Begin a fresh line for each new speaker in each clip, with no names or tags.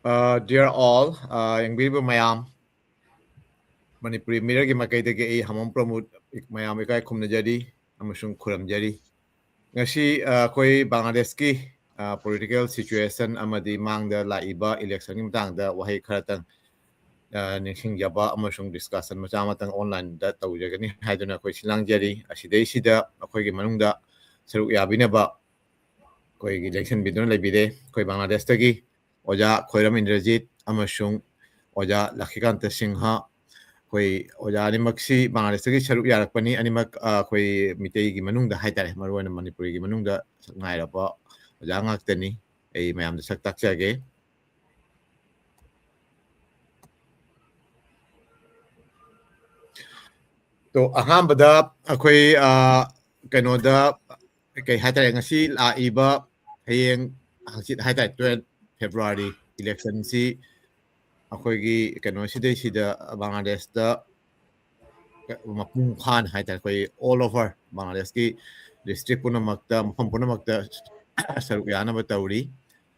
Dear all, Yangbiribu Mayam, Manipuri Mirror Gimakay Hamam Pramut Mayamikai Kumnajadi, Amashun Kuramjadi. Ngashi Koi Bangladeski political situation Amadi Mang the Laiba election in Tang the Wahi Karatan Nixing Yaba Amashung discussion Machamatang online that Tawjagani Haduna Koi Silang Jari, Ashide Sida, Akogi Manunda, Saru Yabinaba, Koi election Bidun Labide, Koi Bangladestagi, Oja Koiram Indrajit, Amashung, Oja Lakikanta Singha, Koi Oja Animaxi, Bangladestagi Saru Yarakpani, Animak Koi Mitegi Manunda Haitare, Maruan Manipuri Manunda, Nairapa, Oja Ngaktani, a Mayam the Saktaksage. So ahambada akoy kanoda kay hatay ngasi laiba hayeng hangsit hatay 12 February election si akoy gi kano sida Bangladesh da mapung khan hatay koy all over Bangladesh ki district puna magda mapam puna magda saruk yana ba tawri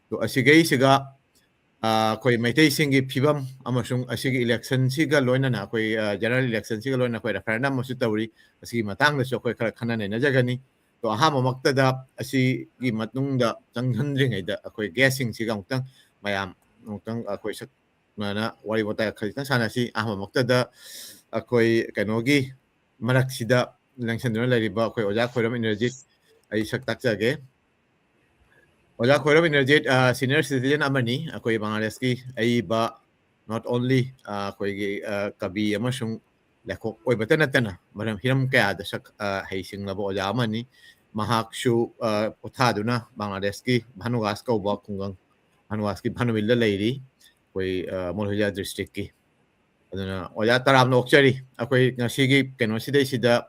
to asigay siga koy Meitei singi phibam amasung asigi election siga loina na koy general election siga loina koy referendum masu tawri asigi matang da so koy khara khana ne na jagani to ahama makta da asigi matung da changhandring ai da koy guessing siga mutang mayam mutang koy sak na wari wata khalitan sana si ahama makta da koy kanogi marak sida election dona lariba koy oja khoiram energy ai sak tak jage Oja Koirab Energy senior citizen amani akoy Bangladesh ki ay ba not only akoy kabi amasung lekok oy bata natana maram hiram kaya da sak haising labo oja amani mahak shu uthaduna Bangladesh ki Bhanugas ka uba kungang Bhanugas ki Bhanumilla layri koy Molhoja district ki aduna oja taram no okchari akoy ngasigi keno sida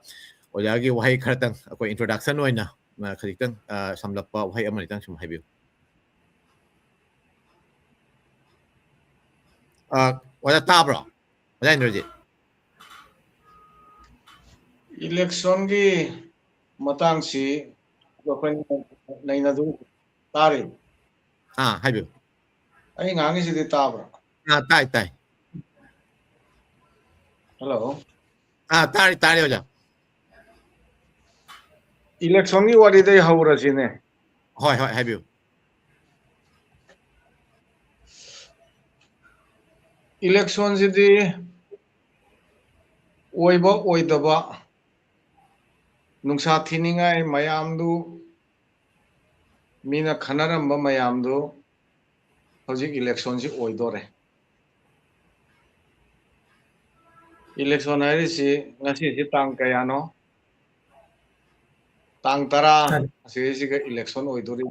oja gi wahay kharatang akoy introduction oina khalitang samlappa wahay amani tang sum habiu oja tabro oja energy
election gi matang si apan naina du tari
habiu
ai ngangi si di tabra
tai
hello
tari oja
election gi wari dai hawra sine
hoi habiu
election si di oiba oidaba nungsa thiningai mayamdu mina khanaramba mayamdu hojik election si oidore election hai si ngasi si tang kaya no tang tara si ga election oidori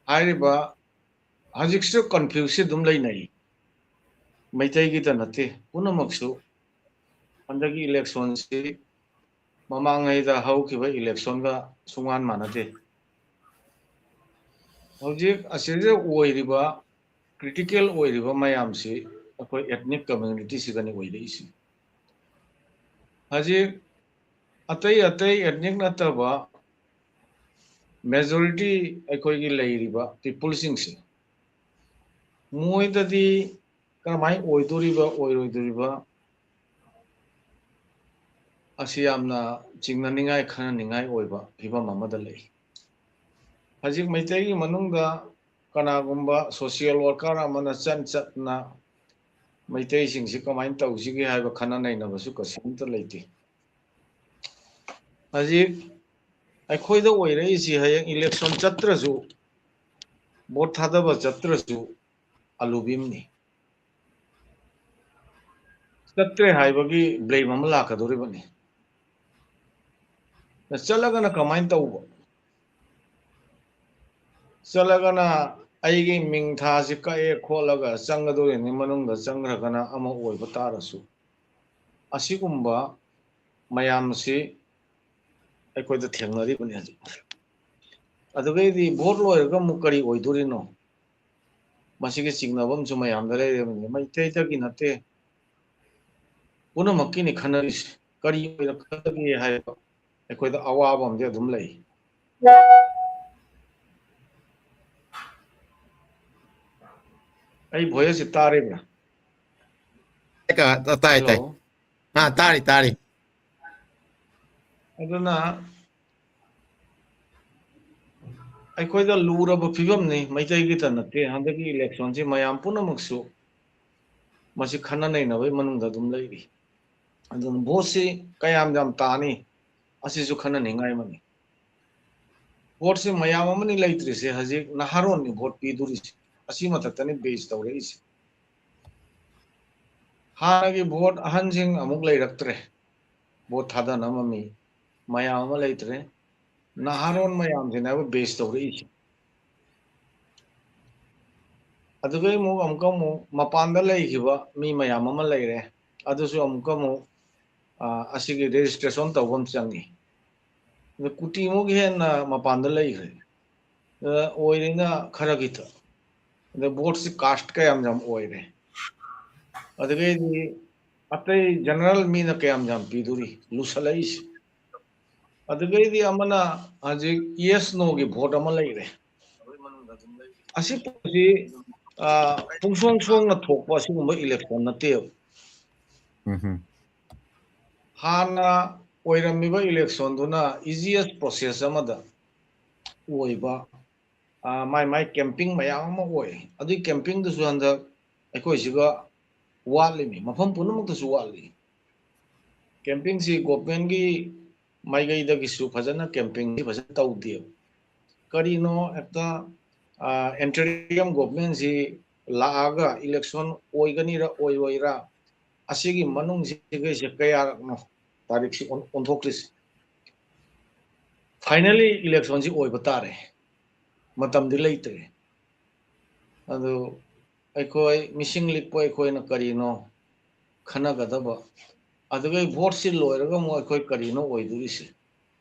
hariba hojik su confuse dum lai nai Maitai gi ta nate punamaksu andagi election si mamangai da haukiba election ga sungan manate hojik asire oiriba critical oiriba mayam si akoi ethnic community si gani oire isi hojik atai ethnic nataba majority akoi gi leiriba people sing si moidadi kamai oidoriba oiroidoriba asiyamna chingnaningai khananingai oiba hibam amada lei hajik maitai gi manungda kanagumba social worker amana chatna maitai singsi kamain tausigi haiba khana naina basu kasimta leiti hajik aikhoida oirei si hayang election chatrasu vote thadaba chatrasu alubimni chatre haibagi blame am lakadoribani chalagana kamain tauba chalagana aigi ming tha si ka e kholaga changadori ni manungda changragana ama oiba tarasu asigumba mayam si aikoida thengnari bani haji adugedi vote loiraga mukari oidorino masige chignabam chu mayam dare bani maitai tagi nate punamakini khanaris kari oirakagi haiba aikoida awabam de dum lei ꯑꯩ ꯚꯣꯏꯁꯁꯤ ꯇꯥꯔꯤꯕ꯭ꯔꯥ?
ꯇꯥꯏ ꯇꯥꯏ
hello
ꯇꯥꯔꯤ ꯇꯥꯔꯤ
ꯑꯗꯨꯅ ꯑꯩꯈꯣꯏꯗ ꯂꯨꯔꯕ ꯐꯤꯕꯝꯅꯤ ꯃꯩꯇꯩꯒꯤꯇ ꯅꯠꯇꯦ ꯍꯟꯗꯛꯀꯤ ꯏꯂꯦꯛꯁꯟꯁꯤ ꯃꯌꯥꯝ ꯄꯨꯝꯅꯃꯛꯁꯨ ꯃꯁꯤ ꯈꯟꯅ ꯅꯩꯅꯕꯒꯤ ꯃꯅꯨꯡꯗ ꯑꯗꯨꯝ ꯂꯩꯔꯤ ꯑꯗꯨꯅ ꯚꯣꯠꯁꯤ ꯀꯌꯥꯝ ꯌꯥꯝ ꯇꯥꯅꯤ ꯑꯁꯤꯁꯨ ꯈꯟꯅꯅꯤꯡꯉꯥꯏ ꯑꯃꯅꯤ ꯚꯣꯠꯁꯤ ꯃꯌꯥꯝ ꯑꯃꯅꯤ ꯂꯩꯇ꯭ꯔꯤꯁꯦ ꯍꯧꯖꯤꯛ ꯅꯍꯥꯔꯣꯟꯅꯤ ꯚꯣꯠ ꯄꯤꯗꯣꯔꯤꯁꯦ ꯑꯁꯤ ꯃꯊꯛꯇꯅꯤ ꯕꯦꯖ ꯇꯧꯔꯛꯏꯁꯦ ꯍꯥꯟꯅꯒꯤ ꯚꯣꯠ ꯑꯍꯟꯁꯤꯡ ꯑꯃꯨꯛ ꯂꯩꯔꯛꯇ꯭ꯔꯦ ꯚꯣꯠ ꯊꯥꯗꯅꯕ ꯃꯤ ꯃꯌꯥꯝ ꯑꯃ ꯂꯩꯇ꯭ꯔꯦ ꯅꯍꯥꯔꯣꯟ ꯃꯌꯥꯝꯁꯤꯅꯦꯕ ꯕꯦꯖ ꯇꯧꯔꯛꯏꯁꯦ ꯑꯗꯨꯒ ꯑꯃꯨꯛꯀ ꯃꯄꯥꯟꯗ ꯂꯩꯈꯤꯕ ꯃꯤ ꯃꯌꯥꯝ ꯑꯃ ꯂꯩꯔꯦ ꯑꯗꯨꯁꯨ ꯑꯃꯨꯛꯀ ꯑꯁꯤꯒꯤ ꯔꯦꯖꯤꯁꯇ꯭ꯔꯦꯁꯟ ꯇꯧꯕ ꯑꯃ ꯆꯪꯉꯤ ꯑꯗ ꯀꯨꯇꯤꯃꯨꯛ ꯍꯦꯟꯅ ꯃꯄꯥꯟꯗ ꯂꯩꯈ꯭ꯔꯦ ꯑꯣꯏꯔꯤꯅ ꯈꯔ ꯈꯤꯇ ꯑꯗ ꯚꯣꯠꯁꯤ ꯀꯥꯁꯠ ꯀꯌꯥꯝ ꯌꯥꯝ ꯑꯣꯏꯔꯦ ꯑꯗꯨꯗꯒꯤꯗꯤ ꯑꯇꯩ ꯖꯦꯅꯔꯦꯜ ꯃꯤꯅ ꯀꯌꯥꯝ ꯌꯥꯝ ꯄꯤꯗꯣꯔꯤ ꯂꯨꯁꯜꯂꯛꯏꯁꯦ ꯑꯗꯨꯗꯒꯤꯗꯤ ꯑꯃꯅ ꯍꯧꯖꯤꯛ ꯌꯦꯁ ꯅꯣꯒꯤ ꯚꯣꯠ ꯑꯃ ꯂꯩꯔꯦ ꯑꯁꯤ ꯄꯣꯠꯁꯤ ꯄꯨꯡꯁꯣꯡ ꯁꯣꯡꯅ ꯊꯣꯛꯄ ꯑꯁꯤꯒꯨꯝꯕ ꯏꯂꯦꯛꯁꯟ ꯅꯠꯇꯦꯕ ꯍꯥꯟꯅ ꯑꯣꯏꯔꯝꯃꯤꯕ ꯏꯂꯦꯛꯁꯟꯗꯨꯅ ꯏꯖꯤꯌꯦꯁ ꯄ꯭ꯔꯣꯁꯦꯁ ꯑꯃꯗ ꯑꯣꯏꯕ ꯃꯥꯏ ꯀꯦꯝꯄꯤꯡ ꯃꯌꯥꯝ ꯑꯃ ꯑꯣꯏ ꯑꯗꯨꯒꯤ ꯀꯦꯝꯄꯤꯡꯗꯨꯁꯨ ꯍꯟꯗꯛ ꯑꯩꯈꯣꯏꯁꯤꯒ ꯋꯥꯠꯂꯤꯅꯤ ꯃꯐꯝ ꯄꯨꯝꯅꯃꯛꯇꯁꯨ ꯋꯥꯠꯂꯤ ꯀꯦꯝꯄꯤꯡꯁꯤ ꯒꯣꯔꯃꯦꯟꯒꯤ ꯃꯥꯏꯀꯩꯗꯒꯤꯁꯨ ꯐꯖꯅ ꯀꯦꯝꯄꯤꯡꯁꯤ ꯐꯖꯅ ꯇꯧꯗꯦꯕ ꯀꯔꯤꯅꯣ ꯍꯦꯛꯇ ꯑꯦꯟꯇꯔꯤꯌꯝ ꯒꯣꯚꯔꯟꯃꯦꯟꯁꯤ ꯂꯥꯛꯑꯒ ꯏꯂꯦꯛꯁꯟ ꯑꯣꯏꯒꯅꯤꯔ ꯑꯣꯏꯔꯣꯏꯔꯥ ꯑꯁꯤꯒꯤ ꯃꯅꯨꯡꯁꯤꯒꯩꯁꯦ ꯀꯌꯥꯔꯛꯅꯣ ꯇꯥꯔꯤꯛꯁꯤ ꯑꯣꯟꯊꯣꯛꯇ꯭ꯔꯤꯁꯤ ꯐꯥꯏꯅꯦꯜꯂꯤ ꯏꯂꯦꯛꯁꯟꯁꯤ ꯑꯣꯏꯕ ꯇꯥꯔꯦ ꯃꯇꯝꯗꯤ ꯂꯩꯇ꯭ꯔꯦ ꯑꯗꯨ ꯑꯩꯈꯣꯏ ꯃꯤꯁꯤꯡ ꯂꯤꯛꯄ ꯑꯩꯈꯣꯏꯅ ꯀꯔꯤꯅꯣ ꯈꯟꯅꯒꯗꯕ ꯑꯗꯨꯒ ꯚꯣꯠꯁꯤ ꯂꯣꯏꯔꯒ ꯑꯃꯨꯛ ꯑꯩꯈꯣꯏ ꯀꯔꯤꯅꯣ ꯑꯣꯏꯗꯣꯔꯤꯁꯦ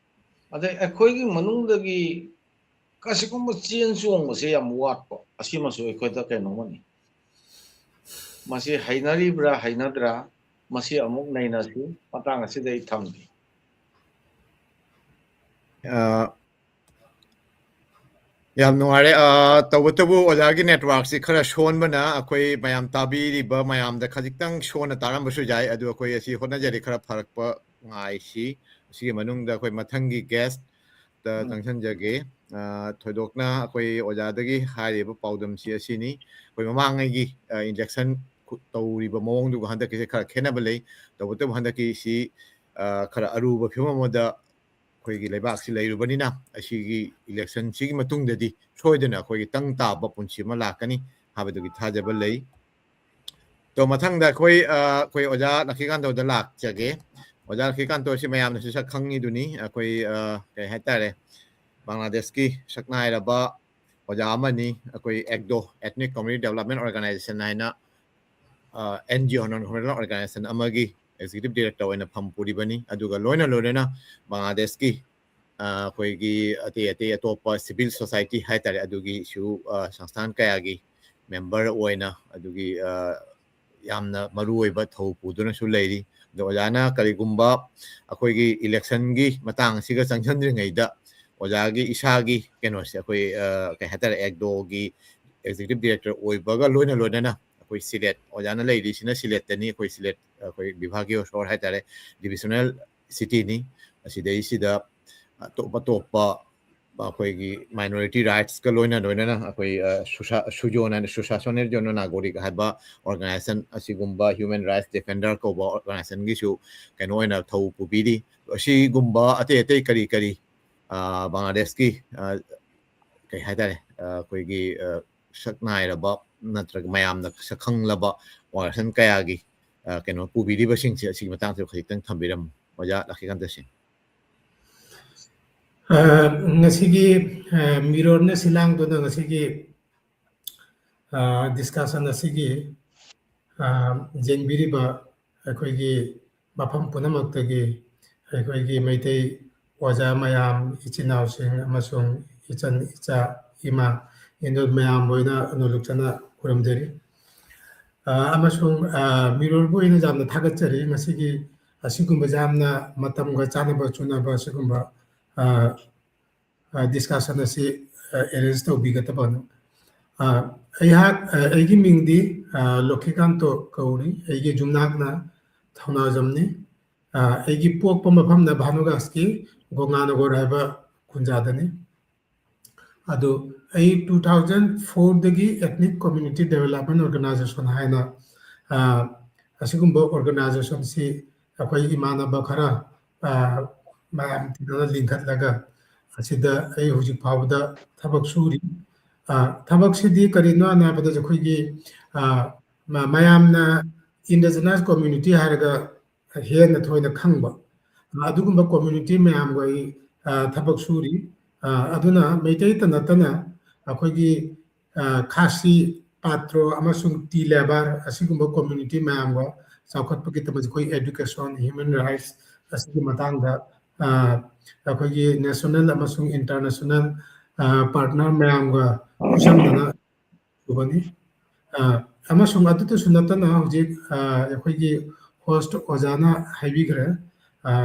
ꯑꯗꯩ ꯑꯩꯈꯣꯏꯒꯤ ꯃꯅꯨꯡꯗꯒꯤ ꯀꯁꯤꯒꯨꯝꯕ ꯆꯦꯟ ꯆꯣꯡꯕꯁꯦ ꯌꯥꯝ ꯋꯥꯠꯄ ꯑꯁꯤꯃꯁꯨ ꯑꯩꯈꯣꯏꯗ ꯀꯩꯅꯣꯃꯅꯤ ꯃꯁꯤ ꯍꯩꯅꯔꯤꯕ꯭ꯔꯥ ꯍꯩꯅꯗ꯭ꯔꯥ ꯃꯁꯤ ꯑꯃꯨꯛ ꯅꯩꯅꯁꯤ ꯃꯇꯥꯡ ꯑꯁꯤꯗ ꯑꯩ ꯊꯝꯈꯤ
ꯌꯥꯝ ꯅꯨꯡꯉꯥꯏꯔꯦ ꯇꯧꯕꯇꯕꯨ ꯑꯣꯖꯥꯒꯤ ꯅꯦꯠꯋꯥꯔꯛꯁꯤ ꯈꯔ ꯁꯣꯟꯕꯅ ꯑꯩꯈꯣꯏ ꯃꯌꯥꯝ ꯇꯥꯕꯤꯔꯤꯕ ꯃꯌꯥꯝꯗ ꯈꯖꯤꯛꯇꯪ ꯁꯣꯟꯅ ꯇꯥꯔꯝꯕꯁꯨ ꯌꯥꯏ ꯑꯗꯨ ꯑꯩꯈꯣꯏ ꯑꯁꯤ ꯍꯣꯠꯅꯖꯔꯤ ꯈꯔ ꯐꯔꯛꯄ ꯉꯥꯏꯁꯤ ꯑꯁꯤꯒꯤ ꯃꯅꯨꯡꯗ ꯑꯩꯈꯣꯏ ꯃꯊꯪꯒꯤ ꯒꯦꯁꯇ ꯆꯪꯁꯤꯟꯖꯒꯦ ꯊꯣꯏꯗꯣꯛꯅ ꯑꯩꯈꯣꯏ ꯑꯣꯖꯥꯗꯒꯤ ꯍꯥꯏꯔꯤꯕ ꯄꯥꯎꯗꯝꯁꯤ ꯑꯁꯤꯅꯤ ꯑꯩꯈꯣꯏ ꯃꯃꯥꯡꯉꯩꯒꯤ ꯏꯂꯦꯛꯁꯟ ꯇꯧꯔꯤꯕ ꯃꯑꯣꯡꯗꯨꯒ ꯍꯟꯗꯛꯀꯤꯁꯦ ꯈꯔ ꯈꯦꯠꯅꯕ ꯂꯩ ꯇꯧꯕꯇꯕꯨ ꯍꯟꯗꯛꯀꯤꯁꯤ ꯈꯔ ꯑꯔꯨꯕ ꯐꯤꯕꯝ ꯑꯃꯗ ꯑꯩꯈꯣꯏꯒꯤ ꯂꯩꯕꯥꯛꯁꯤ ꯂꯩꯔꯨꯕꯅꯤꯅ ꯑꯁꯤꯒꯤ ꯏꯂꯦꯛꯁꯟꯁꯤꯒꯤ ꯃꯇꯨꯡꯗꯗꯤ ꯁꯣꯏꯗꯅ ꯑꯩꯈꯣꯏꯒꯤ ꯇꯪ ꯇꯥꯕ ꯄꯨꯟꯁꯤ ꯑꯃ ꯂꯥꯛꯀꯅꯤ ꯍꯥꯏꯕꯗꯨꯒꯤ ꯊꯥꯖꯕ ꯂꯩ ꯇꯣ ꯃꯊꯪꯗ ꯑꯩꯈꯣꯏ ꯑꯣꯖꯥ ꯂꯛꯈꯤꯀꯥꯟꯇꯗ ꯂꯥꯛꯆꯒꯦ ꯑꯣꯖꯥ ꯂꯛꯈꯤꯀꯥꯟꯇꯁꯤ ꯃꯌꯥꯝꯅꯁꯨ ꯁꯛ ꯈꯪꯉꯤꯗꯨꯅꯤ ꯑꯩꯈꯣꯏ ꯀꯩ ꯍꯥꯏꯇꯥꯔꯦ ꯕꯪꯒ꯭ꯂꯥꯗꯦꯁꯀꯤ ꯁꯛꯅꯥꯏꯔꯕ ꯑꯣꯖꯥ ꯑꯃꯅꯤ ꯑꯩꯈꯣꯏ ꯑꯦꯛꯗꯣ ꯑꯦꯊꯅꯤꯛ ꯀꯝꯃ꯭ꯌꯨꯅꯤꯇꯤ ꯗꯦꯕꯂꯞꯃꯦꯟ ꯑꯣꯔꯒꯅꯥꯏꯖꯦꯁꯟ ꯍꯥꯏꯅ NGO ꯅꯟ ꯒꯣꯚꯔꯅꯃꯦꯟꯇꯦꯜ ꯑꯣꯔꯒꯅꯥꯏꯖꯦꯁꯟ ꯑꯃꯒꯤ ꯑꯦꯛꯖꯤꯀ꯭ꯌꯨꯇꯤꯚ ꯗꯤꯔꯦꯛꯇꯔ ꯑꯣꯏꯅ ꯐꯝ ꯄꯨꯔꯤꯕꯅꯤ ꯑꯗꯨꯒ ꯂꯣꯏꯅꯅ ꯕꯪꯒ꯭ꯂꯥꯗꯦꯁꯀꯤ ꯑꯩꯈꯣꯏꯒꯤ ꯑꯇꯩ ꯑꯇꯣꯞꯄ ꯁꯤꯚꯤꯜ ꯁꯣꯁꯥꯏꯇꯤ ꯍꯥꯏꯇꯥꯔꯦ ꯑꯗꯨꯒꯤꯁꯨ ꯁꯪꯁꯊꯥꯟ ꯀꯌꯥꯒꯤ ꯃꯦꯝꯕꯔ ꯑꯣꯏꯅ ꯑꯗꯨꯒꯤ ꯌꯥꯝꯅ ꯃꯔꯨꯑꯣꯏꯕ ꯊꯧ ꯄꯨꯗꯨꯅꯁꯨ ꯂꯩꯔꯤ ꯑꯗꯣ ꯑꯣꯖꯥꯅ ꯀꯔꯤꯒꯨꯝꯕ ꯑꯩꯈꯣꯏꯒꯤ ꯏꯂꯦꯛꯁꯟꯒꯤ ꯃꯇꯥꯡ ꯑꯁꯤꯒ ꯆꯪꯁꯤꯟꯗ꯭ꯔꯤꯉꯩꯗ ꯑꯣꯖꯥꯒꯤ ꯏꯁꯥꯒꯤ ꯀꯩꯅꯣꯁꯦ ꯑꯩꯈꯣꯏ ꯀꯩ ꯍꯥꯏꯇꯥꯔꯦ ꯑꯦꯛꯗꯣꯒꯤ ꯑꯦꯛꯖꯤꯀ꯭ꯌꯨꯇꯤꯚ ꯗꯤꯔꯦꯛꯇꯔ ꯑꯣꯏꯕꯒ ꯂꯣꯏꯅꯅ ꯑꯩꯈꯣꯏ ꯁꯤꯂꯦꯠ ꯑꯣꯖꯥꯅ ꯂꯩꯔꯤꯁꯤꯅ ꯁꯤꯂꯦꯠꯇꯅꯤ ꯑꯩꯈꯣꯏ ꯁꯤꯂꯦꯠ ꯑꯩꯈꯣꯏ ꯕꯤꯚꯥꯒꯤꯌ ꯁꯣꯔ ꯍꯥꯏꯇꯥꯔꯦ ꯗꯤꯚꯤꯖꯅꯦꯜ ꯁꯤꯇꯤꯅꯤ ꯑꯁꯤꯗꯩꯁꯤꯗ ꯑꯇꯣꯞꯄ ꯑꯩꯈꯣꯏꯒꯤ ꯃꯥꯏꯅꯣꯔꯤꯇꯤ ꯔꯥꯏꯠꯁꯀ ꯂꯣꯏꯅꯅ ꯑꯩꯈꯣꯏ ꯁꯨꯖꯣꯟ ꯍꯥꯏꯅ ꯁꯨꯁꯥꯁꯣꯅꯦꯜ ꯖꯣꯟ ꯅꯥꯒꯣꯔꯤꯛ ꯍꯥꯏꯕ ꯑꯣꯔꯒꯅꯥꯏꯖꯦꯁꯟ ꯑꯁꯤꯒꯨꯝꯕ ꯍ꯭ꯌꯨꯃꯦꯟ ꯔꯥꯏꯠꯁ ꯗꯤꯐꯦꯟꯗꯔ ꯀꯧꯕ ꯑꯣꯔꯒꯅꯥꯏꯖꯦꯁꯟꯒꯤꯁꯨ ꯀꯩꯅꯣ ꯑꯣꯏꯅ ꯊꯧ ꯄꯨꯕꯤꯔꯤ ꯑꯁꯤꯒꯨꯝꯕ ꯑꯇꯩ ꯀꯔꯤ ꯕꯪꯒ꯭ꯂꯥꯗꯦꯁꯀꯤ ꯀꯩ ꯍꯥꯏꯇꯥꯔꯦ ꯑꯩꯈꯣꯏꯒꯤ ꯁꯛꯅꯥꯏꯔꯕ ꯅꯠꯇ꯭ꯔꯒ ꯃꯌꯥꯝꯅ ꯁꯛꯈꯪꯂꯕ ꯑꯣꯔꯒꯅꯥꯏꯖꯦꯁꯟ ꯀꯌꯥꯒꯤ ꯀꯩꯅꯣ ꯄꯨꯕꯤꯔꯤꯕꯁꯤꯡꯁꯦ ꯑꯁꯤꯒꯤ ꯃꯇꯥꯡꯗ ꯈꯖꯤꯛꯇꯪ ꯊꯝꯕꯤꯔꯝꯃꯨ ꯑꯣꯖꯥ ꯂꯛꯈꯤꯀꯥꯟꯇ ꯁꯤꯡ
ngasi mirror na silang do na ngasi discussion asigi jengbiriba akoigi mafam punamaktage akoigi maitai oja mayam ichinau sing amasung ichan icha ima indo mayam boina anuluktana kuramderi amasung mirror boina jamna thagatchari ngasigi asigumba jamna matamga chanaba chunaba asigumba discussion asi arrange to bigataba ꯑꯩꯍꯥꯛ ꯑꯩꯒꯤ ꯃꯤꯡꯗꯤ ꯂꯣꯈꯤꯀꯥꯟꯇꯣ ꯀꯧꯔꯤ ꯑꯩꯒꯤ ꯌꯨꯝꯅꯥꯛꯅ ꯊꯧꯅꯥꯖꯝꯅꯤ ꯑꯩꯒꯤ ꯄꯣꯛꯄ ꯃꯐꯝꯅ ꯚꯥꯅꯨꯒꯥꯁꯀꯤ ꯒꯣꯡꯉꯥꯅꯒꯣꯔ ꯍꯥꯏꯕ ꯈꯨꯟꯖꯥꯗꯅꯤ ꯑꯗꯨ ꯑꯩ 2004ꯗꯒꯤ ethnic community development organisation ꯍꯥꯏꯅ ꯑꯁꯤꯒꯨꯝꯕ ꯑꯣꯔꯒꯅꯥꯏꯖꯦꯁꯟꯁꯤ ꯑꯩꯈꯣꯏ ꯏꯃꯥꯟꯅꯕ ꯈꯔ ꯃꯌꯥꯝ ꯇꯤꯟꯅꯅ ꯂꯤꯡꯈꯠꯂꯒ ꯑꯁꯤꯗ ꯑꯩ ꯍꯧꯖꯤꯛ ꯐꯥꯎꯕꯗ ꯊꯕꯛ ꯁꯨꯔꯤ ꯊꯕꯛꯁꯤꯗꯤ ꯀꯔꯤꯅꯣ ꯍꯥꯏꯕꯗ ꯑꯩꯈꯣꯏꯒꯤ ꯃꯌꯥꯝꯅ ꯏꯟꯗꯤꯖꯤꯅꯁ ꯀꯝꯃ꯭ꯌꯨꯅꯤꯇꯤ ꯍꯥꯏꯔꯒ ꯍꯦꯟꯅ ꯊꯣꯏꯅ ꯈꯪꯕ ꯑꯗꯨꯒꯨꯝꯕ ꯀꯝꯃ꯭ꯌꯨꯅꯤꯇꯤ ꯃꯌꯥꯝꯒ ꯑꯩ ꯊꯕꯛ ꯁꯨꯔꯤ ꯑꯗꯨꯅ ꯃꯩꯇꯩꯇ ꯅꯠꯇꯅ ꯑꯩꯈꯣꯏꯒꯤ ꯈꯥꯁꯤ ꯄꯥꯇ꯭ꯔꯣ ꯑꯃꯁꯨꯡ ꯇꯤ ꯂꯦꯕꯔ ꯑꯁꯤꯒꯨꯝꯕ ꯀꯝꯃ꯭ꯌꯨꯅꯤꯇꯤ ꯃꯌꯥꯝꯒ ꯆꯥꯎꯈꯠꯄꯒꯤꯗꯃꯛ ꯑꯩꯈꯣꯏ ꯑꯦꯗꯨꯀꯦꯁꯟ ꯍ꯭ꯌꯨꯃꯦꯟ ꯔꯥꯏꯠꯁ ꯑꯁꯤꯒꯤ ꯃꯇꯥꯡꯗ ꯑꯩꯈꯣꯏꯒꯤ ꯅꯦꯁꯅꯦꯜ ꯑꯃꯁꯨꯡ ꯏꯟꯇꯔꯅꯦꯁꯅꯦꯜ ꯄꯥꯔꯠꯅꯔ ꯃꯌꯥꯝꯒ ꯈꯨꯠꯁꯝꯅꯅ ꯎꯕꯅꯤ ꯑꯃꯁꯨꯡ ꯑꯗꯨꯇꯁꯨ ꯅꯠꯇꯅ ꯍꯧꯖꯤꯛ ꯑꯩꯈꯣꯏꯒꯤ ꯍꯣꯁꯠ ꯑꯣꯖꯥꯅ ꯍꯥꯏꯕꯤꯈ꯭ꯔꯦ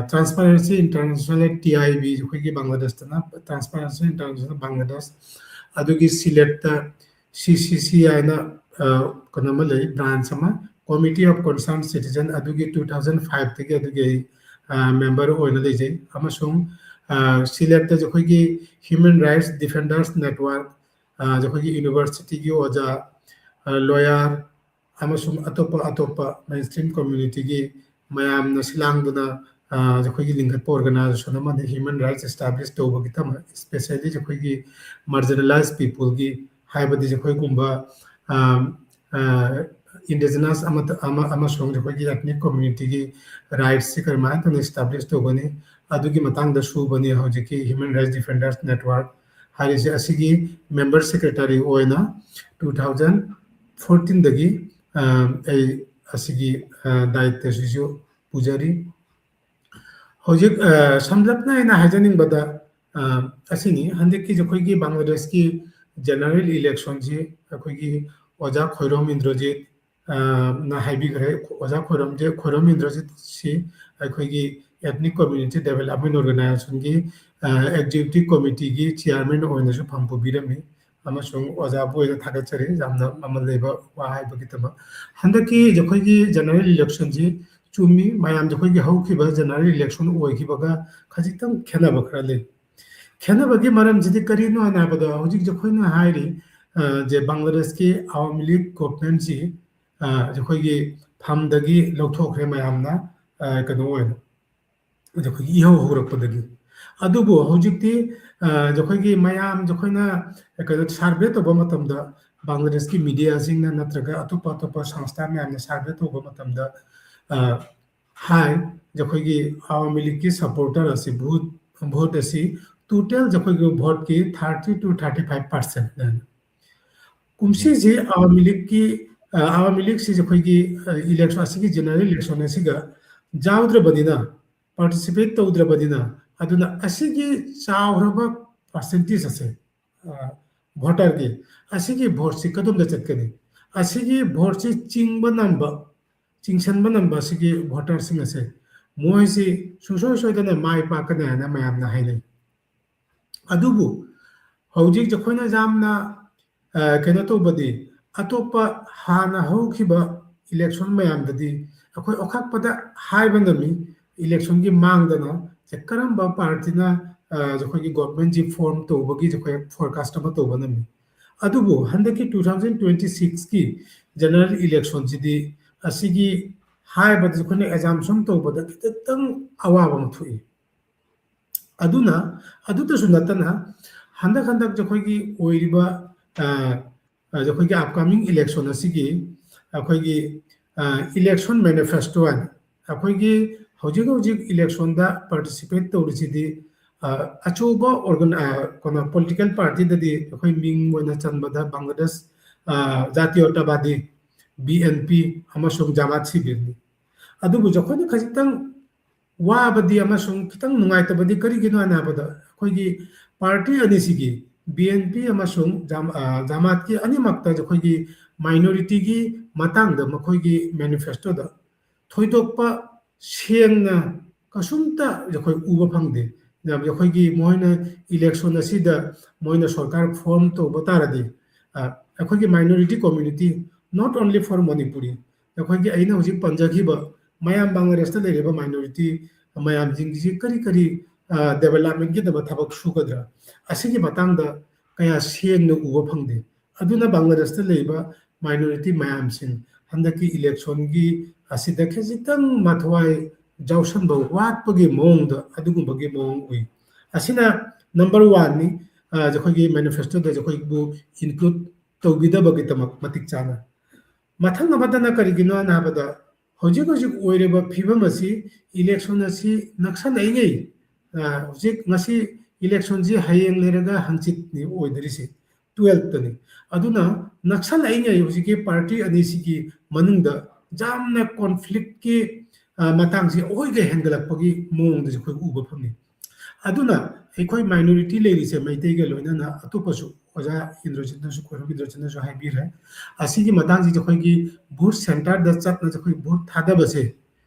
ꯇ꯭ꯔꯥꯟꯁꯄꯥꯔꯦꯟꯁꯤ ꯏꯟꯇꯔꯅꯦꯁꯅꯦꯜ TIB ꯑꯩꯈꯣꯏꯒꯤ ꯕꯪꯒ꯭ꯂꯥꯗꯦꯁꯇꯅ ꯇ꯭ꯔꯥꯟꯁꯄꯥꯔꯦꯟꯁꯤ ꯏꯟꯇꯔꯅꯦꯁꯅꯦꯜ ꯕꯪꯒ꯭ꯂꯥꯗꯦꯁ ꯑꯗꯨꯒꯤ ꯁꯤꯂꯦꯠꯇ CCC ꯍꯥꯏꯅ ꯀꯩꯅꯣꯃ ꯂꯩ ꯕ꯭ꯔꯥꯟꯆ ꯑꯃ ꯀꯣꯃꯤꯇꯤ ꯑꯣꯐ ꯀꯟꯁꯔꯟ ꯁꯤꯇꯤꯖꯟ ꯑꯗꯨꯒꯤ 2005ꯗꯒꯤ ꯑꯗꯨꯒꯤ ꯃꯦꯝꯕꯔ ꯑꯣꯏꯅ ꯂꯩꯖꯩ ꯑꯃꯁꯨꯡ ꯁꯤꯂꯦꯠꯇ ꯑꯩꯈꯣꯏꯒꯤ ꯍ꯭ꯌꯨꯃꯦꯟ ꯔꯥꯏꯠꯁ ꯗꯤꯐꯦꯟꯗꯔꯁ ꯅꯦꯠꯋꯥꯔꯛ ꯑꯩꯈꯣꯏꯒꯤ ꯌꯨꯅꯤꯚꯔꯁꯤꯇꯤꯒꯤ ꯑꯣꯖꯥ ꯂꯣꯌꯔ ꯑꯃꯁꯨꯡ ꯑꯇꯣꯞꯄ ꯃꯦꯟꯁꯇ꯭ꯔꯤꯝ ꯀꯝꯃ꯭ꯌꯨꯅꯤꯇꯤꯒꯤ ꯃꯌꯥꯝꯅ ꯁꯤꯜꯂꯥꯡꯗꯨꯅ ꯑꯩꯈꯣꯏꯒꯤ ꯂꯤꯡꯈꯠꯄ ꯑꯣꯔꯒꯅꯥꯏꯖꯦꯁꯟ ꯑꯃꯗ ꯍ꯭ꯌꯨꯃꯦꯟ ꯔꯥꯏꯠꯁ ꯑꯦꯁꯇꯥꯕ꯭ꯂꯤꯁ ꯇꯧꯕꯒꯤꯗꯃꯛ ꯁ꯭ꯄꯦꯁꯦꯜꯂꯤ ꯑꯩꯈꯣꯏꯒꯤ ꯃꯥꯔꯖꯤꯅꯦꯂꯥꯏꯖ ꯄꯤꯄꯜꯒꯤ ꯍꯥꯏꯕꯗꯤ ꯑꯩꯈꯣꯏꯒꯨꯝꯕ ꯏꯟꯗꯤꯖꯤꯅꯁ ꯑꯃꯁꯨꯡ ꯑꯩꯈꯣꯏꯒꯤ ꯑꯦꯊꯅꯤꯛ ꯀꯝꯃ꯭ꯌꯨꯅꯤꯇꯤꯒꯤ ꯔꯥꯏꯠꯁꯁꯤ ꯀꯔꯝꯍꯥꯏꯅ ꯇꯧꯅ ꯏꯁꯇꯥꯕ꯭ꯂꯤꯁ ꯇꯧꯒꯅꯤ ꯑꯗꯨꯒꯤ ꯃꯇꯥꯡꯗ ꯁꯨꯕꯅꯤ ꯍꯧꯖꯤꯛꯀꯤ ꯍ꯭ꯌꯨꯃꯦꯟ ꯔꯥꯏꯠꯁ ꯗꯤꯐꯦꯟꯗꯔꯁ ꯅꯦꯠꯋꯥꯔꯛ ꯍꯥꯏꯔꯤꯁꯦ ꯑꯁꯤꯒꯤ ꯃꯦꯝꯕꯔ ꯁꯦꯀ꯭ꯔꯦꯇꯔꯤ ꯑꯣꯏꯅ 2014ꯗꯒꯤ ꯑꯩ ꯑꯁꯤꯒꯤ ꯗꯥꯌꯤꯠꯇꯁꯤꯁꯨ ꯄꯨꯖꯔꯤ ꯍꯧꯖꯤꯛ ꯁꯝꯂꯞꯅ ꯑꯩꯅ ꯍꯥꯏꯖꯅꯤꯡꯕꯗ ꯑꯁꯤꯅꯤ ꯍꯟꯗꯛꯀꯤ ꯑꯩꯈꯣꯏꯒꯤ ꯕꯪꯒ꯭ꯂꯥꯗꯦꯁꯀꯤ ꯖꯦꯅꯔꯦꯜ ꯏꯂꯦꯛꯁꯟꯁꯤ ꯑꯩꯈꯣꯏꯒꯤ ꯑꯣꯖꯥ ꯈꯣꯏꯔꯣꯝ ꯏꯟꯗ꯭ꯔꯣꯖꯤꯠ ꯅ ꯍꯥꯏꯕꯤꯈ꯭ꯔꯦ ꯑꯣꯖꯥ ꯈꯣꯏꯔꯣꯝ ꯏꯟꯗ꯭ꯔꯖꯤꯠꯁꯤ ꯑꯩꯈꯣꯏꯒꯤ ꯑꯦꯊꯅꯤꯛ ꯀꯝꯃ꯭ꯌꯨꯅꯤꯇꯤ ꯗꯦꯕꯂꯞꯃꯦꯟ ꯑꯣꯔꯒꯅꯥꯏꯖꯦꯁꯟꯒꯤ ꯑꯦꯛꯖꯤꯀ꯭ꯌꯨꯇꯤꯕ ꯀꯣꯃꯤꯇꯤꯒꯤ ꯆꯤꯌꯔꯃꯦꯟ ꯑꯣꯏꯅꯁꯨ ꯐꯝ ꯄꯨꯕꯤꯔꯝꯃꯤ ꯑꯃꯁꯨꯡ ꯑꯣꯖꯥꯕꯨ ꯑꯣꯏꯅ ꯊꯥꯒꯠꯆꯔꯤ ꯌꯥꯝꯅ ꯃꯃꯜ ꯂꯩꯕ ꯋꯥ ꯍꯥꯏꯕꯒꯤꯗꯃꯛ ꯍꯟꯗꯛꯀꯤ ꯑꯩꯈꯣꯏꯒꯤ ꯖꯦꯅꯔꯦꯜ ꯏꯂꯦꯛꯁꯟꯁꯤ ꯆꯨꯝꯃꯤ ꯃꯌꯥꯝꯗ ꯑꯩꯈꯣꯏꯒꯤ ꯍꯧꯈꯤꯕ ꯖꯦꯅꯔꯦल इलेक्शन ꯑꯣꯏꯈꯤꯕꯒ ꯈꯖꯤꯛꯇꯪ ꯈꯦꯠꯅꯕ ꯈꯔ ꯂꯩ ꯈꯦꯠꯅꯕꯒꯤ ꯃꯔꯝꯁꯤꯗꯤ ꯀꯔꯤꯅꯣ ꯍꯥꯏꯕꯗ ꯍꯧꯖꯤꯛ ꯑꯩꯈꯣꯏꯅ ꯍꯥꯏꯔꯤ ꯖꯦ ꯕꯪꯒ꯭ꯂꯥꯗꯦꯁꯀꯤ ꯑꯋꯥꯃꯤ ꯂꯤग ꯒꯣꯚꯔꯟꯃꯦꯟꯠꯁꯤ ꯑꯩꯈꯣꯏꯒꯤ ꯐꯝꯗꯒꯤ ꯂꯧꯊꯣꯛꯈ꯭ꯔꯦ ꯃꯌꯥꯝꯅ ꯀꯩꯅꯣ ꯑꯣꯏꯅ ꯑꯩꯈꯣꯏꯒꯤ ꯏꯍꯧ ꯍꯧꯔꯛꯄꯗꯒꯤ ꯑꯗꯨꯕꯨ ꯍꯧꯖꯤꯛꯇꯤ ꯑꯩꯈꯣꯏꯒꯤ ꯃꯌꯥꯝ ꯑꯩꯈꯣꯏꯅ ꯀꯩꯅꯣ ꯁꯔꯚꯦ ꯇꯧꯕ ꯃꯇꯝꯗ ꯕꯪꯒ꯭ꯂꯥꯗꯦꯁꯀꯤ ꯃꯤꯗꯤꯌꯥꯁꯤꯡꯅ ꯅꯠꯇ꯭ꯔꯒ ꯑꯇꯣꯞꯄ ꯁꯪꯁꯊꯥ ꯃꯌꯥꯝꯅ ꯁꯔꯚꯦ ꯇꯧꯕ ꯃꯇꯝꯗ ꯍꯥꯏ ꯑꯩꯈꯣꯏꯒꯤ ꯑꯋꯥꯃꯤ ꯂꯤꯒꯀꯤ ꯁꯄꯣꯔꯇꯔ ꯑꯁꯤ ꯚꯣꯠ ꯑꯁꯤ ꯇꯣꯇꯦꯜ ꯑꯩꯈꯣꯏꯒꯤ ꯚꯣꯠꯀꯤ 30 to 35% ꯀꯨꯝꯁꯤꯁꯤ ꯑꯋꯥꯃꯤ ꯂꯤꯒꯁꯤ ꯑꯩꯈꯣꯏꯒꯤ इलेक्शन ꯑꯁꯤꯒꯤ ꯖꯦꯅꯔꯦꯜ इलेक्शन ꯑꯁꯤꯒ ꯌꯥꯎꯗ꯭ꯔꯕꯅꯤꯅ ꯄꯥꯔꯇꯤꯁꯤꯄꯦꯠ ꯇꯧꯗ꯭ꯔꯕꯅꯤꯅ ꯑꯗꯨꯅ ꯑꯁꯤꯒꯤ ꯆꯥꯎꯔꯕ ꯄꯥꯔꯁꯦꯟꯇꯦꯖ ꯑꯁꯦ ꯚꯣꯇꯔꯒꯤ ꯑꯁꯤꯒꯤ ꯚꯣꯠꯁꯤ ꯀꯗꯣꯝꯗ ꯆꯠꯀꯅꯤ ꯑꯁꯤꯒꯤ ꯚꯣꯠꯁꯤ ꯆꯤꯡꯁꯟꯕ ꯅꯝꯕ ꯑꯁꯤꯒꯤ ꯚꯣꯇꯔꯁꯤꯡ ꯑꯁꯦ ꯃꯣꯏꯁꯤ ꯁꯨꯡꯁꯣꯏ ꯁꯣꯏꯗꯅ ꯃꯥꯏ ꯄꯥꯛꯀꯅꯤ ꯍꯥꯏꯅ ꯃꯌꯥꯝꯅ ꯍꯥꯏꯅꯩ ꯑꯗꯨꯕꯨ ꯍꯧꯖꯤꯛ ꯑꯩꯈꯣꯏꯅ ꯌꯥꯝꯅ ꯀꯩꯅꯣ ꯇꯧꯕꯗꯤ ꯑꯇꯣꯞꯄ ꯍꯥꯟꯅ ꯍꯧꯈꯤꯕ इलेक्शन ꯃꯌꯥꯝꯗꯗꯤ ꯑꯩꯈꯣꯏ ꯑꯣꯈꯥꯛꯄꯗ ꯍꯥꯏꯕ ꯉꯝꯃꯤ इलेक्शनꯒꯤ ꯃꯥꯡꯗꯅ ꯀꯔꯝꯕ ꯄꯥꯔꯇꯤꯅ ꯑꯩꯈꯣꯏꯒꯤ ꯒꯣꯚꯔꯟꯃꯦꯟꯠꯁꯤ ꯐꯣꯔꯝ ꯇꯧꯕꯒꯤ ꯑꯩꯈꯣꯏ ꯐꯣꯔꯀꯥꯁꯠ ꯑꯃ ꯇꯧꯕ ꯉꯝꯃꯤ ꯑꯗꯨꯕꯨ ꯍꯟꯗꯛꯀꯤ 2026ꯀꯤ ꯖꯦꯅꯔꯦꯜ इलेक्शनꯁꯤꯗꯤ ꯑꯁꯤꯒꯤ ꯍꯥꯏꯕꯗꯤ ꯑꯩꯈꯣꯏꯅ ꯑꯦꯖꯥꯝꯁꯟ ꯇꯧꯕꯗ ꯈꯤꯇꯪ ꯑꯋꯥꯕ ꯑꯃ ꯊꯣꯛꯏ ꯑꯗꯨꯅ ꯑꯗꯨꯇꯁꯨ ꯅꯠꯇꯅ ꯍꯟꯗꯛ ꯑꯩꯈꯣꯏꯒꯤ ꯑꯣꯏꯔꯤꯕ ꯑꯩꯈꯣꯏꯒꯤ ꯑꯞꯀꯃꯤꯡ इलेक्शन ꯑꯁꯤꯒꯤ ꯑꯩꯈꯣꯏꯒꯤ इलेक्शन मैनिफेस्टो ꯍꯥꯏꯅ ꯑꯩꯈꯣꯏꯒꯤ ꯍꯧꯖꯤꯛ इलेक्शनꯗ ꯄꯥꯔꯇꯤꯁꯤꯄꯦꯠ ꯇꯧꯔꯤꯁꯤꯗꯤ ꯑꯆꯧꯕ ꯀꯩꯅꯣ ꯄꯣꯂꯤꯇꯤꯀꯦꯜ ꯄꯥꯔꯇꯤꯗꯗꯤ ꯑꯩꯈꯣꯏ ꯃꯤꯡ ꯑꯣꯏꯅ ꯆꯟꯕꯗ ꯕꯪꯒ꯭ꯂꯥꯗꯦꯁ ꯖꯥꯇꯤꯌꯣꯇꯕꯥꯗꯤ BNP ꯑꯃꯁꯨꯡ ꯖꯃꯥꯠ ꯁꯤꯕꯤꯔꯅꯤ ꯑꯗꯨꯕꯨ ꯑꯩꯈꯣꯏꯅ ꯈꯖꯤꯛꯇꯪ ꯋꯥꯕꯗꯤ ꯑꯃꯁꯨꯡ ꯈꯤꯇꯪ ꯅꯨꯡꯉꯥꯏꯇꯕꯗꯤ ꯀꯔꯤꯒꯤꯅꯣ ꯍꯥꯏꯕꯗ ꯑꯩꯈꯣꯏꯒꯤ ꯄꯥꯔꯇꯤ ꯑꯅꯤꯁꯤꯒꯤ BNP ꯑꯃꯁꯨꯡ ꯖꯃꯥꯠꯀꯤ ꯑꯅꯤꯃꯛꯇ ꯑꯩꯈꯣꯏꯒꯤ माइनॉरिटी मतांगदा मखोइगी मैनिफेस्टोदा थोइदोकपा सेंगना कसुमता जखोइ उबा फंगदे जब जखोइगी मोइना इलेक्शन असिदा मोइना सरकार फॉर्म तो बतारदी ꯑꯩꯈꯣꯏꯒꯤ minority community not only for Manipuri ꯑꯩꯈꯣꯏꯒꯤ ꯑꯩꯅ ꯍꯧꯖꯤꯛ ꯄꯟꯖꯈꯤꯕ ꯃꯌꯥꯝ ꯕꯪꯒ꯭ꯂꯥꯗꯦꯁꯇ ꯂꯩꯔꯤꯕ ꯃꯥꯏꯅꯣꯔꯤꯇꯤ ꯃꯌꯥꯝꯁꯤꯡꯁꯤ ꯀꯔꯤ ꯗꯦꯕꯂꯞꯃꯦꯟꯒꯤꯗꯃꯛ ꯊꯕꯛ ꯁꯨꯒꯗ꯭ꯔꯥ ꯑꯁꯤꯒꯤ ꯃꯇꯥꯡꯗ ꯀꯌꯥ ꯁꯦꯡꯅ ꯎꯕ ꯐꯪꯗꯦ ꯑꯗꯨꯅ ꯕꯪꯒ꯭ꯂꯥꯗꯦꯁꯇ ꯂꯩꯔꯤꯕ ꯃꯥꯏꯅꯣꯔꯤꯇꯤ ꯃꯌꯥꯝꯁꯤꯡ ꯍꯟꯗꯛꯀꯤ ꯏꯂꯦꯛꯁꯟꯒꯤ ꯑꯁꯤꯗ ꯈꯖꯤꯛꯇꯪ ꯃꯊꯋꯥꯏ ꯌꯥꯎꯁꯟꯕ ꯋꯥꯠꯄꯒꯤ ꯃꯑꯣꯡꯗ ꯑꯗꯨꯒꯨꯝꯕꯒꯤ ꯃꯑꯣꯡ ꯎꯏ ꯑꯁꯤꯅ ꯅꯝꯕꯔ 1ꯅꯤ ꯑꯩꯈꯣꯏꯒꯤ ꯃꯦꯅꯤꯐꯦꯁꯇꯣꯗ ꯑꯩꯈꯣꯏꯕꯨ ꯏꯟꯀ꯭ꯂꯨꯗ ꯇꯧꯕꯤꯗꯕꯒꯤꯗꯃꯛ ꯃꯇꯤꯛ ꯆꯥꯅ ꯃꯊꯪ ꯑꯃꯗꯅ ꯀꯔꯤꯒꯤꯅꯣ ꯍꯥꯏꯕꯗ ꯍꯧꯖꯤꯛ ꯍꯧꯖꯤꯛ ꯑꯣꯏꯔꯤꯕ ꯐꯤꯕꯝ ꯑꯁꯤ ꯏꯂꯦꯛꯁꯟ ꯑꯁꯤ ꯅꯛꯁꯜꯂꯛꯏꯉꯩ ꯍꯧꯖꯤꯛ ꯉꯁꯤ इलेक्शनजी हयेंग लेरगा हंचितनी ओइदरिसे 12तनी अदुना नक्सलआइङै हुजिके पार्टी अनिसिकी मनुंगदा जामना कॉन्फ्लिक्ट की मतांगसी ओइगे हेंगलकपगी मोंगदि खoi उबा फंगि अदुना एखोइ माइनॉरिटी लेरिसे मैतेगे लोइनाना अतोपसु ओजा इंद्रजितनसु खोरम इंद्रजितनसु हाइबिरे असिगी मतांगजी जखोइगी भोट सेंटर द चटना जखोइ भोट थादबसे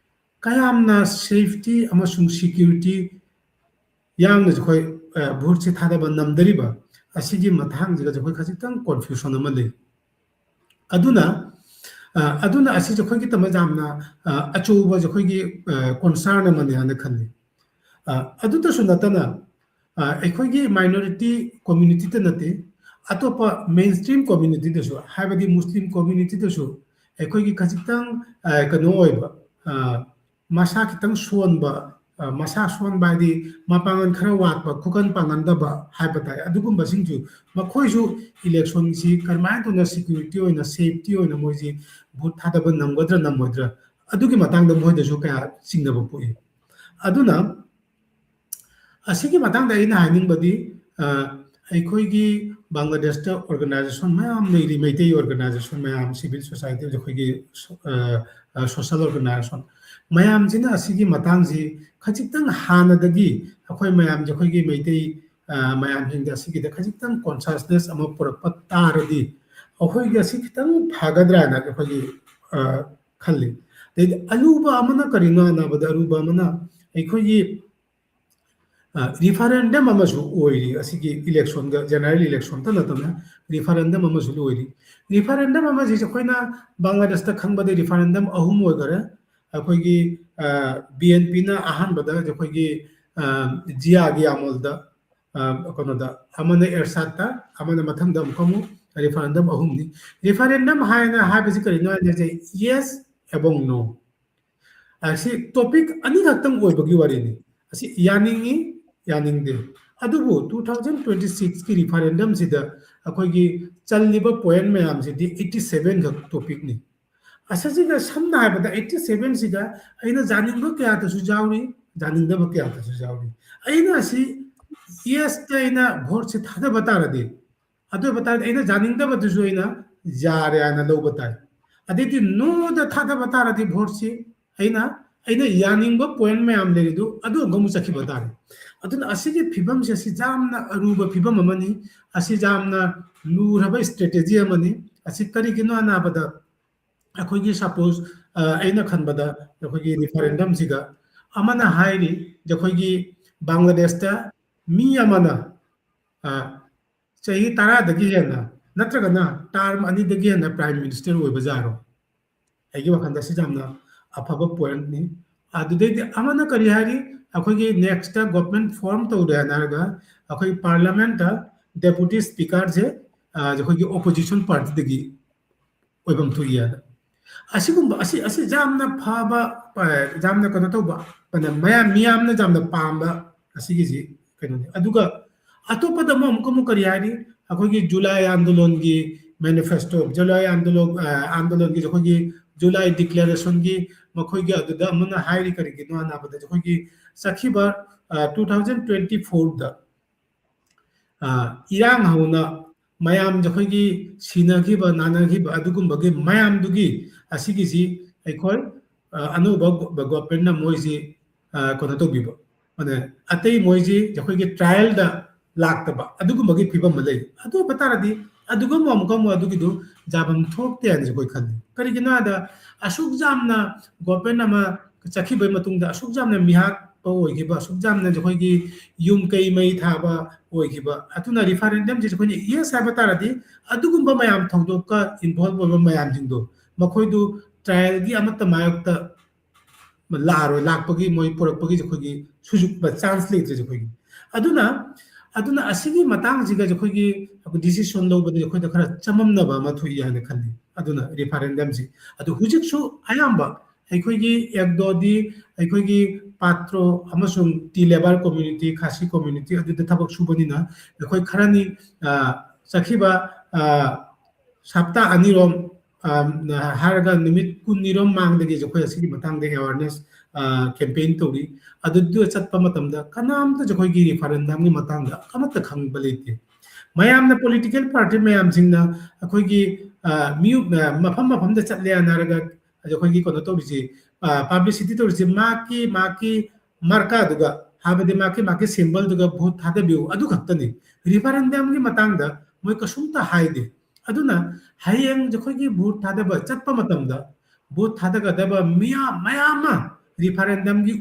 कयामना सेफ्टी अमसुंग सिक्योरिटी यामना जखोइ भोट से थादब नमदरिबा असिगी मतांगजिगा जखोइ खजितंग कन्फ्यूजन अमा ले अदुना असि जखोइगी तमा जामना अचौबा जखोइगी कॉन्सर्न अमने हाना खल्ली अदुतसु नतना अखोइगी माइनॉरिटी कम्युनिटी त नते अतोपा मेनस्ट्रीम कम्युनिटी दसु हाबदी मुस्लिम कम्युनिटी दसु अखोइगी खजितंग कनो ओइबा मसा खितंग सोनबा मसा सोनबादी मपांगन खरा वाटबा खुकन पांगनदबा हाबताय अदुगुम बसिंजु मखोइजु इलेक्शन सी करमाय तुना सिक्योरिटी ओइना सेफ्टी ओइना मोइजी भोट थादबा नमगद्रा नमोद्रा अदुगी मतंगदा मोइदसु कया सिंगनबा पुइ अदुना असिगी मतंगदा आइना हानिंगबदी अखोइगी बांग्लादेश ऑर्गेनाइजेशन मैम लेरी मैते ऑर्गेनाइजेशन मैम सिविल सोसाइटी जखोइगी सोशल ऑर्गेनाइजेशन मैम जिना असिगी मतंगजी खजितंग हानदगी अखोइ मैम जखोइगी मैते मैम हिंदा असिगी द खजितंग कॉन्शियसनेस अमा पुरकपा तारदी अखोइगी असि खितंग फागद्राना अखोइगी खल्ली देदि अलुबा अमना करिनो नाबदा अरुबा अमना अखोइगी रिफरेंडम अमसु ओइरी असिगी इलेक्शन ग जनरल इलेक्शन त नतमना रिफरेंडम अमसु ओइरी रिफरेंडम अमसि जखोइना बांग्लादेश त खंगबदे रिफरेंडम अहुम ओइगरे अखोइगी बीएनपी ना अहानबदा जखोइगी जियागी अमलदा कनोदा अमने एरसाता अमने मथंगदा अमकमु रिफरेंडम अहुमनी रिफरेंडम हायना हाबसि करिनो जे यस एबं नो असी टॉपिक अनि खक्तंग ओइबगी वारिनी असी यानिंगी यानिंगदे अदुबु 2026 की रिफरेंडम सिदा अखोइगी चललिबा पॉइंट मयाम सिदी 87 खक टॉपिक नि असजिगा समना हाबदा 87 सिगा अइना जानिंगबो क्या तसु जाउरी जानिंगदबो क्या तसु जाउरी अइना असि यस तैना भोट से थादा बतारदे अदु बता अइना जानिंगदबो तसु अइना जारे आना लो बताय अदिति नो द थादा बतारदे भोट से अइना यानिंगबो पॉइंट मयाम लेरिदु अदु गमु सखि बतारे अदुना असिगे फिबम से असि जामना अरुबा फिबम अमनी असि जामना लुरबा स्ट्रेटेजी अमनी असि करिगिनो अनाबदा अखोइगी सपोज अइना खनबदा अखोइगी रिफरेंडम सिगा अमना हाइरी जखोइगी बांग्लादेश ता मी अमना चही 10 दगी हेना नत्रगना टर्म अनि दगी हेना प्राइम मिनिस्टर ओइबा जारो आइगी वखंदा सि जामना अफबा पॉइंट नि अदुदैदि अमना करि हारी अखोइगी नेक्स्ट गवर्नमेंट फॉर्म तौदे नारगा अखोइ पार्लियामेंट डेप्यूटी स्पीकर जे जखोइगी ओपोजिशन पार्टी दगी ओइबम थुइया असिगुम असि जामना फाबा जामना कनो तौबा पना मियामना जामना पाम्बा असिगी जी कनो अदुगा अतोपदा ममकमु करि हारी अखोइगी जुलाई आंदोलन की मैनिफेस्टो जुलाई आंदोलन की जखोइगी जुलाई डिक्लेरेशन की मखोइगी अदुदा मना हाइरी करिगिनो अनाबदा जखोइगी सखिबा 2024 दा इरांग हौना मयाम जखोइगी सिनागिबा नानागिबा अदुगुम्बगे मयाम दुगी असिगी जी अखोइ अनोबा गवर्नमेंट ना मोइजी कोना तोबिबा माने अतै मोइजी जखोइगी ट्रायल दा लाक्तबा अदुगुम्बगे फिबम लೈ अदु बतारदी अदुगम ममकम अदुगिदु जाबम थोकते अनि जखोइ खल्ली करिगिनो आदा अशुक जामना गवर्नमेंट अमा चखिबै मतुंगदा अशुक जामना मिहाक ꯑꯣꯏꯈꯤꯕ ꯁꯨꯛ ꯌꯥꯝꯅ ꯑꯩꯈꯣꯏꯒꯤ ꯌꯨꯝ ꯀꯩ ꯃꯩ ꯊꯥꯕ ꯑꯣꯏꯈꯤꯕ ꯑꯗꯨꯅ ꯔꯤꯐꯔꯦꯟꯗꯝꯁꯤ ꯑꯩꯈꯣꯏꯅ ꯌꯦꯁ ꯍꯥꯏꯕ ꯇꯥꯔꯗꯤ ꯑꯗꯨꯒꯨꯝꯕ ꯃꯌꯥꯝ ꯊꯧꯗꯣꯛꯀ ꯏꯟꯚꯣꯜꯕ ꯑꯣꯏꯕ ꯃꯌꯥꯝꯁꯤꯡꯗꯣ ꯃꯈꯣꯏꯗꯨ ꯇ꯭ꯔꯥꯏꯌꯦꯜꯒꯤ ꯑꯃꯠꯇ ꯃꯥꯌꯣꯛꯇ ꯂꯥꯛꯑꯔꯣꯏ ꯂꯥꯛꯄꯒꯤ ꯃꯣꯏ ꯄꯨꯔꯛꯄꯒꯤ ꯑꯩꯈꯣꯏꯒꯤ ꯁꯨꯖꯨꯛ ꯆꯥꯟꯁ ꯂꯩꯇ꯭ꯔꯦ ꯑꯩꯈꯣꯏꯒꯤ ꯑꯗꯨꯅ ꯑꯁꯤꯒꯤ ꯃꯇꯥꯡꯁꯤꯒ ꯑꯩꯈꯣꯏꯒꯤ ꯗꯤꯁꯤꯁꯟ ꯂꯧꯕꯗ ꯑꯩꯈꯣꯏꯗ ꯈꯔ ꯆꯃꯝꯅꯕ ꯑꯃ ꯊꯣꯛꯏ ꯍꯥꯏꯅ ꯈꯜꯂꯤ ꯑꯗꯨꯅ ꯔꯤꯐꯔꯦꯟꯗꯝꯁꯤ ꯑꯗꯨ ꯍꯧꯖꯤꯛꯁꯨ ꯑꯌꯥꯝꯕ ꯑꯩꯈꯣꯏꯒꯤ ꯑꯦꯛꯗꯣꯗꯤ ꯑꯩꯈꯣꯏꯒꯤ ꯄꯥꯇ꯭ꯔꯣ ꯑꯃꯁꯨꯡ ꯇꯤ ꯂꯦꯕꯔ ꯀꯣꯝꯃ꯭ꯌꯨꯅꯤꯇꯤ ꯈꯥꯁꯤ ꯀꯣꯝꯃ꯭ꯌꯨꯅꯤꯇꯤ ꯑꯗꯨꯗ ꯊꯕꯛ ꯁꯨꯕꯅꯤꯅ ꯑꯩꯈꯣꯏ ꯈꯔꯅꯤ ꯆꯠꯈꯤꯕ ꯁꯞꯇꯥ ꯑꯅꯤꯔꯣꯝ ꯍꯥꯏꯔꯒ ꯅꯨꯃꯤꯠ 20ꯔꯣꯝ ꯃꯥꯡꯗꯒꯤ ꯑꯩꯈꯣꯏ ꯑꯁꯤꯒꯤ ꯃꯇꯥꯡꯗ ꯑꯦꯋꯥꯔꯅꯦꯁ ꯀꯦꯝꯄꯦꯟ ꯇꯧꯔꯤ ꯑꯗꯨꯗꯨ ꯆꯠꯄ ꯃꯇꯝꯗ ꯀꯅꯥꯝꯇ ꯑꯩꯈꯣꯏꯒꯤ ꯔꯤꯐꯔꯦꯟꯗꯝꯒꯤ ꯃꯇꯥꯡꯗ ꯑꯃꯠꯇ ꯈꯪꯕ ꯂꯩꯇꯦ ꯃꯌꯥꯝꯅ ꯄꯣꯂꯤꯇꯤꯀꯦꯜ ꯄꯥꯔꯇꯤ ꯃꯌꯥꯝꯁꯤꯡꯅ ꯑꯩꯈꯣꯏꯒꯤ ꯃꯐꯝ ꯃꯐꯝꯗ ꯆꯠꯂꯦ ꯍꯥꯏꯔꯒ ꯑꯩꯈꯣꯏꯒꯤ ꯀꯩꯅꯣ ꯇꯧꯔꯤꯁꯤ ꯄꯥꯕ꯭ꯂꯤꯁꯤꯇꯤ ꯇꯧꯔꯤꯁꯤ ꯃꯥꯒꯤ ꯃꯥꯔꯀꯥꯗꯨꯒ ꯍꯥꯏꯕꯗꯤ ꯃꯥꯒꯤ ꯁꯤꯝꯕꯜꯗꯨꯒ ꯚꯣꯠ ꯊꯥꯗꯕꯤꯌꯨ ꯑꯗꯨ ꯈꯛꯇꯅꯤ ꯔꯤꯐꯔꯦꯟꯗꯝꯒꯤ ꯃꯇꯥꯡꯗ ꯃꯣꯏ ꯀꯩꯁꯨꯝꯇ ꯍꯥꯏꯗꯦ ꯑꯗꯨꯅ ꯍꯌꯦꯡ ꯑꯩꯈꯣꯏꯒꯤ ꯚꯣꯠ ꯊꯥꯗꯕ ꯆꯠꯄ ꯃꯇꯝꯗ ꯚꯣꯠ ꯊꯥꯗꯒꯗꯕ ꯃꯌꯥꯝ ꯑꯃ ꯔꯤꯐꯔꯦꯟꯗꯝꯒꯤ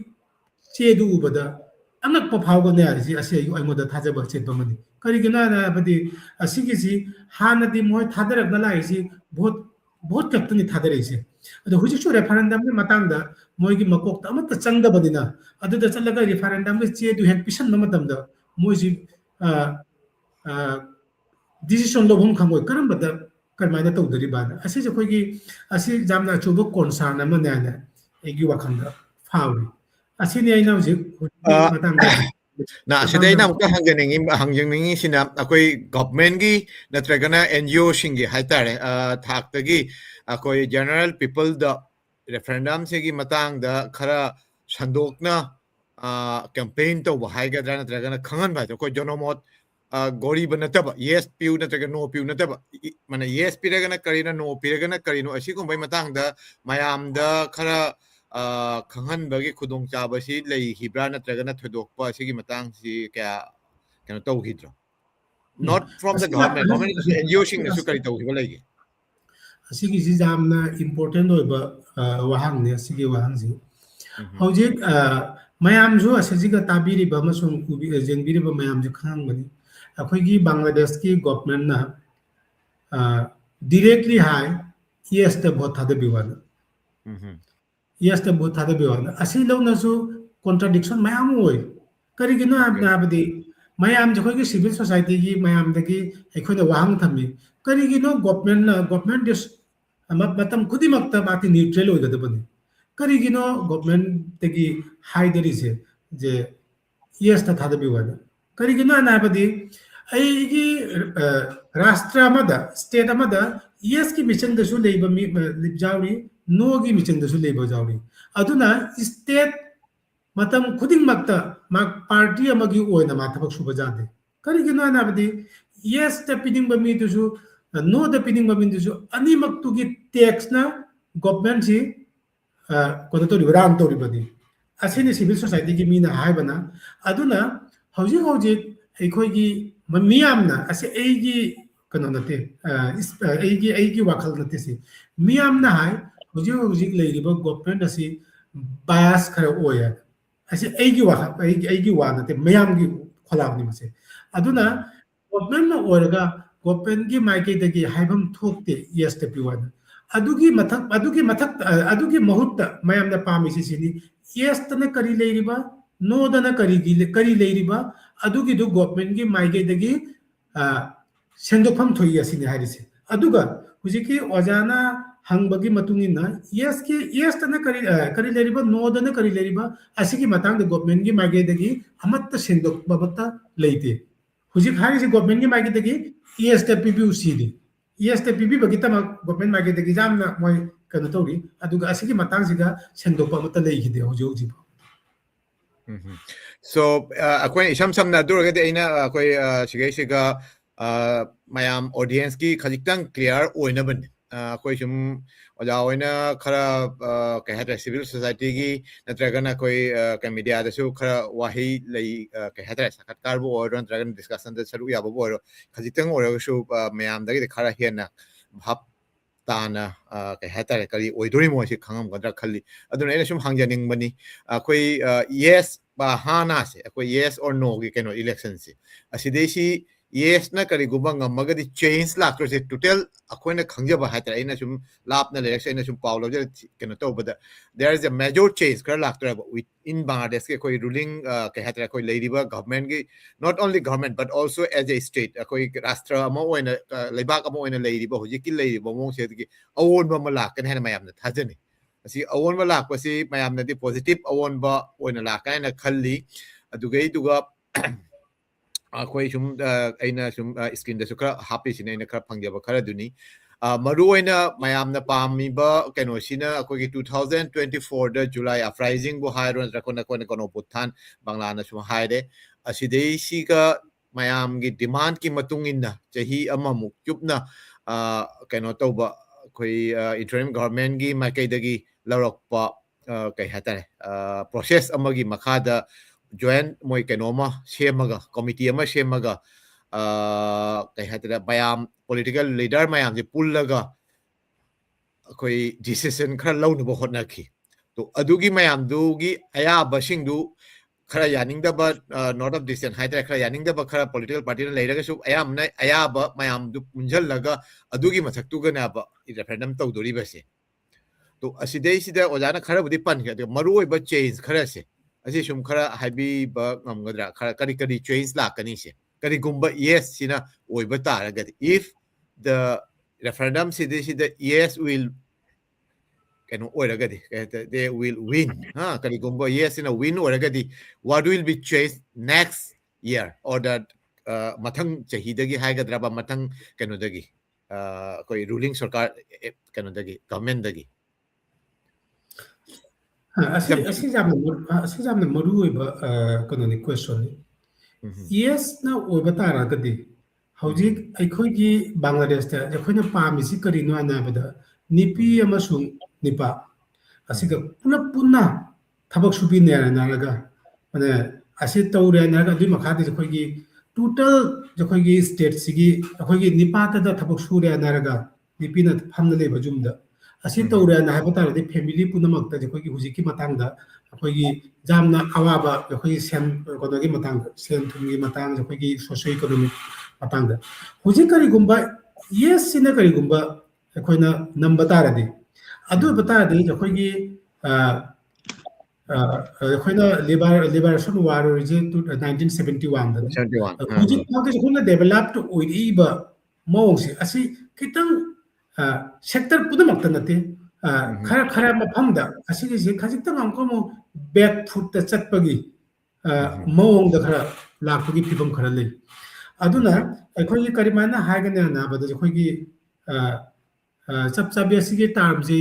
ꯆꯦꯗꯨ ꯎꯕꯗ ꯑꯉꯛꯄ ꯐꯥꯎꯒꯅꯤ ꯍꯥꯏꯔꯤꯁꯤ ꯑꯁꯤ ꯑꯩꯉꯣꯟꯗ ꯊꯥꯖꯕ ꯆꯦꯠꯄ ꯑꯃꯅꯤ ꯀꯔꯤꯒꯤꯅꯣ ꯍꯥꯏꯕꯗꯤ ꯑꯁꯤꯒꯤꯁꯤ ꯍꯥꯟꯅꯗꯤ ꯃꯣꯏ ꯊꯥꯗꯔꯛꯅ ꯂꯥꯛꯏꯁꯤ ꯚꯣꯠ ꯈꯛꯇꯅꯤ ꯊꯥꯗꯔꯛꯏꯁꯤ ꯑꯗꯣ ꯍꯧꯖꯤꯛꯁꯨ ꯔꯦꯐꯔꯦꯟꯗꯝꯒꯤ ꯃꯇꯥꯡꯗ ꯃꯣꯏꯒꯤ ꯃꯀꯣꯛꯇ ꯑꯃꯠꯇ ꯆꯪꯗꯕꯅꯤꯅ ꯑꯗꯨꯗ ꯆꯠꯂꯒ ꯔꯤꯐꯔꯦꯟꯗꯝꯒꯤ ꯆꯦꯗꯨ ꯍꯦꯛ ꯄꯤꯁꯟꯕ ꯃꯇꯝꯗ ꯃꯣꯏꯁꯤ ꯗꯤꯁꯤꯖꯟ ꯂꯧꯐꯝ ꯈꯪꯉꯣꯏ ꯀꯔꯝꯥꯏꯅ ꯇꯧꯗꯣꯔꯤꯕꯅ ꯑꯁꯤꯁꯦ ꯑꯩꯈꯣꯏꯒꯤ ꯑꯁꯤ ꯌꯥꯝꯅ ꯑꯆꯧꯕ ꯀꯣꯟꯁꯥꯔꯟ ꯑꯃꯅꯦ ꯍꯥꯏꯅ ꯑꯩꯒꯤ ꯋꯥꯈꯜꯗ ꯐꯥꯎꯔꯤ ꯑꯁꯤꯅꯤ ꯑꯩꯅ ꯍꯧꯖꯤꯛꯀꯤ ꯃꯇꯥꯡꯗ
ꯑꯁꯤꯗ ꯑꯩꯅ ꯑꯃꯨꯛꯇ ꯍꯪꯖꯅꯤꯡꯉꯤꯁꯤꯅ ꯑꯩꯈꯣꯏ ꯒꯚꯔꯟꯃꯦꯟꯠꯒꯤ ꯅꯠꯇ꯭ꯔꯒꯅ NGO-ꯁꯤꯡꯒꯤ ꯍꯥꯏꯇꯥꯔꯦ ꯊꯥꯛꯇꯒꯤ ꯑꯩꯈꯣꯏ ꯖꯦꯅꯔꯦꯜ ꯄꯤꯄꯜꯗ ꯔꯦꯐꯔꯦꯟꯗꯝꯁꯤꯒꯤ ꯃꯇꯥꯡꯗ ꯈꯔ ꯁꯟꯗꯣꯛꯅ ꯀꯦꯝꯄꯦꯟ ꯇꯧꯕ ꯍꯥꯏꯒꯗ꯭ꯔꯥ ꯅꯠꯇ꯭ꯔꯒꯅ ꯈꯪꯍꯟꯕ ꯍꯥꯏꯗ꯭ꯔꯥ ꯑꯩꯈꯣꯏ ꯖꯣꯅꯣꯃꯣꯠ ꯒꯣꯔꯤꯕ ꯅꯠꯇꯕ ꯌꯦꯁ ꯄꯤꯌꯨ ꯅꯠꯇ꯭ꯔꯒ ꯅꯣ ꯄꯤꯌꯨ ꯅꯠꯇꯕ ꯃꯥꯅ ꯌꯦꯁ ꯄꯤꯔꯒꯅ ꯀꯔꯤꯅꯣ ꯅꯣ ꯄꯤꯔꯒꯅ ꯀꯔꯤꯅꯣ ꯑꯁꯤꯒꯨꯝꯕꯒꯤ ꯃꯇꯥꯡꯗ ꯃꯌꯥꯝꯗ ꯈꯔ ꯈꯪꯍꯟꯕꯒꯤ ꯈꯨꯗꯣꯡꯆꯥꯕꯁꯤ ꯂꯩꯈꯤꯕ꯭ꯔꯥ ꯅꯠꯇ꯭ꯔꯒꯅ ꯊꯣꯏꯗꯣꯛꯄ ꯑꯁꯤꯒꯤ ꯃꯇꯥꯡꯁꯤ ꯀꯌꯥ ꯀꯩꯅꯣ ꯇꯧꯈꯤꯗ꯭ꯔꯣ ꯅꯣꯠ ꯐ꯭ꯔꯣꯝ ꯗ ꯒꯚꯔꯟꯃꯦꯟꯠ NGO-ꯁꯤꯡꯅꯁꯨ ꯀꯔꯤ ꯇꯧꯈꯤꯕ ꯂꯩꯒꯦ
ꯑꯁꯤꯒꯤꯁꯤ ꯌꯥꯝꯅ ꯏꯝꯄꯣꯔꯇꯦꯟ ꯑꯣꯏꯕ ꯋꯥꯍꯪꯅꯤ ꯑꯁꯤꯒꯤ ꯋꯥꯍꯪꯁꯤ ꯍꯧꯖꯤꯛ ꯃꯌꯥꯝꯁꯨ ꯑꯁꯤꯒ ꯇꯥꯕꯤꯔꯤꯕ ꯑꯃꯁꯨꯡ ꯌꯦꯡꯕꯤꯔꯤꯕ ꯃꯌꯥꯝꯁꯨ ꯈꯪꯉꯝꯒꯅꯤ ꯑꯩꯈꯣꯏꯒꯤ ꯕꯪꯒ꯭ꯂꯥꯗꯦꯁꯀꯤ ꯒꯣꯚꯔꯟꯃꯦꯟꯠꯅ directly ꯍꯥꯏ ꯌꯦꯁꯇ ꯚꯣꯠ ꯊꯥꯗꯕꯤꯌꯨ ꯍꯥꯏꯅ ꯌꯦꯁꯇ ꯚꯣꯠ ꯊꯥꯗꯕꯤꯌꯨ ꯍꯥꯏꯅ ꯑꯁꯤ ꯂꯧꯅꯁꯨ ꯀꯣꯟꯇ꯭ꯔꯥꯗꯤꯛꯁꯟ ꯃꯌꯥꯝ ꯑꯣꯏ ꯀꯔꯤꯒꯤꯅꯣ ꯍꯥꯏꯕꯗꯤ ꯃꯌꯥꯝꯁꯦ ꯑꯩꯈꯣꯏꯒꯤ ꯁꯤꯚꯤꯜ ꯁꯣꯁꯥꯏꯇꯤꯒꯤ ꯃꯌꯥꯝꯗꯒꯤ ꯑꯩꯈꯣꯏꯅ ꯋꯥꯍꯪ ꯊꯝꯃꯤ ꯀꯔꯤꯒꯤꯅꯣ ꯒꯣꯚꯔꯟꯃꯦꯟꯠ ꯃꯇꯝ ꯈꯨꯗꯤꯡꯃꯛꯇ ꯃꯥꯗꯤ ꯅ꯭ꯌꯨꯇ꯭ꯔꯦꯜ ꯑꯣꯏꯒꯗꯕꯅꯤ ꯀꯔꯤꯒꯤꯅꯣ ꯒꯣꯚꯔꯟꯃꯦꯟꯠꯇꯒꯤ ꯍꯥꯏꯗꯔꯤꯁꯦ ꯖꯦ ꯌꯦꯁꯇ ꯊꯥꯗꯕꯤꯌꯨ ꯍꯥꯏꯅ ꯀꯔꯤꯒꯤꯅꯣ ꯍꯥꯏꯕꯗꯤ ꯑꯩꯒꯤ ꯔꯥꯁꯇ꯭ꯔ ꯑꯃꯗ ꯁ꯭ꯇꯦꯠ ꯑꯃꯗ ꯌꯦꯁꯀꯤ ꯃꯤꯆꯪꯗꯁꯨ ꯂꯩꯕ ꯃꯤ ꯌꯥꯎꯔꯤ ꯅꯣꯒꯤ ꯃꯤꯆꯪꯗꯁꯨ ꯂꯩꯕ ꯌꯥꯎꯔꯤ ꯑꯗꯨꯅ ꯁ꯭ꯇꯦꯠ ꯃꯇꯝ ꯈꯨꯗꯤꯡꯃꯛꯇ ꯃꯥ ꯄꯥꯔꯇꯤ ꯑꯃꯒꯤ ꯑꯣꯏꯅ ꯃꯥ ꯊꯕꯛ ꯁꯨꯕ ꯌꯥꯗꯦ ꯀꯔꯤꯒꯤꯅꯣ ꯍꯥꯏꯕꯗꯤ ꯌꯦꯁꯇ ꯄꯤꯅꯤꯡꯕ ꯃꯤꯗꯨꯁꯨ ꯅꯣꯗ ꯄꯤꯅꯤꯡꯕ ꯃꯤꯗꯨꯁꯨ ꯑꯅꯤꯃꯛꯇꯨꯒꯤ ꯇꯦꯛꯁꯅ ꯒꯣꯚꯔꯟꯃꯦꯟꯠꯁꯤ ꯀꯩꯅꯣ ꯇꯧꯔꯤꯕ ꯔꯥꯟ ꯇꯧꯔꯤꯕꯅꯤ ꯑꯁꯤꯅꯤ ꯁꯤꯚꯤꯜ ꯁꯣꯁꯥꯏꯇꯤꯒꯤ ꯃꯤꯅ ꯍꯥꯏꯕꯅ ꯑꯗꯨꯅ ꯍꯧꯖꯤꯛ ꯑꯩꯈꯣꯏꯒꯤ ꯃꯤꯌꯥꯝꯅ ꯑꯁꯤ ꯑꯩꯒꯤ ꯀꯩꯅꯣ ꯅꯠꯇꯦ ꯑꯩꯒꯤ ꯋꯥꯈꯜ ꯅꯠꯇꯦ ꯁꯤ ꯃꯤꯌꯥꯝꯅ ꯍꯥꯏ ꯍꯧꯖꯤꯛ ꯂꯩꯔꯤꯕ ꯒꯣꯚꯔꯟꯃꯦꯟꯠ ꯑꯁꯤ ꯕꯥꯏꯁ ꯈꯔ ꯑꯣꯏ ꯍꯥꯏ ꯑꯁꯤ ꯑꯩꯒꯤ ꯋꯥ ꯅꯠꯇꯦ ꯃꯌꯥꯝꯒꯤ ꯈꯣꯜꯂꯥꯎꯅꯤ ꯃꯁꯦ ꯑꯗꯨꯅ ꯒꯣꯚꯔꯟꯃꯦꯟꯠꯅ ꯑꯣꯏꯔꯒ ꯒꯣꯚꯔꯟꯃꯦꯟꯠꯒꯤ ꯃꯥꯏꯀꯩꯗꯒꯤ ꯍꯥꯏꯐꯝ ꯊꯣꯛꯇꯦ ꯌꯦꯁꯇ ꯄꯤꯌꯨ ꯍꯥꯏꯅ ꯑꯗꯨꯒꯤ ꯃꯍꯨꯠꯇ ꯃꯌꯥꯝꯅ ꯄꯥꯝꯃꯤꯁꯤ ꯁꯤꯅꯤ ꯌꯦꯁꯇꯅ ꯀꯔꯤ ꯂꯩꯔꯤꯕ ꯅꯣꯗꯅ ꯀꯔꯤ ꯂꯩꯔꯤꯕ ꯑꯗꯨꯒꯤꯗꯨ ꯒꯣꯚꯔꯟꯃꯦꯟꯠꯒꯤ ꯃꯥꯏꯀꯩꯗꯒꯤ ꯁꯦꯡꯗꯣꯛꯐꯝ ꯊꯣꯛꯏ ꯑꯁꯤꯅꯤ ꯍꯥꯏꯔꯤꯁꯦ ꯑꯗꯨꯒ ꯍꯧꯖꯤꯛꯀꯤ ꯑꯣꯖꯥꯅ ꯍꯪꯕꯒꯤ ꯃꯇꯨꯡ ꯏꯟꯅ ꯌꯦꯁꯇꯅ ꯀꯔꯤ ꯂꯩꯔꯤꯕ ꯅꯣꯗꯅ ꯀꯔꯤ ꯂꯩꯔꯤꯕ ꯑꯁꯤꯒꯤ ꯃꯇꯥꯡꯗ ꯒꯣꯚꯔꯟꯃꯦꯟꯠꯒꯤ ꯃꯥꯏꯀꯩꯗꯒꯤ ꯑꯃꯠꯇ ꯁꯦꯡꯗꯣꯛꯄ ꯑꯃꯠꯇ ꯂꯩꯇꯦ ꯍꯧꯖꯤꯛ ꯍꯥꯏꯔꯤꯁꯤ ꯒꯣꯚꯔꯟꯃꯦꯟꯠꯒꯤ ꯃꯥꯏꯀꯩꯗꯒꯤ ꯌꯦꯁꯇ ꯄꯤꯕꯤꯌꯨ ꯁꯤꯅꯤ ꯌꯦꯁꯇ ꯄꯤꯕꯤꯕꯒꯤꯗꯃꯛ ꯒꯣꯚꯔꯟꯃꯦꯟꯠ ꯃꯥꯏꯀꯩꯗꯒꯤ ꯌꯥꯝꯅ ꯃꯣꯏ ꯀꯩꯅꯣ ꯇꯧꯔꯤ ꯑꯗꯨꯒ ꯑꯁꯤꯒꯤ ꯃꯇꯥꯡꯁꯤꯒ ꯁꯦꯡꯗꯣꯛꯄ ꯑꯃꯠꯇ ꯂꯩꯈꯤꯗꯦ ꯍꯧꯖꯤꯛ
So ꯑꯩꯈꯣꯏꯅ ꯏꯁꯝ ꯁꯝꯅ ꯑꯗꯨ ꯑꯣꯏꯔꯒꯗꯤ ꯑꯩꯅ ꯑꯩꯈꯣꯏ ꯁꯤꯒꯩꯁꯤꯒ ꯃꯌꯥꯝ ꯑꯣꯗꯤꯌꯦꯟꯁꯀꯤ ꯈꯖꯤꯛꯇꯪ ꯀ꯭ꯂꯤꯌꯥꯔ ꯑꯣꯏꯅꯕꯅꯤ ꯑꯩꯈꯣꯏ ꯁꯨꯝ ꯑꯣꯖꯥ ꯍꯣꯏꯅ ꯈꯔ ꯀꯩ ꯍꯥꯏꯇꯥꯔꯦ ꯁꯤꯚꯤꯜ ꯁꯣꯁꯥꯏꯇꯤꯒꯤ ꯅꯠꯇ꯭ꯔꯒꯅ ꯑꯩꯈꯣꯏ ꯃꯤꯗꯤꯌꯥꯗꯁꯨ ꯈꯔ ꯋꯥꯍꯩ ꯂꯩ ꯀꯩ ꯍꯥꯏꯇꯥꯔꯦ ꯁꯥꯈꯠꯀꯥꯔꯕꯨ ꯑꯣꯏꯔꯣ ꯅꯠꯇ꯭ꯔꯒꯅ ꯗꯤꯁꯀꯁꯟꯗ ꯁꯔꯨꯛ ꯌꯥꯕꯕꯨ ꯑꯣꯏꯔꯣ ꯈꯖꯤꯛꯇꯪ ꯑꯣꯏꯔꯒꯁꯨ ꯃꯌꯥꯝꯗꯒꯤꯗꯤ ꯈꯔ ꯍꯦꯟꯅ ꯚꯥꯞ ꯇꯥꯅ ꯀꯩ ꯍꯥꯏꯇꯥꯔꯦ ꯀꯔꯤ ꯑꯣꯏꯗꯣꯔꯤꯃꯣ ꯁꯤ ꯈꯪꯉꯝꯒꯗ꯭ꯔꯥ ꯈꯜꯂꯤ ꯑꯗꯨꯅ ꯑꯩꯅ ꯁꯨꯝ ꯍꯪꯖꯅꯤꯡꯕꯅꯤ ꯑꯩꯈꯣꯏ yes ba hana se ko yes or no gi keno election se aside si yes na kari guba ngamaga di change la ko se total akoina khangja ba hata ina sum lap na election ina sum paulo je keno to bada there is a major change kar la to with in Bangladesh ke koi ruling ke hata koi lady ba government gi not only government but also as a state koi rashtra ma oina leibak ma oina lady ba hoji ki lady ba mong se gi awon ba mala kan hena mayam na thajani asi awon ba lak pa si mayam na di positive awon ba oina la ka na khalli adugai duga akhoi sum aina sum screen da su kra happy sin aina kra phangja ba khara duni maru oina mayam na pami ba keno sina akhoi ki 2024 da July uprising bu hairon rakona kona kono puthan bangla na sum haide asidei si ka mayam gi demand ki matungin na chahi amamuk chupna keno to ba khoi interim government gi makai dagi laurokpa kai hatare process amagi makhada join moi kenoma semaga committee ama semaga kai hatare bayam political leader mayam je pullaga koi decision khara launu bo hotna ki to adugi mayam dugi aya basing du khara yaning da ba not of decision hatare khara yaning da ba khara political party na leiraga su ayam na aya ba mayam du punjal laga adugi mathak tu ga na ba referendum to dori ba se to asidei sida ojana khara budi pan ga maroi ba change khara se asi sum khara habi ba ngamgadra khara kari kari change la kani se kari gumba yes sina oi ba ta ga if the referendum sida yes will can oi ga they will win ha kari gumba yes sina win oi ga what will be changed next year or that mathang chahi dagi hai ga ba mathang kanu dagi koi ruling sarkar kanu dagi government dagi
ꯑꯁꯤ ꯌꯥꯝꯅ ꯃꯔꯨꯑꯣꯏꯕ ꯀꯩꯅꯣꯅꯤ ꯀ꯭ꯋꯦꯁꯟꯅꯤ ꯌꯦꯁꯅ ꯑꯣꯏꯕ ꯇꯥꯔꯒꯗꯤ ꯍꯧꯖꯤꯛ ꯑꯩꯈꯣꯏꯒꯤ ꯕꯪꯒ꯭ꯂꯥꯗꯦꯁꯇ ꯑꯩꯈꯣꯏꯅ ꯄꯥꯝꯃꯤꯁꯤ ꯀꯔꯤꯅꯣ ꯍꯥꯏꯕꯗ ꯅꯨꯄꯤ ꯑꯃꯁꯨꯡ ꯅꯨꯄꯥ ꯑꯁꯤꯒ ꯄꯨꯟꯅ ꯊꯕꯛ ꯁꯨꯕꯤꯟꯅꯔꯒ ꯃꯥꯅꯦ ꯑꯁꯤ ꯇꯧꯔꯦ ꯍꯥꯏꯔꯒ ꯑꯗꯨꯒꯤ ꯃꯈꯥꯗ ꯑꯩꯈꯣꯏꯒꯤ ꯇꯣꯇꯦꯜ ꯑꯩꯈꯣꯏꯒꯤ ꯁ꯭ꯇꯦꯠꯁꯤꯒꯤ ꯑꯩꯈꯣꯏꯒꯤ ꯅꯤꯄꯥꯗ ꯊꯕꯛ ꯁꯨꯔꯦ ꯍꯥꯏꯔꯒ ꯅꯨꯄꯤꯅ ꯐꯝꯅ ꯂꯩꯕ ꯌꯨꯝꯗ ꯑꯁꯤ ꯇꯧꯔꯦ ꯍꯥꯏꯕ ꯇꯥꯔꯗꯤ ꯐꯦꯃꯤꯂꯤ ꯄꯨꯝꯅꯃꯛꯇ ꯑꯩꯈꯣꯏꯒꯤ ꯍꯧꯖꯤꯛꯀꯤ ꯃꯇꯥꯡꯗ ꯑꯩꯈꯣꯏꯒꯤ ꯌꯥꯝꯅ ꯑꯋꯥꯕ ꯑꯩꯈꯣꯏꯒꯤ ꯀꯩꯅꯣꯒꯤ ꯃꯇꯥꯡꯗ ꯁꯦꯟ ꯊꯨꯝꯒꯤ ꯃꯇꯥꯡꯗ ꯑꯩꯈꯣꯏꯒꯤ ꯁꯣꯁꯤꯑꯣ ꯏꯀꯣꯅꯣꯃꯤꯛ ꯃꯇꯥꯡꯗ ꯍꯧꯖꯤꯛ ꯀꯔꯤꯒꯨꯝꯕ ꯌꯦꯁꯁꯤꯅ ꯀꯔꯤꯒꯨꯝꯕ ꯑꯩꯈꯣꯏꯅ ꯅꯝꯕ ꯇꯥꯔꯗꯤ ꯑꯗꯨ ꯑꯣꯏꯕ ꯇꯥꯔꯗꯤ ꯑꯩꯈꯣꯏꯒꯤ ꯑꯩꯈꯣꯏꯅ ꯂꯤꯕꯔꯦꯁꯟ ꯋꯥꯔ ꯑꯣꯏꯔꯤꯁꯦ 1971ꯗꯅꯤ ꯍꯧꯖꯤꯛ ꯐꯥꯎꯗ ꯑꯩꯈꯣꯏꯅ ꯗꯦꯚꯦꯂꯞ ꯑꯣꯏꯔꯛꯏꯕ ꯃꯑꯣꯡꯁꯦ ꯑꯁꯤ ꯈꯤꯇꯪ ꯁꯦꯛꯇꯔ ꯄꯨꯝꯅꯃꯛꯇ ꯅꯠꯇꯦ खरा मफमद असिगे खजितंग अंकमो बैक फुट चटपगी मौंग खरा लाखपगी फिबम खरा ले अदुना अखोगी करिमाना हागने नाबद अखोगी चप चाबे असिगे टर्म जे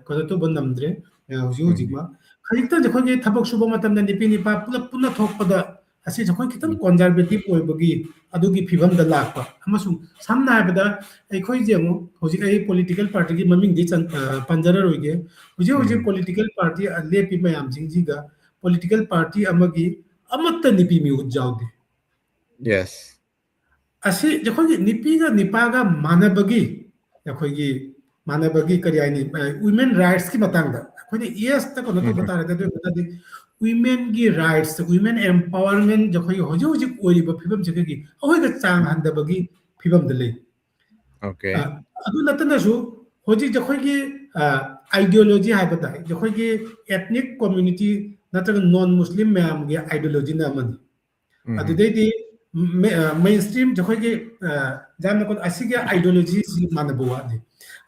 कोदतो बनमद्रे हुजि हुजिमा खजितंग अखोगी थबक सुबो मतमना निपि निपा पुला पुला थोकपदा असे जखोई खितंग कंजर्वेटिव ओइबगी अदुगी फिबम द लाखपा अमसु सामना हाबदा अखोई जेमो हुजि अई पॉलिटिकल पार्टी की ममिंग दि पंजरा रोइगे हुजि हुजि पॉलिटिकल पार्टी लेपि मयाम जिंजिगा पॉलिटिकल पार्टी अमगी अमत्त निपि मि उजाउदे
yes
असे जखोगी निपिगा निपागा मानबगी अखोगी मानबगी करी आइनी वुमेन राइट्स की मतंगदा अखोनी यस त कोनो तो बता रहे थे women gi rights women empowerment जखोई होजि होजि ओइबा फिबम जगगी अहोइगा चांग हंदबगी फिबम दले
okay
अदु नतनसु होजि जखोई आइडियोलॉजी हाइबता जखोई एथनिक कम्युनिटी नतरग नॉन मुस्लिम मैम गे आइडियोलॉजी नामन अदुदैदि मेन स्ट्रीम जखोई जान को असिगे आइडियोलॉजी मानबो वादि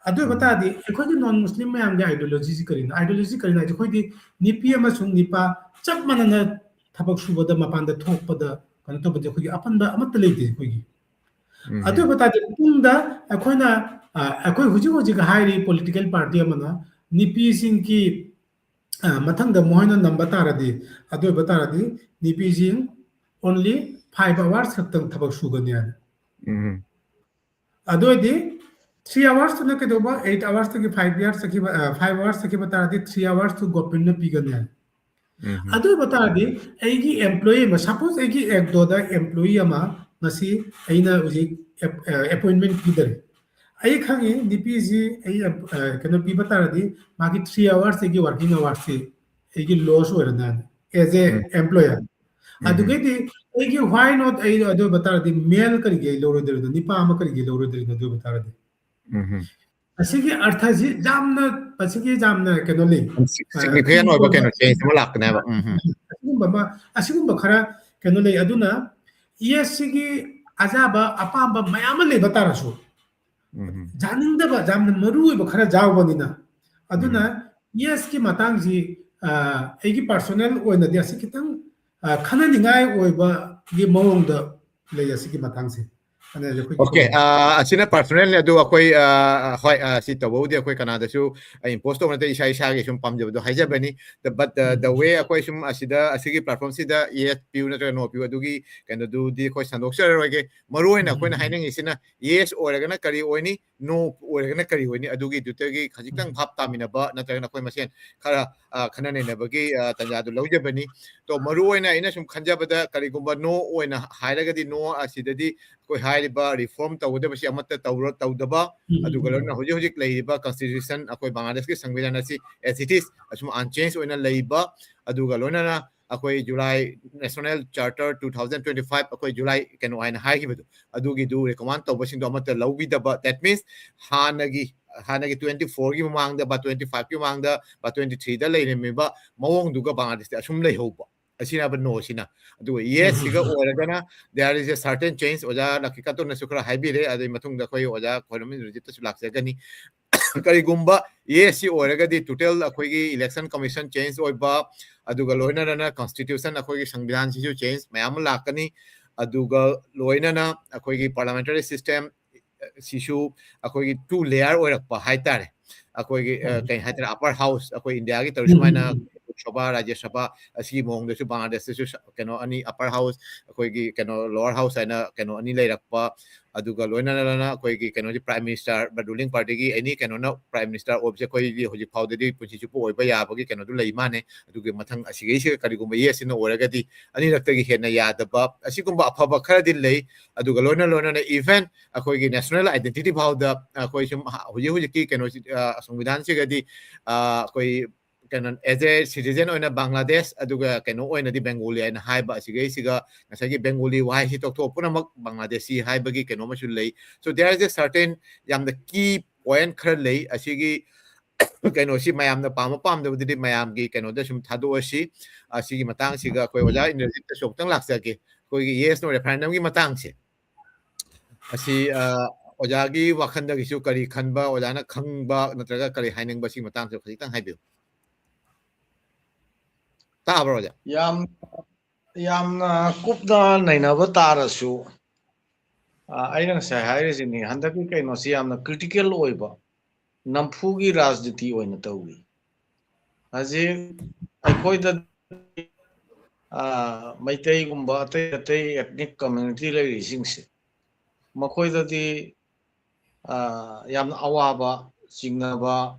अदु बतादि एखोई नॉन मुस्लिम मैम गे आइडियोलॉजी करिना जखोई निपि अमसुंग निपा चप मनना थबक सुबदा मपानदा थोकपदा कन तो जखोई अपनबा अमत लेते एखोई अदु बतादि पुंगदा एखोइना एखोई हुजि हुजि हाइरि पॉलिटिकल पार्टी अमना निपि सिंग की मथंग द मोहन नंबर तारदी अदु बतारदी निपि सिंग ओनली 5 hours खतंग थबक सुगनिया अदुदि 3 hours to नकेदोबा 8 hours to 5 years की 5 hours की बतारदी 3 hours to गवर्नमेंट पिगनिया अदु बतारदी एगी एम्प्लॉय म सपोज एगी एक दोदा एम्प्लॉय अमा मसी अइना उजि अपॉइंटमेंट पिदरे आई खंगे डीपीजी आई कनो पि बतारदी मागी 3 hours एगी वर्किंग hours से एगी loss होरना as a employer adugedi aigi why not ai adu bataradi male karige lorodirdo nipa ama karige lorodirdo adu bataradi asigi artha ji jamna pasigi jamna kenoli
significant oiba keno change ma lakne ba
asigumba khara kenoli aduna yesigi ajaba apamba mayama le batarasu janingdaba jamna maru oiba khara jawbanina aduna yes ki matang ji aigi personal oina di asiki tang khana ningai oiba gi mawongda le asiki matang si
Okay, asina personal adu akoi hoi si tawodi akoi Canada su imposto na isa isa gi sum pam jabdo haja bani but the way akoi sum asida asigi platform sida yes piu na no piu adu gi kan du di koi sandok sar roge maroi na koi na hainang isina yes oraga na kari oini no oraga na kari oini adu gi dute gi khajitang bhap tamina ba na tara na koi masen khara khana ne na bagi tanja du lawje bani to maroi na ina sum khanja bada kari gumba no oina hairaga di no asida di koi hairiba reform tawde basi amata tawra tawdaba adu galona hoji hoji leiba constitution akoi Bangladesh ki संविधान asi as it is asum unchanged oina leiba adu galona na akoi July National Charter 2025 akoi July keno aina hai gibedu adu gi du recommend tawbasing do amata lawbi daba that means hanagi 24 gi mamangda ba 25 gi mamangda ba 23 da leine meba mawong duga Bangladesh asum lei hoba asina ba no sina adu yes siga oragana there is a certain change oja lakikato na sukra haibire adu matung da koi oja konomi register su laksagani kari gumba yes si oragadi total akoi gi election commission change oiba aduga loina na constitution akoi gi संविधान si change mayam lakani aduga loina na akoi gi parliamentary system sisu akoi gi two layer oirakpa haitare akoi gi kai haitare upper house akoi India gi tarjumana Sabha Rajya Sabha asi mong de su Bangladesh su keno ani upper house koi gi keno lower house ana keno ani leirakpa aduga loina na koi gi keno di prime minister but ruling party gi any keno na prime minister obje koi gi hoji phaude di punchi chu poi ba ya ba gi keno du lei mane aduga mathang asi gi se kari gumba yes no oraga di ani rakta gi hena ya da ba asi gumba aphaba khara din lei aduga loina na event koi gi national identity phauda koi sum hoji ki keno संविधान se ga di koi kanon as a citizen oina Bangladesh aduga keno oina di Bengali aina haiba asiga isiga nasagi Bengali wai hi tok puna mak Bangladeshi haiba gi keno masu lei so there is a certain yam the key point khar lei asigi keno si mayam na pam da di mayam gi keno da sum thadu asi asigi matang siga koi oja energy ta sok tang laksa ge koi gi yes no referendum gi matang se asi oja gi wakhan da gi su kari khanba oja na khangba natraga kari haineng ba si matang se khitang haibu tabroja
yamna kupna nainaba tarasu aina sai hairesini handaki kaino si yamna critical oiba namfugi rajditi oina tawi haji aikoida maitai gumba tai ethnic community lai singse makoida di yamna awaba singnaba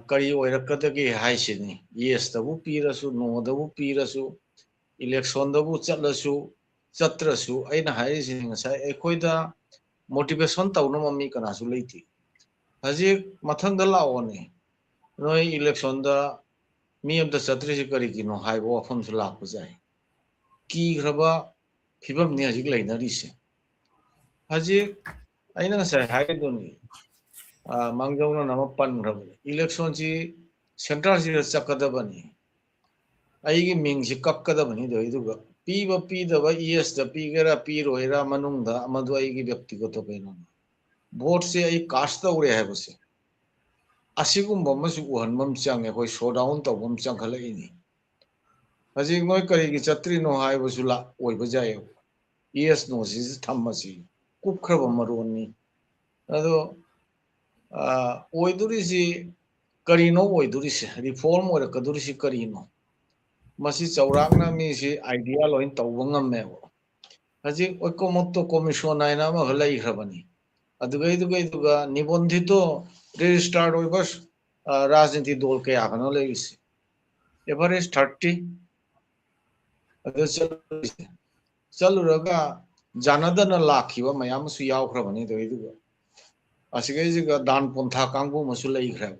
kari oirakadagi haisini yes dabu pirasu no dabu pirasu election dabu chatlasu chatrasu aina haisini ngasai ekoida motivation tawna mami kana su leiti haji mathang da laone noi election da mi amda chatrisi kari kino haibo afam su lakpa jai ki graba phibam ni haji leinari se haji aina ngasai haidoni mangjongna nama pan grabani election ji central ji chakadabani aigi ming ji kakkadabani do iduga piba yes da pigera piroira manungda amadu aigi byaktigato pena vote se ai cast da ure habase asigum bomasu uhanmam change hoi showdown to bom changkhala ini haji noi kari gi chatri no hai basula oi bajai yes no ji thammasi kupkhra maroni ado oidurisi karino oidurisi reform ora kadurisi karino masi chaurakna mi si idea loin tawbangam me haji oikomoto commission aina ma halai khrabani aduga nibondhito registered oibas rajniti dol ke agano leisi average 30 adu chaluraga janadana lakhiba mayam su yaw khrabani do iduga asiga dan pontha kangbu masu lei khra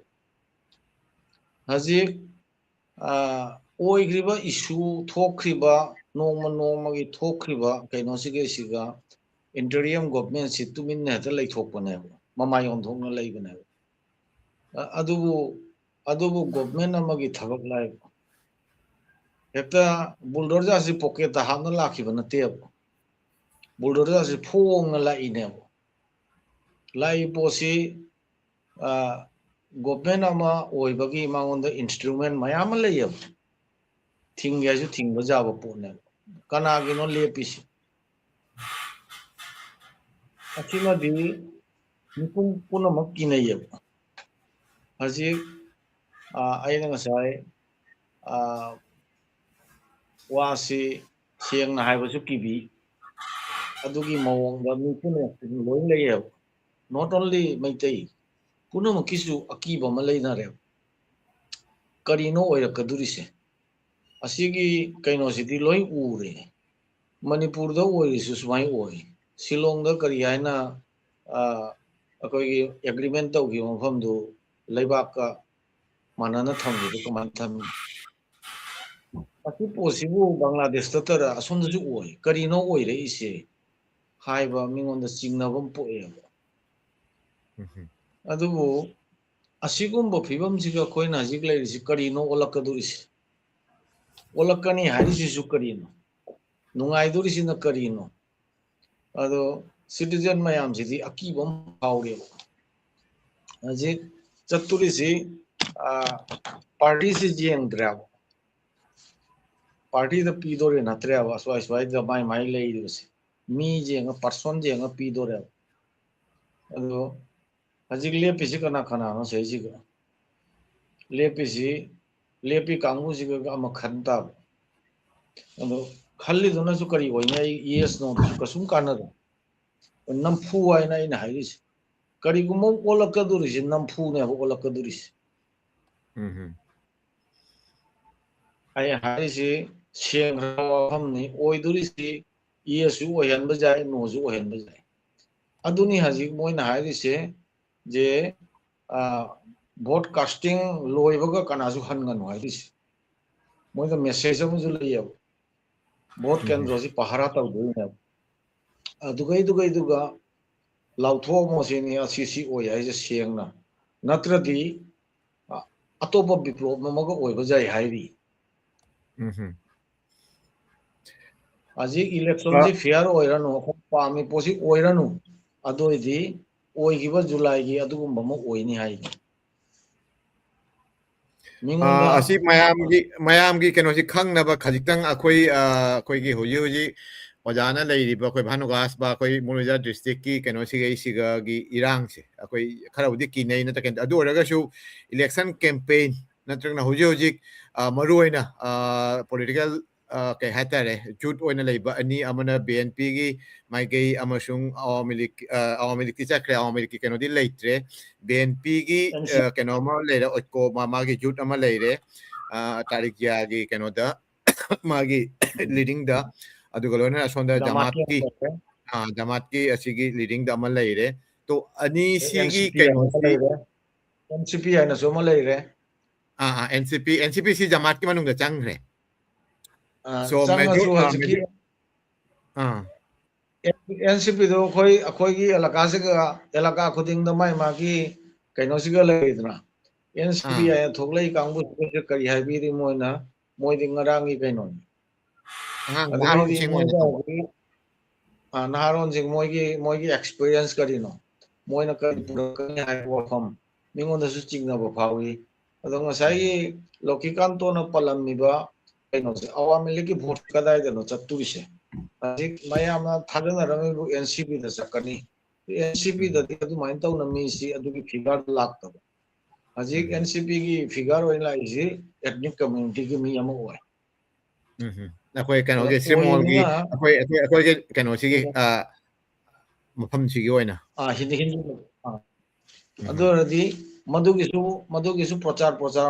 haji ꯑꯣꯏꯈ꯭ꯔꯤꯕ ꯏꯁꯨ ꯊꯣꯛꯈ꯭ꯔꯤꯕ ꯅꯣꯡꯃꯒꯤ ꯊꯣꯛꯈ꯭ꯔꯤꯕ ꯀꯩꯅꯣꯁꯤꯒ interim government tuminna heta leithokpane mamai onthokna leibane adubu government amagi thabak lai heta bulldozer si pocket ta hamna lakhiba nate bulldozer si phongna laine lai posi government ama oibagi mangonda instrument mayam leyab thingya ju thingba jaba pone kanagi no lepisi achimadi nipun punamak kinayab hajik aina ngasai wasi siangna haibasu kibi adugi mawongda mi punamak loi leyab not only maitai punamak kisu akiba ma leinare karino oirakadurise asigi kaino sidi loi ure manipurda oirisu sumai oi silongda kari haina akogi agreement tawgi mafamdu leibaka manana thamgidu kaman tham asi posibu bangladesh tatara asondasu oi karino oire ise haiba mingonda chingnabam poe adubu asigumba phibamsiga koina hajik leirisi karino olakadurise olakani harisisu karino nungaidurisina karino ado citizen mayam sidi akibam haure hajik chaturisi party si jengdra party da pidore natre aswai da mai leirisi mi jenga person jenga pidore ado hajik lepisi kana no seisi ga lepi kangu siga ama khanta ado khalli dona su kari oina yes no kasum kana namfu aina ina hairis kari gumo olakaduris namfu ne olakaduris ai haisi siang hamni oidurisi yesu oyan bajai nozu oyan bajai aduni hajik moina hairise je broadcasting loibaga kanasu hanganu hairis moida message amuju leyab vote kendrosi pahara tawduina aduga lautho mosini asisi oi haise siangna natradi atopa biplop mamaga oiba jai hairi Ajik election si fair oiranu pami posi oiranu adoidi oigiba July gi adugumba mo oini hai
asi mayamgi kenosi khangnaba khajitang akhoi gi hoji ojana leiriba akhoi Bhanugas ba akhoi Muruja district ki kenosi gi siga gi irang se akhoi kharabudi kinai na taken adu oraga su election campaign natrangna hoji maruina political kai hatare jut oina leiba ani amana BNP gi maigei amasung awamilik ti chakre awamilik ki kenodi leitre BNP gi kenoma leira otko magi jut ama leire tarik ya gi kenoda magi leading da adugolona asonda jamat ki asigi leading da ama leire to ani sigi kenosi
NCP aina soma leire
NCP si jamat ki manung da changre so
NCP do akhoi gi elaka khuding da mai magi kaino siga leidna NCP ay thoklei kangbu se kari haibiri moidi ngarangi kaino naharon sing moigi experience karino moina kari purakani hai wafam mingonda su chingna ba phawi adonga sai lokikanto na palammiba kaino se awami liki vote kadai dano chatturise ajik mayama thadana ramibu NCP da sakani NCP da adu main taw na mi si adugi figure lakta ajik NCP gi figure oina isi ethnic community gi mi ama oi
akhoi kano ge simol gi akhoi ge kano sigi mafam sigi oina
hindi adoradi madugisu prachar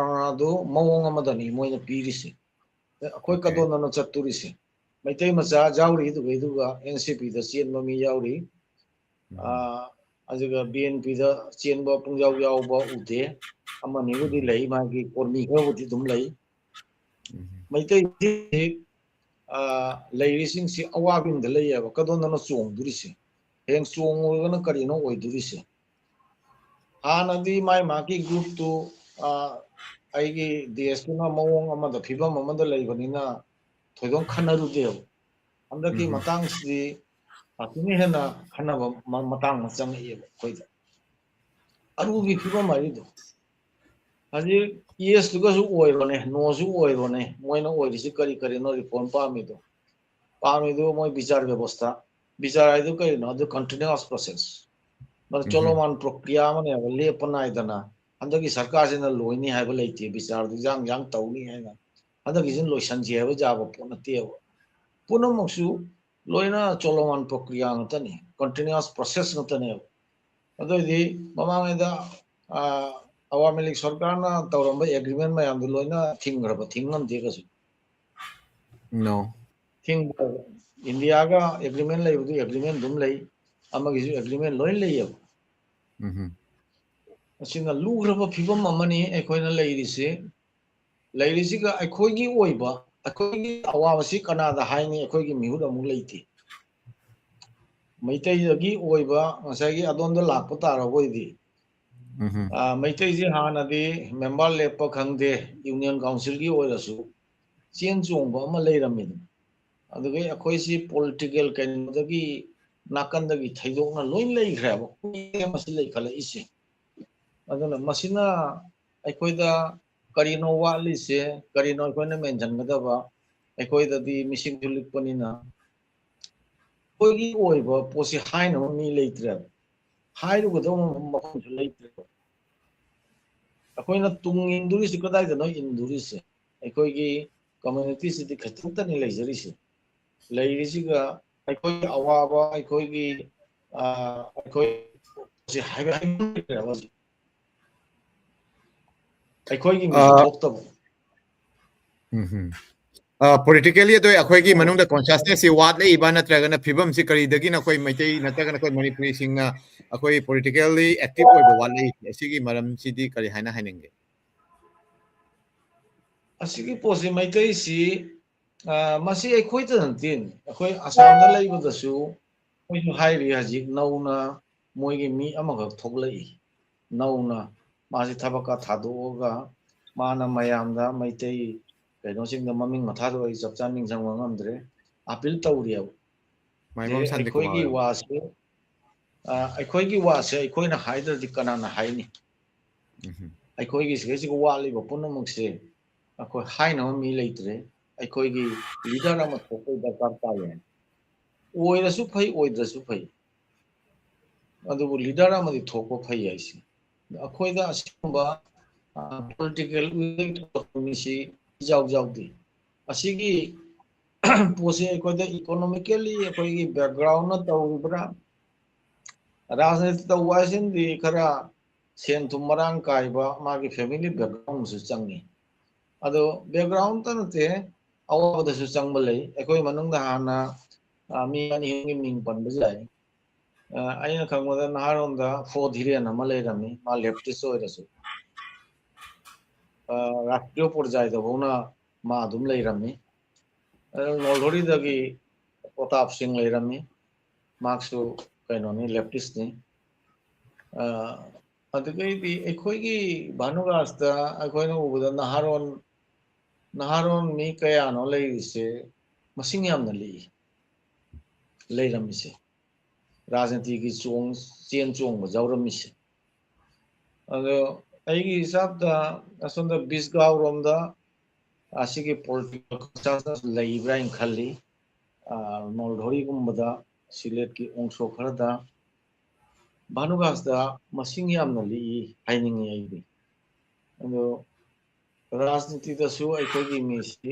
adu mawong amadani moina pirisi akhoi kadona no chatturisi maitai macha jauri duga NCP da chenba mi jauri ajaga BNP da chenba pungjau yauba ude amani gudi lei magi kormi gudi dum lei Meitei ꯂꯩꯔꯤꯁꯤꯡꯁꯤ ꯑꯋꯥꯕꯤꯡꯗ ꯂꯩꯌꯦꯕ ꯀꯗꯣꯝꯗꯅ ꯆꯣꯡꯗꯣꯔꯤꯁꯦ ꯍꯌꯦꯡ ꯆꯣꯡꯉꯨꯔꯒꯅ ꯀꯔꯤꯅꯣ ꯑꯣꯏꯗꯣꯔꯤꯁꯦ ꯍꯥꯟꯅꯗꯤ ꯃꯥꯒꯤ ꯒ꯭ꯔꯨꯞꯇꯨ ꯑꯩꯒꯤ ꯗꯦꯁꯇꯨꯅ ꯃꯑꯣꯡ ꯑꯃꯗ ꯐꯤꯕꯝ ꯑꯃꯗ ꯂꯩꯕꯅꯤꯅ ꯊꯣꯏꯗꯣꯛ ꯈꯟꯅꯔꯨꯗꯦꯕ ꯍꯟꯗꯛꯀꯤ ꯃꯇꯥꯡꯁꯤꯗꯤ ꯄꯥꯔꯇꯤꯅ ꯍꯦꯟꯅ ꯈꯟꯅꯕ ꯃꯇꯥꯡ ꯑꯃ ꯆꯪꯉꯛꯑꯦꯕ ꯑꯩꯈꯣꯏꯗ ꯑꯔꯨꯕꯤ ꯐꯤꯕꯝ ꯍꯥꯏꯔꯤꯗꯣ ꯍꯧꯖꯤꯛ ꯌꯦꯁꯇꯨꯒꯁꯨ ꯑꯣꯏꯔꯣꯅꯦ ꯅꯣꯁꯨ ꯑꯣꯏꯔꯣꯅꯦ ꯃꯣꯏꯅ ꯑꯣꯏꯔꯤꯁꯤ ꯀꯔꯤ ꯀꯔꯤꯅꯣ ꯔꯤꯐꯣꯔꯝ ꯄꯥꯝꯃꯤꯗꯣ ꯃꯣꯏ ꯕꯤꯆꯥꯔ ꯕꯦꯕꯣꯁꯊꯥ ꯕꯤꯆꯥꯔ ꯍꯥꯏꯗꯨ ꯀꯔꯤꯅꯣ ꯑꯗꯨ ꯀꯟꯇꯤꯅ꯭ꯌꯨꯁ ꯄ꯭ꯔꯣꯁꯦꯁ ꯆꯣꯂꯣꯃꯥꯟ ꯄ꯭ꯔꯣꯀ꯭ꯔꯤꯌꯥ ꯑꯃꯅꯦꯕ ꯂꯦꯞꯄ ꯅꯥꯏꯗꯅ ꯍꯟꯗꯛꯀꯤ ꯁꯔꯀꯥꯔꯁꯤꯅ ꯂꯣꯏꯅꯤ ꯍꯥꯏꯕ ꯂꯩꯇꯦ ꯕꯤꯆꯥꯔꯗꯨ ꯌꯥꯡ ꯇꯧꯅꯤ ꯍꯥꯏꯅ ꯍꯟꯗꯛꯀꯤꯁꯤꯅ ꯂꯣꯏꯁꯟꯁꯤ ꯍꯥꯏꯕ ꯌꯥꯕ ꯄꯣꯠ ꯅꯠꯇꯦꯕ ꯄꯨꯝꯅꯃꯛꯁꯨ ꯂꯣꯏꯅ ꯆꯣꯂꯣꯃꯥꯟ ꯄ꯭ꯔꯣꯀ꯭ꯔꯤꯌꯥ ꯉꯥꯛꯇꯅꯤ ꯀꯟꯇꯤꯅ꯭ꯌꯨꯁ ꯄ꯭ꯔꯣꯁꯦꯁ ꯉꯥꯛꯇꯅꯦꯕ ꯑꯗꯨꯑꯣꯏꯗꯤ ꯃꯃꯥꯡꯉꯩꯗ ꯑꯋꯥꯃꯤ ꯂꯤꯛ ꯁꯔꯀꯥꯔꯅ ꯇꯧꯔꯝꯕ ꯑꯦꯒ꯭ꯔꯤꯃꯦꯟ ꯃꯌꯥꯝꯗꯨ ꯂꯣꯏꯅ ꯊꯤꯡꯈ꯭ꯔꯕ ꯊꯤꯡꯉꯝꯗꯦ ꯀꯩꯁꯨ
No.
ꯏꯟꯗꯤꯌꯥꯒ ꯑꯦꯒ꯭ꯔꯤꯃꯦꯟ ꯂꯩꯕꯗꯨ ꯑꯦꯒ꯭ꯔꯤꯃꯦꯟ ꯑꯗꯨꯝ ꯂꯩ ꯑꯃꯒꯤꯁꯨ ꯑꯦꯒ꯭ꯔꯤꯃꯦꯟ ꯂꯣꯏ ꯂꯩꯌꯦꯕ ꯑꯁꯤꯅ ꯂꯨꯈ꯭ꯔꯕ ꯐꯤꯕꯝ ꯑꯃꯅꯤ ꯑꯩꯈꯣꯏꯅ ꯂꯩꯔꯤꯁꯤꯒ ꯑꯩꯈꯣꯏꯒꯤ ꯑꯣꯏꯕ ꯑꯩꯈꯣꯏꯒꯤ ꯑꯋꯥꯕꯁꯤ ꯀꯅꯥꯗ ꯍꯥꯏꯅꯤ ꯑꯩꯈꯣꯏꯒꯤ ꯃꯤꯍꯨꯠ ꯑꯃꯨꯛ ꯂꯩꯇꯦ ꯃꯩꯇꯩꯗꯒꯤ ꯑꯣꯏꯕ ꯉꯁꯥꯏꯒꯤ ꯑꯗꯣꯝꯗ ꯂꯥꯛꯄ ꯇꯥꯔꯕꯣꯏꯗꯤ ꯃꯩꯇꯩꯁꯤ ꯍꯥꯟꯅꯗꯤ ꯃꯦꯝꯕꯔ ꯂꯦꯞꯄ ꯈꯪꯗꯦ ꯌꯨꯅꯤꯌꯟ ꯀꯥꯎꯟꯁꯤꯜꯒꯤ ꯑꯣꯏꯔꯁꯨ ꯆꯦꯟ ꯆꯣꯡꯕ ꯑꯃ ꯂꯩꯔꯝꯃꯤꯗꯅ ꯑꯗꯨꯒ ꯑꯩꯈꯣꯏꯁꯤ ꯄꯣꯂꯤꯇꯤꯀꯦꯜ ꯀꯩꯅꯣꯗꯒꯤ ꯅꯥꯀꯟꯗꯒꯤ ꯊꯩꯗꯣꯛꯅ ꯂꯣꯏ ꯂꯩꯈ꯭ꯔꯦꯕ ꯃꯁꯤ ꯂꯩꯈꯠꯂꯛꯏꯁꯦ ꯑꯗꯨꯅ ꯃꯁꯤꯅ ꯑꯩꯈꯣꯏꯗ ꯀꯔꯤꯅꯣ ꯋꯥꯠꯂꯤꯁꯦ ꯀꯔꯤꯅꯣ ꯑꯩꯈꯣꯏꯅ ꯃꯦꯟꯁꯤꯟꯒꯗꯕ ꯑꯩꯈꯣꯏꯗꯗꯤ ꯃꯤꯁꯤꯡꯁꯨ ꯂꯤꯛꯄꯅꯤꯅ ꯑꯩꯈꯣꯏꯒꯤ ꯑꯣꯏꯕ ꯄꯣꯠꯁꯤ ꯍꯥꯏꯅꯕ ꯃꯤ ꯂꯩꯇ꯭ꯔꯦꯕ ꯍꯥꯏꯔꯨꯒꯗꯕ ꯃꯐꯝꯁꯨ ꯂꯩꯇ꯭ꯔꯦꯕ ꯑꯩꯈꯣꯏꯅ ꯇꯨꯡ ꯏꯟꯗꯣꯔꯤꯁꯤ ꯀꯗꯥꯏꯗꯅꯣ ꯏꯟꯗꯣꯔꯤꯁꯦ ꯑꯩꯈꯣꯏꯒꯤ ꯀꯝꯃꯨꯅꯤꯇꯤꯁꯤꯗꯤ ꯈꯤꯇꯪꯇꯅꯤ ꯂꯩꯖꯔꯤꯁꯦ ꯂꯩꯔꯤꯁꯤꯒ ꯑꯩꯈꯣꯏꯒꯤ ꯑꯋꯥꯕ ꯑꯩꯈꯣꯏꯒꯤ ꯑꯩꯈꯣꯏ ꯑꯩꯈꯣꯏꯒꯤ ꯃꯤꯁꯤ ꯊꯣꯛꯇꯕ
ꯄꯣꯂꯤꯇꯤꯀꯦꯜꯂꯤ ꯑꯗꯣ ꯑꯩꯈꯣꯏꯒꯤ ꯃꯅꯨꯡꯗ ꯀꯣꯟꯁꯤꯌꯁꯅꯦꯁꯁꯤ ꯋꯥꯠꯂꯛꯏꯕ ꯅꯠꯇ꯭ꯔꯒꯅ ꯐꯤꯕꯝꯁꯤ ꯀꯔꯤꯗꯒꯤꯅ ꯑꯩꯈꯣꯏ ꯃꯩꯇꯩ ꯅꯠꯇ꯭ꯔꯒꯅ ꯑꯩꯈꯣꯏ ꯃꯅꯤꯄꯨꯔꯤꯁꯤꯡꯅ ꯑꯩꯈꯣꯏ ꯄꯣꯂꯤꯇꯤꯀꯦꯜꯂꯤ ꯑꯦꯛꯇꯤꯚ ꯑꯣꯏꯕ ꯋꯥꯠꯂꯛꯏ ꯑꯁꯤꯒꯤ ꯃꯔꯝꯁꯤꯗꯤ ꯀꯔꯤ ꯍꯥꯏꯅ ꯍꯥꯏꯅꯤꯡꯒꯦ
ꯑꯁꯤꯒꯤ ꯄꯣꯠꯁꯤ ꯃꯩꯇꯩꯁꯤ ꯃꯁꯤ ꯑꯩꯈꯣꯏꯗ ꯅꯠꯇꯦ ꯑꯩꯈꯣꯏ ꯑꯁꯥꯝꯗ ꯂꯩꯕꯗꯁꯨ ꯃꯣꯏꯁꯨ ꯍꯥꯏꯔꯤ ꯍꯧꯖꯤꯛ ꯅꯧꯅ ꯃꯣꯏꯒꯤ ꯃꯤ ꯑꯃꯈꯛ ꯊꯣꯛꯂꯛꯏ ꯅꯧꯅ ꯃꯥꯁꯤ ꯊꯕꯛꯀ ꯊꯥꯗꯣꯛꯑꯒ ꯃꯥꯅ ꯃꯌꯥꯝꯗ ꯃꯩꯇꯩ ꯀꯩꯅꯣꯁꯤꯡꯗ ꯃꯃꯤꯡ ꯃꯊꯥꯗꯣ ꯑꯩ ꯆꯞ ꯆꯥꯅ ꯅꯤꯡꯁꯤꯡꯕ ꯉꯝꯗ꯭ꯔꯦ ꯑꯄꯤꯜ ꯇꯧꯔꯤꯑꯕ
ꯃꯥꯏꯕꯝ
ꯑꯩꯈꯣꯏꯒꯤ
ꯁꯥꯟꯇꯤꯀꯨꯃꯥꯔ
ꯋꯥꯁꯦ ꯑꯩꯈꯣꯏꯅ ꯍꯥꯏꯗ꯭ꯔꯗꯤ ꯀꯅꯥꯅ ꯍꯥꯏꯅꯤ ꯑꯩꯈꯣꯏꯒꯤ ꯁꯤꯒꯩꯁꯤꯒ ꯋꯥꯠꯂꯤꯕ ꯄꯨꯝꯅꯃꯛꯁꯦ ꯑꯩꯈꯣꯏ ꯍꯥꯏꯅꯕ ꯃꯤ ꯂꯩꯇ꯭ꯔꯦ ꯑꯩꯈꯣꯏꯒꯤ ꯂꯤꯗꯔ ꯑꯃ ꯊꯣꯛꯄꯒꯤ ꯗꯔꯀꯥꯔ ꯇꯥꯏꯌꯦ ꯑꯣꯏꯔꯁꯨ ꯐꯩ ꯑꯣꯏꯗ꯭ꯔꯁꯨ ꯐꯩ ꯑꯗꯨꯕꯨ ꯂꯤꯗꯔ ꯑꯃꯗꯤ ꯊꯣꯛꯄ ꯐꯩ ꯍꯥꯏꯁꯦ ꯑꯩꯈꯣꯏꯗ ꯑꯁꯤꯒꯨꯝꯕ ꯄꯣꯂꯤꯇꯤꯀꯦꯜ ꯃꯤꯁꯤ ꯏꯖꯥꯎ ꯌꯥꯎꯗꯦ ꯑꯁꯤꯒꯤ ꯄꯣꯠꯁꯤ ꯑꯩꯈꯣꯏꯗ ꯏꯀꯣꯅꯣꯃꯤꯀꯦꯜꯂꯤ ꯑꯩꯈꯣꯏꯒꯤ ꯕꯦꯛꯒ꯭ꯔꯥꯎꯟꯅ ꯇꯧꯔꯤꯕ꯭ꯔꯥ ꯔꯥꯖꯅꯤꯇꯤ ꯇꯧꯕ ꯍꯥꯏꯁꯤꯅꯗꯤ ꯈꯔ ꯁꯦꯟ ꯊꯨꯝ ꯃꯔꯥꯡ ꯀꯥꯏꯕ ꯃꯥꯒꯤ ꯐꯦꯃꯤꯂꯤ ꯕꯦꯛꯒ꯭ꯔꯥꯎꯟꯁꯨ ꯆꯪꯉꯤ ꯑꯗꯣ ꯕꯦꯛꯒ꯭ꯔꯥꯎꯟꯗ ꯅꯠꯇꯦ ꯑꯋꯥꯕꯗꯁꯨ ꯆꯪꯕ ꯂꯩ ꯑꯩꯈꯣꯏ ꯃꯅꯨꯡꯗ ꯍꯥꯟꯅ ꯃꯤ ꯑꯅꯤ ꯑꯍꯨꯝꯒꯤ ꯃꯤꯡ ꯄꯟꯕꯁꯨ ꯌꯥꯏ ꯑꯩꯅ ꯈꯪꯕꯗ ꯅꯍꯥꯔꯣꯟꯗ ꯐꯣ ꯙꯤꯔꯦꯟ ꯑꯃ ꯂꯩꯔꯝꯃꯤ ꯃꯥ ꯂꯦꯞꯇꯤꯁ ꯑꯣꯏꯔꯁꯨ ꯔꯥꯁꯇ꯭ꯔꯤय ꯄꯣꯔꯖꯥꯏꯗꯐꯥꯎꯅ ꯃꯥ ꯑꯗꯨꯝ ꯂꯩꯔꯝꯃꯤ ꯅꯣꯜꯍꯣꯔꯤꯗꯒꯤ ꯄ꯭ꯔꯣꯇꯥꯞ ꯁꯤꯡ ꯂꯩꯔꯝꯃꯤ ꯃꯥꯛꯁꯨ ꯀꯩꯅꯣꯅꯤ ꯂꯦꯞꯇꯤꯁꯅꯤ ꯑꯗꯨꯗꯩꯗꯤ ꯑꯩꯈꯣꯏꯒꯤ ꯚꯥꯅꯨꯒꯥꯁꯇ ꯑꯩꯈꯣꯏꯅ ꯎꯕꯗ ꯅꯍꯥꯔꯣꯟ ꯃꯤ ꯀꯌꯥꯅꯣ ꯂꯩꯔꯤꯁꯦ ꯃꯁꯤꯡ ꯌꯥꯝꯅ ꯂꯩ ꯂꯩꯔꯝꯃꯤꯁꯦ ꯔꯥꯖꯅꯤꯇꯤꯒꯤ ꯆꯦꯟ ꯆꯣꯡꯕ ꯌꯥꯎꯔꯝꯃꯤꯁꯦ ꯑꯗꯣ ꯑꯩꯒꯤ ꯍꯤꯁꯥꯕꯇ ꯑꯁꯣꯝꯗ ꯕꯤꯁꯒꯥꯎ ꯔꯣꯝꯗ ꯑꯁꯤꯒꯤ ꯄꯣꯂꯤꯇꯤꯀꯦꯜ ꯂꯩꯕ꯭ꯔꯥ ꯍꯥꯏꯅ ꯈꯜꯂꯤ ꯅꯣꯜꯙꯣꯔꯤꯒꯨꯝꯕꯗ ꯁꯤꯂꯦꯠꯀꯤ ꯑꯣꯡꯁꯣ ꯈꯔꯗ ꯚꯥꯅꯨꯒꯥꯁꯇ ꯃꯁꯤꯡ ꯌꯥꯝꯅ ꯂꯤꯛꯏ ꯍꯥꯏꯅꯤꯡꯉꯤ ꯑꯩꯗꯤ ꯑꯗꯣ ꯔꯥꯖꯅꯤꯇꯤꯗꯁꯨ ꯑꯩꯈꯣꯏꯒꯤ ꯃꯤꯁꯤ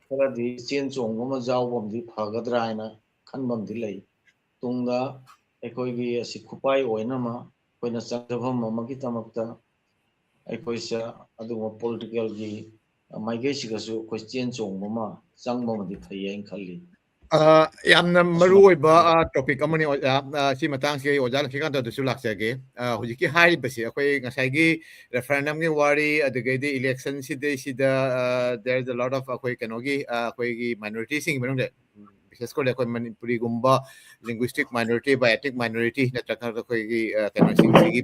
ꯈꯔꯗꯤ ꯆꯦꯟ ꯆꯣꯡꯕ ꯑꯃ ꯌꯥꯎꯕ ꯑꯃꯗꯤ ꯐꯒꯗ꯭ꯔꯥ ꯍꯥꯏꯅ ꯈꯟꯕ ꯑꯃꯗꯤ ꯂꯩ ꯇꯨꯡꯗ ꯑꯩꯈꯣꯏꯒꯤ ꯑꯁꯤ ꯈꯨꯄꯥꯏ ꯑꯣꯏꯅꯃ ꯑꯩꯈꯣꯏꯅ ꯆꯪꯖꯐꯝ ꯑꯃꯒꯤꯗꯃꯛꯇ ꯑꯩꯈꯣꯏꯁꯦ ꯑꯗꯨꯒꯨꯝꯕ ꯄꯣꯂꯤꯇꯤꯀꯦꯜꯒꯤ ꯃꯥꯏꯀꯩꯁꯤꯒꯁꯨ ꯑꯩꯈꯣꯏ ꯆꯦꯟ ꯆꯣꯡꯕ ꯑꯃ ꯆꯪꯕ ꯑꯃꯗꯤ ꯐꯩ ꯍꯥꯏꯅ ꯈꯜꯂꯤ
ꯌꯥꯝꯅ ꯃꯔꯨꯑꯣꯏꯕ ꯇꯣꯄꯤꯛ ꯑꯃꯅꯤ ꯁꯤ ꯃꯇꯥꯡꯁꯤ ꯑꯣꯖꯥ ꯂꯛꯁꯃꯤꯀꯥꯟꯇꯗꯁꯨ ꯂꯥꯛꯆꯒꯦ ꯍꯧꯖꯤꯛꯀꯤ ꯍꯥꯏꯔꯤꯕꯁꯤ ꯑꯩꯈꯣꯏ ꯉꯁꯥꯏꯒꯤ ꯔꯦꯐꯔꯦꯟꯗꯝꯒꯤ ꯋꯥꯔꯤ ꯑꯗꯨꯗꯒꯤꯗꯤ ꯏꯂꯦꯛꯁꯟꯁꯤꯗꯩꯁꯤꯗ there is a lot of ꯑꯩꯈꯣꯏ ꯀꯩꯅꯣꯒꯤ ꯑꯩꯈꯣꯏꯒꯤ ꯃꯥꯏꯅꯣꯔꯤꯇꯤꯁꯤꯡꯒꯤ ꯃꯅꯨꯡꯗ ꯕꯤꯁꯦꯁ ꯀꯣꯔꯗ ꯑꯩꯈꯣꯏ ꯃꯅꯤꯄꯨꯔꯤꯒꯨꯝꯕ ꯂꯤꯡꯒ꯭विस्टिक माइनॉरिटी बायोटिक माइनॉरिटी ꯅꯠꯇ꯭ꯔꯒ ꯑꯩꯈꯣꯏꯒꯤ ꯀꯩꯅꯣꯁꯤꯡꯁꯤꯒꯤ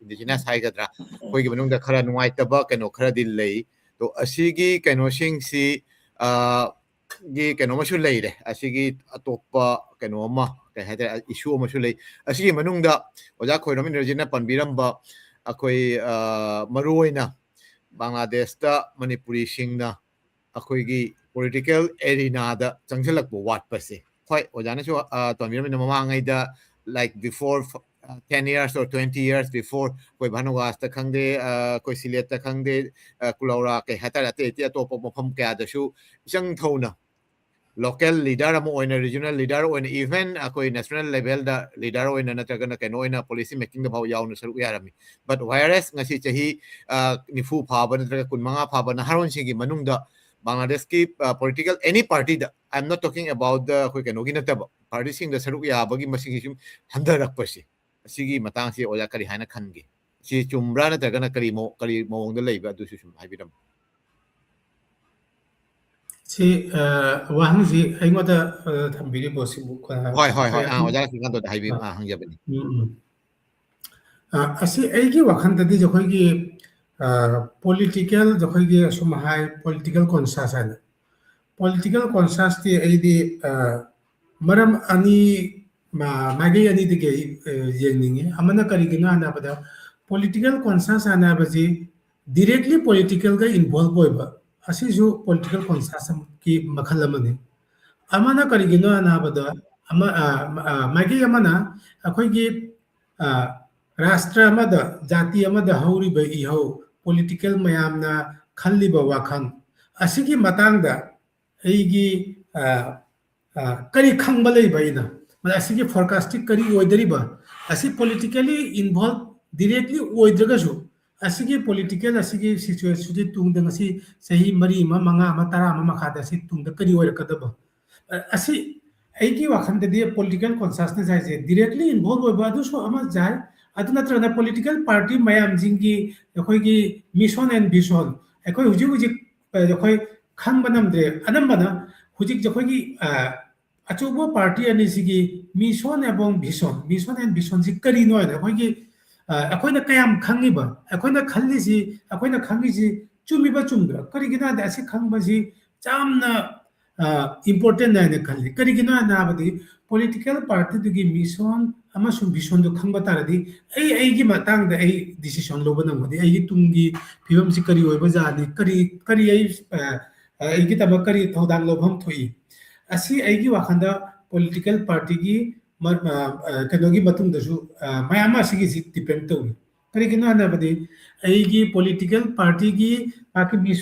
ꯏꯟꯗꯤꯖꯤꯅꯁ ꯍꯥꯏꯒꯗ꯭ꯔꯥ ꯑꯩꯈꯣꯏꯒꯤ ꯃꯅꯨꯡꯗ ꯈꯔ ꯅꯨꯡꯉꯥꯏꯇꯕ ꯀꯩꯅꯣ ꯈꯔꯗꯤ ꯂꯩ ꯇꯣ ꯑꯁꯤꯒꯤ ꯀꯩꯅꯣꯁꯤꯡꯁꯤ ꯒꯤ ꯀꯩꯅꯣꯃꯁꯨ ꯂꯩꯔꯦ ꯑꯁꯤꯒꯤ ꯑꯇꯣꯞꯄ ꯀꯩꯅꯣ ꯑꯃ ꯀꯩ ꯍꯥꯏꯇꯥꯔꯦ ꯏꯁꯨ ꯑꯃꯁꯨ ꯂꯩ ꯑꯁꯤꯒꯤ ꯃꯅꯨꯡꯗ ꯑꯣꯖꯥ ꯈꯣꯏꯔꯣꯝ ꯏꯟꯗ꯭ꯔꯖꯤꯠꯅ ꯄꯟꯕꯤꯔꯝꯕ ꯑꯩꯈꯣꯏ ꯃꯔꯨꯑꯣꯏꯅ ꯕꯪꯒ꯭ꯂꯥꯗꯦꯁꯇ ꯃꯅꯤꯄꯨꯔꯤꯁꯤꯡꯅ ꯑꯩꯈꯣꯏꯒꯤ ꯄꯣꯂꯤꯇꯤꯀꯦꯜ ꯑꯦꯔꯤꯅꯥꯗ ꯆꯪꯁꯤꯜꯂꯛꯄ ꯋꯥꯠꯄꯁꯦ ꯍꯣꯏ ꯑꯣꯖꯥꯅꯁꯨ ꯇꯧꯕꯤꯔꯝꯃꯤꯅ ꯃꯃꯥꯡꯉꯩꯗ like before 10 years or 20 years before ꯑꯩꯈꯣꯏ ꯚꯥꯅꯨꯋꯥꯁꯇ ꯈꯪꯗꯦ ꯑꯩꯈꯣꯏ ꯁꯤꯂꯦꯠꯇ ꯈꯪꯗꯦ ꯀꯨꯂꯧꯔꯥ ꯀꯩ ꯍꯥꯏꯇꯥꯔꯦ ꯑꯇꯩ ꯑꯇꯩ ꯑꯇꯣꯞꯄ ꯃꯐꯝ ꯀꯌꯥꯗꯁꯨ ꯏꯆꯪ ꯊꯧꯅ ꯂꯣꯀꯦꯜ ꯂꯤꯗꯔ ꯑꯃ ꯑꯣꯏꯅ ꯔꯤꯖꯅꯦꯜ ꯂꯤꯗꯔ ꯑꯣꯏꯅ ꯏꯚꯦꯟ ꯑꯩꯈꯣꯏ ꯅꯦꯁꯅꯦꯜ ꯂꯦꯚꯦꯜꯗ ꯂꯤꯗꯔ ꯑꯣꯏꯅ ꯅꯠꯇ꯭ꯔꯒꯅ ꯀꯩꯅꯣ ꯑꯣꯏꯅ ꯄꯣꯂꯤꯁꯤ ꯃꯦꯀꯤꯡꯗ ꯐꯥꯎ ꯌꯥꯎꯅ ꯁꯔꯨꯛ ꯌꯥꯔꯝꯃꯤ ꯕꯠ ꯋꯥꯏꯔꯦꯁ ꯉꯁꯤ ꯆꯍꯤ 90 ꯐꯥꯕ ꯅꯠꯇ꯭ꯔꯒ 15 ꯐꯥꯕ ꯅꯍꯥꯔꯣꯟꯁꯤꯡꯒꯤ ꯃꯅꯨꯡꯗ ꯕꯪꯒ꯭ꯂꯥꯗꯦꯁꯀꯤ ꯄꯣꯂꯤꯇꯤꯀꯦꯜ ꯑꯦꯅꯤ ꯄꯥꯔꯇꯤꯗ I am not talking about ꯑꯩꯈꯣꯏ ꯀꯩꯅꯣꯒꯤ ꯅꯠꯇꯕ ꯄꯥꯔꯇꯤꯁꯤꯡꯗ ꯁꯔꯨꯛ ꯌꯥꯕꯒꯤ ꯃꯁꯤꯡꯁꯤ ꯁꯨꯝ ꯍꯟꯊꯔꯛꯄꯁꯤ ꯑꯁꯤꯒꯤ ꯃꯇꯥꯡꯁꯤ ꯑꯣꯖꯥ ꯀꯔꯤ ꯍꯥꯏꯅ ꯈꯟꯒꯦ ꯁꯤ ꯆꯨꯝꯕ꯭ꯔꯥ ꯅꯠꯇ꯭ꯔꯒꯅ ꯀꯔꯤ ꯃꯑꯣꯡꯗ ꯂꯩꯕ ꯑꯗꯨꯁꯨ ꯁꯨꯝ ꯍꯥꯏꯕꯤꯔꯝꯃꯨ
ꯁꯤ ꯋꯥꯍꯪꯁꯤ ꯑꯩꯉꯣꯟꯗ ꯊꯝꯕꯤꯔꯤꯕꯁꯤꯕꯨ
ꯍꯣꯏ ꯍꯣꯏ ꯍꯣꯏ ꯑꯣꯖꯥ ꯂꯛꯁꯃꯤꯀꯥꯟꯇꯗ ꯍꯪꯖꯕꯅꯤ
ꯑꯁꯤ ꯑꯩꯒꯤ ꯋꯥꯈꯜꯗꯗꯤ ꯑꯩꯈꯣꯏꯒꯤ ꯄꯣꯂꯤꯇꯤꯀꯦꯜ ꯑꯩꯈꯣꯏꯒꯤ ꯑꯁꯨꯝ ꯍꯥꯏ ꯄꯣꯂꯤꯇꯤꯀꯦꯜ ꯀꯣꯟꯁꯥꯁ ꯍꯥꯏꯅ ꯄꯣꯂꯤꯇꯤꯀꯦꯜ ꯀꯣꯟꯁꯥꯁꯇꯤ ꯑꯩꯗꯤ ꯃꯔꯝ ꯑꯅꯤ ꯃꯥꯏꯀꯩ ꯑꯅꯤꯗꯒꯤ ꯌꯦꯡꯅꯤꯡꯉꯤ ꯑꯃꯅ ꯀꯔꯤꯒꯤꯅꯣ ꯍꯥꯏꯕꯗ ꯄꯣꯂꯤꯇꯤꯀꯦꯜ ꯀꯣꯟꯁꯥꯁ ꯍꯥꯏꯕꯁꯤ ꯗꯤꯔꯦꯛꯂꯤ ꯄꯣꯂꯤꯇꯤꯀꯦꯜꯒ ꯏꯟꯚꯣꯜꯕ ꯑꯣꯏꯕ ꯑꯁꯤꯁꯨ ꯄꯣꯂꯤꯇꯤꯀꯦꯜ ꯀꯣꯟꯁꯥꯁꯀꯤ ꯃꯈꯜ ꯑꯃꯅꯤ ꯑꯃꯅ ꯀꯔꯤꯒꯤꯅꯣ ꯍꯥꯏꯕꯗ ꯃꯥꯏꯀꯩ ꯑꯃꯅ ꯑꯩꯈꯣꯏꯒꯤ ꯔꯥꯁꯇ꯭ꯔ ꯑꯃꯗ ꯖꯥꯇꯤ ꯑꯃꯗ ꯍꯧꯔꯤꯕ ꯏꯍꯧ ꯄꯣꯂꯤꯇꯤꯀꯦꯜ ꯃꯌꯥꯝꯅ ꯈꯜꯂꯤꯕ ꯋꯥꯈꯜ ꯑꯁꯤꯒꯤ ꯃꯇꯥꯡꯗ ꯑꯩꯒꯤ ꯀꯔꯤ ꯈꯪꯕ ꯂꯩꯕ ꯑꯩꯅ ꯑꯁꯤꯒꯤ ꯐꯣꯔꯀꯥꯁꯇꯤꯡ ꯀꯔꯤ ꯑꯣꯏꯗꯣꯔꯤꯕ ꯑꯁꯤ ꯄꯣꯂꯤꯇꯤꯀꯦꯜꯂꯤ ꯏꯟꯚꯣꯜꯕ ꯗꯤꯔꯦꯛꯂꯤ ꯑꯣꯏꯗ꯭ꯔꯒꯁꯨ ꯑꯁꯤꯒꯤ ꯄꯣꯂꯤꯇꯤꯀꯦꯜ ꯑꯁꯤꯒꯤ ꯁꯤꯆꯨꯋꯦꯁꯟꯁꯤ ꯇꯨꯡꯗ ꯉꯁꯤ ꯆꯍꯤ 4 ꯑꯃ 5 ꯑꯃ 10 ꯑꯃ ꯃꯈꯥꯗ ꯑꯁꯤ ꯇꯨꯡꯗ ꯀꯔꯤ ꯑꯣꯏꯔꯛꯀꯗꯕ ꯑꯁꯤ ꯑꯩꯒꯤ ꯋꯥꯈꯜꯗꯗꯤ ꯄꯣꯂꯤꯇꯤꯀꯦꯜ ꯀꯣꯟꯁꯥꯁꯅꯦꯁ ꯍꯥꯏꯁꯦ ꯗꯤꯔꯦꯛꯂꯤ ꯏꯟꯚꯣꯜꯕ ꯑꯣꯏꯕ ꯑꯗꯨꯁꯨ ꯑꯃ ꯌꯥꯏ ꯑꯗꯨ ꯅꯠꯇ꯭ꯔꯒꯅ ꯄꯣꯂꯤꯇꯤꯀꯦल ꯄꯥꯔꯇꯤ ꯃꯌꯥꯝꯁꯤꯡꯒꯤ ꯑꯩꯈꯣꯏꯒꯤ ꯃꯤꯁꯟ ꯑꯦꯟ ꯚꯤꯖꯟ ꯑꯩꯈꯣꯏ ꯍꯧꯖꯤꯛ ꯑꯩꯈꯣꯏ ꯈꯪꯕ ꯉꯝꯗ꯭ꯔꯦ ꯑꯅꯝꯕꯅ ꯍꯧꯖꯤꯛ ꯑꯩꯈꯣꯏꯒꯤ ꯑꯆꯧꯕ ꯄꯥꯔꯇꯤ ꯑꯅꯤꯁꯤꯒꯤ ꯃꯤꯁꯟ ꯑꯦꯕꯣꯡ ꯚꯤꯖꯟ ꯃꯤꯁꯟ ꯑꯦꯟ ꯚꯤꯖꯟꯁꯤ ꯀꯔꯤꯅꯣ ꯍꯥꯏꯅ ꯑꯩꯈꯣꯏꯒꯤ ꯑꯩꯈꯣꯏꯅ ꯀꯌꯥꯝ ꯈꯪꯉꯤꯕ ꯑꯩꯈꯣꯏꯅ ꯈꯜꯂꯤꯁꯤ ꯑꯩꯈꯣꯏꯅ ꯈꯪꯉꯤꯁꯤ ꯆꯨꯝꯃꯤꯕ ꯆꯨꯝꯗ꯭ꯔꯥ ꯀꯔꯤꯒꯤꯅꯣ ꯍꯥꯏꯕꯗ ꯑꯁꯤ ꯈꯪꯕꯁꯤ ꯌꯥꯝꯅ ꯏꯝꯄꯣꯔꯇꯦꯟ ꯍꯥꯏꯅ ꯈꯜꯂꯤ ꯀꯔꯤꯒꯤꯅꯣ ꯍꯥꯏꯕꯗꯤ ꯄꯣꯂꯤꯇꯤꯀꯦल ꯄꯥꯔꯇꯤꯗꯨꯒꯤ ꯃꯤꯁꯟ ꯑꯃꯁꯨꯡ ꯚꯤꯖꯟꯗꯨ ꯈꯪꯕ ꯇꯥꯔꯗꯤ ꯑꯩꯒꯤ ꯃꯇꯥꯡꯗ ꯑꯩ ꯗꯤꯁꯤꯖꯟ ꯂꯧꯕ ꯉꯝꯒꯅꯤ ꯑꯩꯒꯤ ꯇꯨꯡꯒꯤ ꯐꯤꯕꯝꯁꯤ ꯀꯔꯤ ꯑꯣꯏꯕꯖꯥꯠꯅꯤ ꯀꯔꯤ ꯑꯩꯒꯤꯗꯃꯛ ꯀꯔꯤ ꯊꯧꯗꯥꯡ ꯂꯧꯐꯝ ꯊꯣꯛꯏ ꯑꯁꯤ ꯑꯩꯒꯤ ꯋꯥꯈꯜꯗ ꯄꯣꯂꯤꯇꯤꯀꯦल ꯄꯥꯔꯇꯤꯒꯤ ꯀꯩꯅꯣꯒꯤ ꯃꯇꯨꯡꯗꯁꯨ ꯃꯌꯥꯝ ꯑꯃ ꯑꯁꯤꯒꯤꯁꯤ ꯗꯤꯄꯦꯟ ꯇꯧꯏ ꯀꯔꯤꯒꯤꯅꯣ ꯍꯥꯏꯕꯗꯤ ꯑꯩꯒꯤ ꯄꯣꯂꯤꯇꯤꯀꯦल ꯄꯥꯔꯇꯤꯒꯤ ꯃꯥꯒꯤ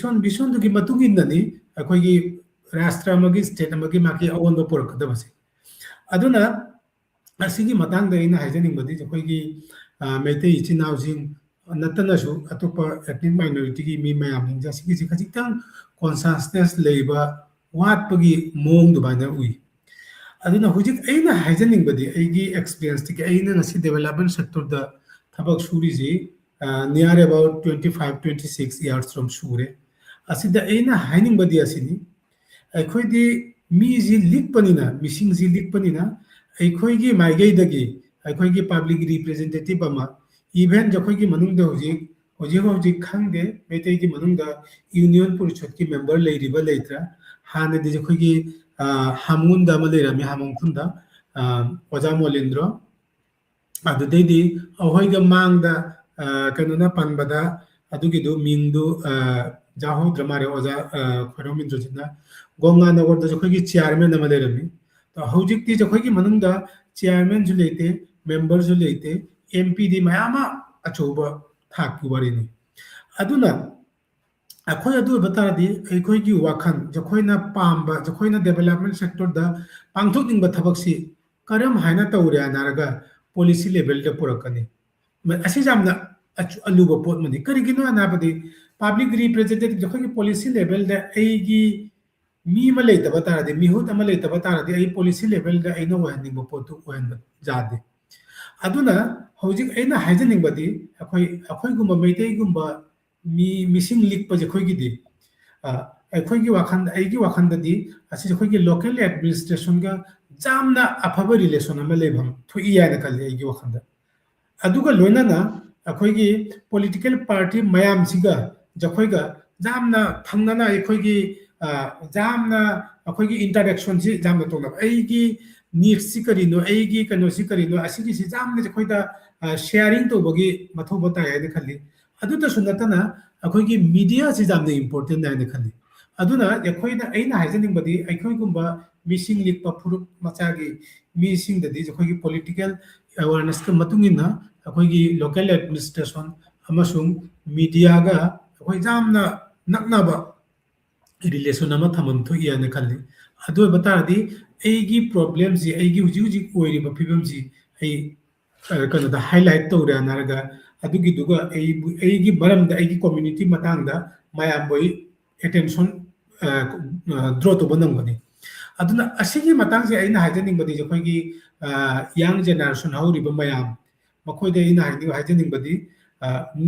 ꯚꯤꯖꯟꯗꯨꯒꯤ ꯃꯇꯨꯡ इन्नꯅꯤ ꯑꯩꯈꯣꯏꯒꯤ ꯔꯥꯁꯇ꯭ꯔ ꯑꯃꯒꯤ ꯁ꯭ꯇꯦꯠ ꯑꯃꯒꯤ ꯃꯥꯒꯤ ꯑꯑꯣꯟꯕ ꯄꯨꯔꯛꯀꯗꯕꯁꯦ ꯑꯗꯨꯅ ꯑꯁꯤꯒꯤ ꯃꯇꯥꯡꯗ ꯑꯩꯅ ꯍꯥꯏꯖꯅꯤꯡꯕꯗꯤ ꯑꯩꯈꯣꯏꯒꯤ ꯃꯩꯇꯩ ꯏꯆꯤꯟ ꯏꯅꯥꯎꯁꯤꯡ ꯅꯠꯇꯅꯁꯨ ꯑꯇꯣꯞꯄ ꯑꯦꯊꯅꯤꯛ ꯃꯥꯏꯅꯣꯔꯤꯇꯤꯒꯤ ꯃꯤ ꯃꯌꯥꯝꯁꯤꯡꯁꯦ ꯑꯁꯤꯒꯤꯁꯤ ꯈꯖꯤꯛꯇꯪ ꯀꯣꯟꯁꯥꯁꯅꯦꯁ ꯂꯩꯕ ꯋꯥꯠꯄꯒꯤ ꯃꯑꯣꯡ ꯑꯗꯨꯃꯥꯏꯅ ꯎꯏ ꯑꯗꯨꯅ ꯍꯧꯖꯤꯛ ꯑꯩꯅ ꯍꯥꯏꯖꯅꯤꯡꯕꯗꯤ ꯑꯩꯒꯤ ꯑꯦꯛꯁꯄꯤꯔꯤꯌꯦꯟꯁꯇꯒꯤ ꯑꯩꯅ ꯉꯁꯤ ꯗꯦꯕꯂꯞꯃꯦꯟ ꯁꯦꯛꯇꯔꯗ ꯊꯕꯛ ꯁꯨꯔꯤꯁꯤ ꯅꯤꯌꯔ ꯑꯕꯥꯎꯠ 25-26 years ꯔꯣꯝ ꯁꯨꯔꯦ ꯑꯁꯤꯗ ꯑꯩꯅ ꯍꯥꯏꯅꯤꯡꯕꯗꯤ ꯑꯁꯤꯅꯤ ꯑꯩꯈꯣꯏꯗꯤ ꯃꯤꯁꯤ ꯂꯤꯛꯄꯅꯤꯅ ꯃꯤꯁꯤꯡꯁꯤ ꯂꯤꯛꯄꯅꯤꯅ ꯑꯩꯈꯣꯏꯒꯤ ꯃꯥꯏꯀꯩꯗꯒꯤ ꯑꯩꯈꯣꯏꯒꯤ ꯄꯥꯕ꯭ꯂꯤꯛ ꯔꯤꯄ꯭ꯔꯦꯖꯦꯟꯇꯦꯇꯤꯚ ꯑꯃ ꯏꯚꯦꯟ ꯑꯩꯈꯣꯏꯒꯤ ꯃꯅꯨꯡꯗ ꯍꯧꯖꯤꯛ ꯈꯪꯗꯦ ꯃꯩꯇꯩꯒꯤ ꯃꯅꯨꯡꯗ ꯌꯨꯅꯤꯌꯟ ꯄꯨꯔꯤꯁꯠꯀꯤ ꯃꯦꯝꯕꯔ ꯂꯩꯔꯤꯕ ꯂꯩꯇ꯭ꯔꯥ ꯍꯥꯟꯅꯗꯤ ꯑꯩꯈꯣꯏꯒꯤ ꯍꯥꯃꯨꯟꯗ ꯑꯃ ꯂꯩꯔꯝꯃꯤ ꯍꯥꯃꯣꯡꯈꯨꯟꯗ ꯑꯣꯖꯥ ꯃꯣꯂꯤꯟꯗ꯭ꯔꯣ ꯑꯗꯨꯗꯩꯗꯤ ꯑꯩꯈꯣꯏꯒ ꯃꯥꯡꯗ ꯀꯩꯅꯣꯅ ꯄꯟꯕꯗ ꯑꯗꯨꯒꯤꯗꯨ ꯃꯤꯡꯗꯨ ꯌꯥꯍꯧꯗ꯭ꯔ ꯃꯥꯜꯂꯦ ꯑꯣꯖꯥ ꯈꯣꯏꯔꯣꯝ ꯏꯟꯗ꯭ꯔꯖꯤꯠꯅ ꯒꯣꯡꯒꯥꯅꯒꯔꯗꯁꯨ ꯑꯩꯈꯣꯏꯒꯤ ꯆꯤꯌꯥꯔꯃꯦꯟ ꯑꯃ ꯂꯩꯔꯝꯃꯤ ꯍꯧꯖꯤꯛꯇꯤ ꯑꯩꯈꯣꯏꯒꯤ ꯃꯅꯨꯡꯗ ꯆꯤꯌꯥꯔꯃꯦꯟꯁꯨ ꯂꯩꯇꯦ ꯃꯦꯝꯕꯔꯁꯨ ꯂꯩꯇꯦ MP ꯗꯤ ꯃꯌꯥꯝ ꯑꯃ ꯑꯆꯧꯕ ꯊꯥꯛꯀꯤ ꯋꯥꯔꯤꯅꯤ ꯑꯗꯨꯅ ꯑꯩꯈꯣꯏ ꯑꯗꯨ ꯑꯣꯏꯕ ꯇꯥꯔꯗꯤ ꯑꯩꯈꯣꯏꯒꯤ ꯋꯥꯈꯜ ꯑꯩꯈꯣꯏꯅ ꯄꯥꯝꯕ ꯑꯩꯈꯣꯏꯅ ꯗꯦꯕꯂꯞꯃꯦꯟ ꯁꯦꯛꯇꯔꯗ ꯄꯥꯡꯊꯣꯛꯅꯤꯡꯕ ꯊꯕꯛꯁꯤ ꯀꯔꯝ ꯍꯥꯏꯅ ꯇꯧꯔꯦ ꯍꯥꯏꯔꯒ ꯄꯣꯂꯤꯁꯤ ꯂꯦꯚꯦꯜꯗ ꯄꯨꯔꯛꯀꯅꯤ ꯑꯁꯤ ꯌꯥꯝꯅ ꯑꯂꯨꯕ ꯄꯣꯠ ꯑꯃꯅꯤ ꯀꯔꯤꯒꯤꯅꯣ ꯍꯥꯏꯕꯗꯤ ꯄꯥꯕ꯭ꯂꯤꯛ ꯔꯤꯄ꯭ꯔꯦꯖꯦꯟꯇꯦꯇꯤꯚ ꯑꯩꯈꯣꯏꯒꯤ ꯄꯣꯂꯤꯁꯤ ꯂꯦꯚꯦꯜꯗ ꯑꯩꯒꯤ मी ꯑꯃ ꯂꯩꯇꯕ ꯇꯥꯔꯗꯤ ꯃꯤꯍꯨꯠ ꯑꯃ ꯂꯩꯇꯕ ꯇꯥꯔꯗꯤ ꯑꯩ ꯄꯣꯂꯤꯁꯤ ꯂꯦꯚꯦꯜꯗ ꯑꯩꯅ ꯑꯣꯏꯍꯟꯅꯤꯡꯕ ꯄꯣꯠꯇꯨ ꯑꯣꯏꯍꯟꯕ ꯌꯥꯗꯦ ꯑꯗꯨꯅ ꯍꯧꯖꯤꯛ ꯑꯩꯅ ꯍꯥꯏꯖꯅꯤꯡꯕꯗꯤ ꯑꯩꯈꯣꯏꯒꯨꯝꯕ ꯃꯩꯇꯩꯒꯨꯝꯕ ꯃꯤꯁꯤꯡ ꯂꯤꯛꯄꯁꯦ ꯑꯩꯈꯣꯏꯒꯤꯗꯤ ꯑꯩꯈꯣꯏꯒꯤ ꯋꯥꯈꯜ ꯑꯩꯒꯤ ꯋꯥꯈꯜꯗꯗꯤ ꯑꯁꯤ ꯑꯩꯈꯣꯏꯒꯤ ꯂꯣꯀꯦꯜ ꯑꯦꯗꯃꯤꯅꯤꯁꯇ꯭ꯔꯦꯁꯟꯒ ꯌꯥꯝꯅ ꯑꯐꯕ ꯔꯤꯂꯦꯁꯟ ꯑꯃ ꯂꯩꯐꯝ ꯊꯣꯛꯏ ꯍꯥꯏꯅ ꯈꯜꯂꯤ ꯑꯩꯒꯤ ꯋꯥꯈꯜꯗ ꯑꯗꯨꯒ ꯂꯣꯏꯅꯅ ꯑꯩꯈꯣꯏꯒꯤ ꯄꯣꯂꯤꯇꯤꯀꯦꯜ ꯄꯥꯔꯇꯤ ꯃꯌꯥꯝꯁꯤꯒ ꯑꯩꯈꯣꯏꯒ ꯌꯥꯝꯅ ꯊꯪꯅꯅ ꯑꯩꯈꯣꯏꯒꯤ ꯌꯥꯝꯅ ꯑꯩꯈꯣꯏꯒꯤ ꯏꯟꯇꯔꯦꯛꯁꯟꯁꯤ ꯌꯥꯝꯅ ꯇꯧꯅꯕ ꯑꯩꯒꯤ ꯅꯤड्ꯁꯁꯤ ꯀꯔꯤꯅꯣ ꯑꯩꯒꯤ ꯀꯩꯅꯣꯁꯤ ꯀꯔꯤꯅꯣ ꯑꯁꯤꯒꯤꯁꯤ ꯌꯥꯝꯅ ꯑꯩꯈꯣꯏꯗ ꯁꯦꯌꯥꯔꯤꯡ ꯇꯧꯕꯒꯤ ꯃꯊꯧ ꯇꯥꯏ ꯍꯥꯏꯅ ꯈꯜꯂꯤ ꯑꯗꯨꯇꯁꯨ ꯅꯠꯇꯅ ꯑꯩꯈꯣꯏꯒꯤ ꯃꯤꯗꯤꯌꯥꯁꯤ ꯌꯥꯝꯅ ꯏꯝꯄꯣꯔꯇꯦꯟ ꯍꯥꯏꯅ ꯈꯜꯂꯤ ꯑꯗꯨꯅ ꯑꯩꯅ ꯍꯥꯏꯖꯅꯤꯡꯕꯗꯤ ꯑꯩꯈꯣꯏꯒꯨꯝꯕ ꯃꯤꯁꯤꯡ ꯂꯤꯛꯄ ꯐꯨꯔꯨꯞ ꯃꯆꯥꯒꯤ ꯃꯤꯁꯤꯡꯗꯗꯤ ꯑꯩꯈꯣꯏꯒꯤ ꯄꯣꯂꯤꯇꯤꯀꯦꯜ ꯑꯦꯋꯥꯔꯅꯦꯁꯀ ꯃꯇꯨꯡ ꯏꯟꯅ ꯑꯩꯈꯣꯏꯒꯤ ꯂꯣꯀꯦꯜ ꯑꯦꯗꯃꯤꯅꯤꯁꯇ꯭ꯔꯦꯁꯟ ꯑꯃꯁꯨꯡ ꯃꯤꯗꯤꯌꯥꯒ ꯑꯩꯈꯣꯏ ꯌꯥꯝꯅ ꯅꯛꯅꯕ ꯔꯤꯂꯦꯁꯟ ꯑꯃ ꯊꯝꯐꯝ ꯊꯣꯛꯏ ꯍꯥꯏꯅ ꯈꯜꯂꯤ ꯑꯗꯨ ꯑꯣꯏꯕ ꯇꯥꯔꯗꯤ ꯑꯩꯒꯤ ꯄ꯭ꯔꯣꯕ꯭ꯂꯦꯝꯁꯤ ꯑꯩꯒꯤ ꯍꯧꯖꯤꯛ ꯍꯧꯖꯤꯛ ꯑꯣꯏꯔꯤꯕ ꯐꯤꯕꯝꯁꯤ ꯑꯩ ꯀꯩꯅꯣꯗ ꯍꯥꯏꯂꯥꯏꯠ ꯇꯧꯔꯦ ꯍꯥꯏꯔꯒ ꯑꯗꯨꯒꯤꯗꯨꯒ ꯑꯩꯒꯤ ꯃꯔꯝꯗ ꯑꯩꯒꯤ ꯀꯣꯝꯃ꯭ꯌꯨꯅꯤꯇꯤ ꯃꯇꯥꯡꯗ ꯃꯌꯥꯝꯕꯨ ꯑꯦꯇꯦꯟꯁꯟ ꯗ꯭ꯔꯣ ꯇꯧꯕ ꯉꯝꯒꯅꯤ ꯑꯗꯨꯅ ꯑꯁꯤꯒꯤ ꯃꯇꯥꯡꯁꯦ ꯑꯩꯅ ꯍꯥꯏꯖꯅꯤꯡꯕꯗꯤ ꯑꯩꯈꯣꯏꯒꯤ ꯌꯪ ꯖꯦꯅꯦꯔꯦꯁꯟ ꯍꯧꯔꯤꯕ ꯃꯌꯥꯝ ꯃꯈꯣꯏꯗ ꯑꯩꯅ ꯍꯥꯏꯖꯅꯤꯡꯕꯗꯤ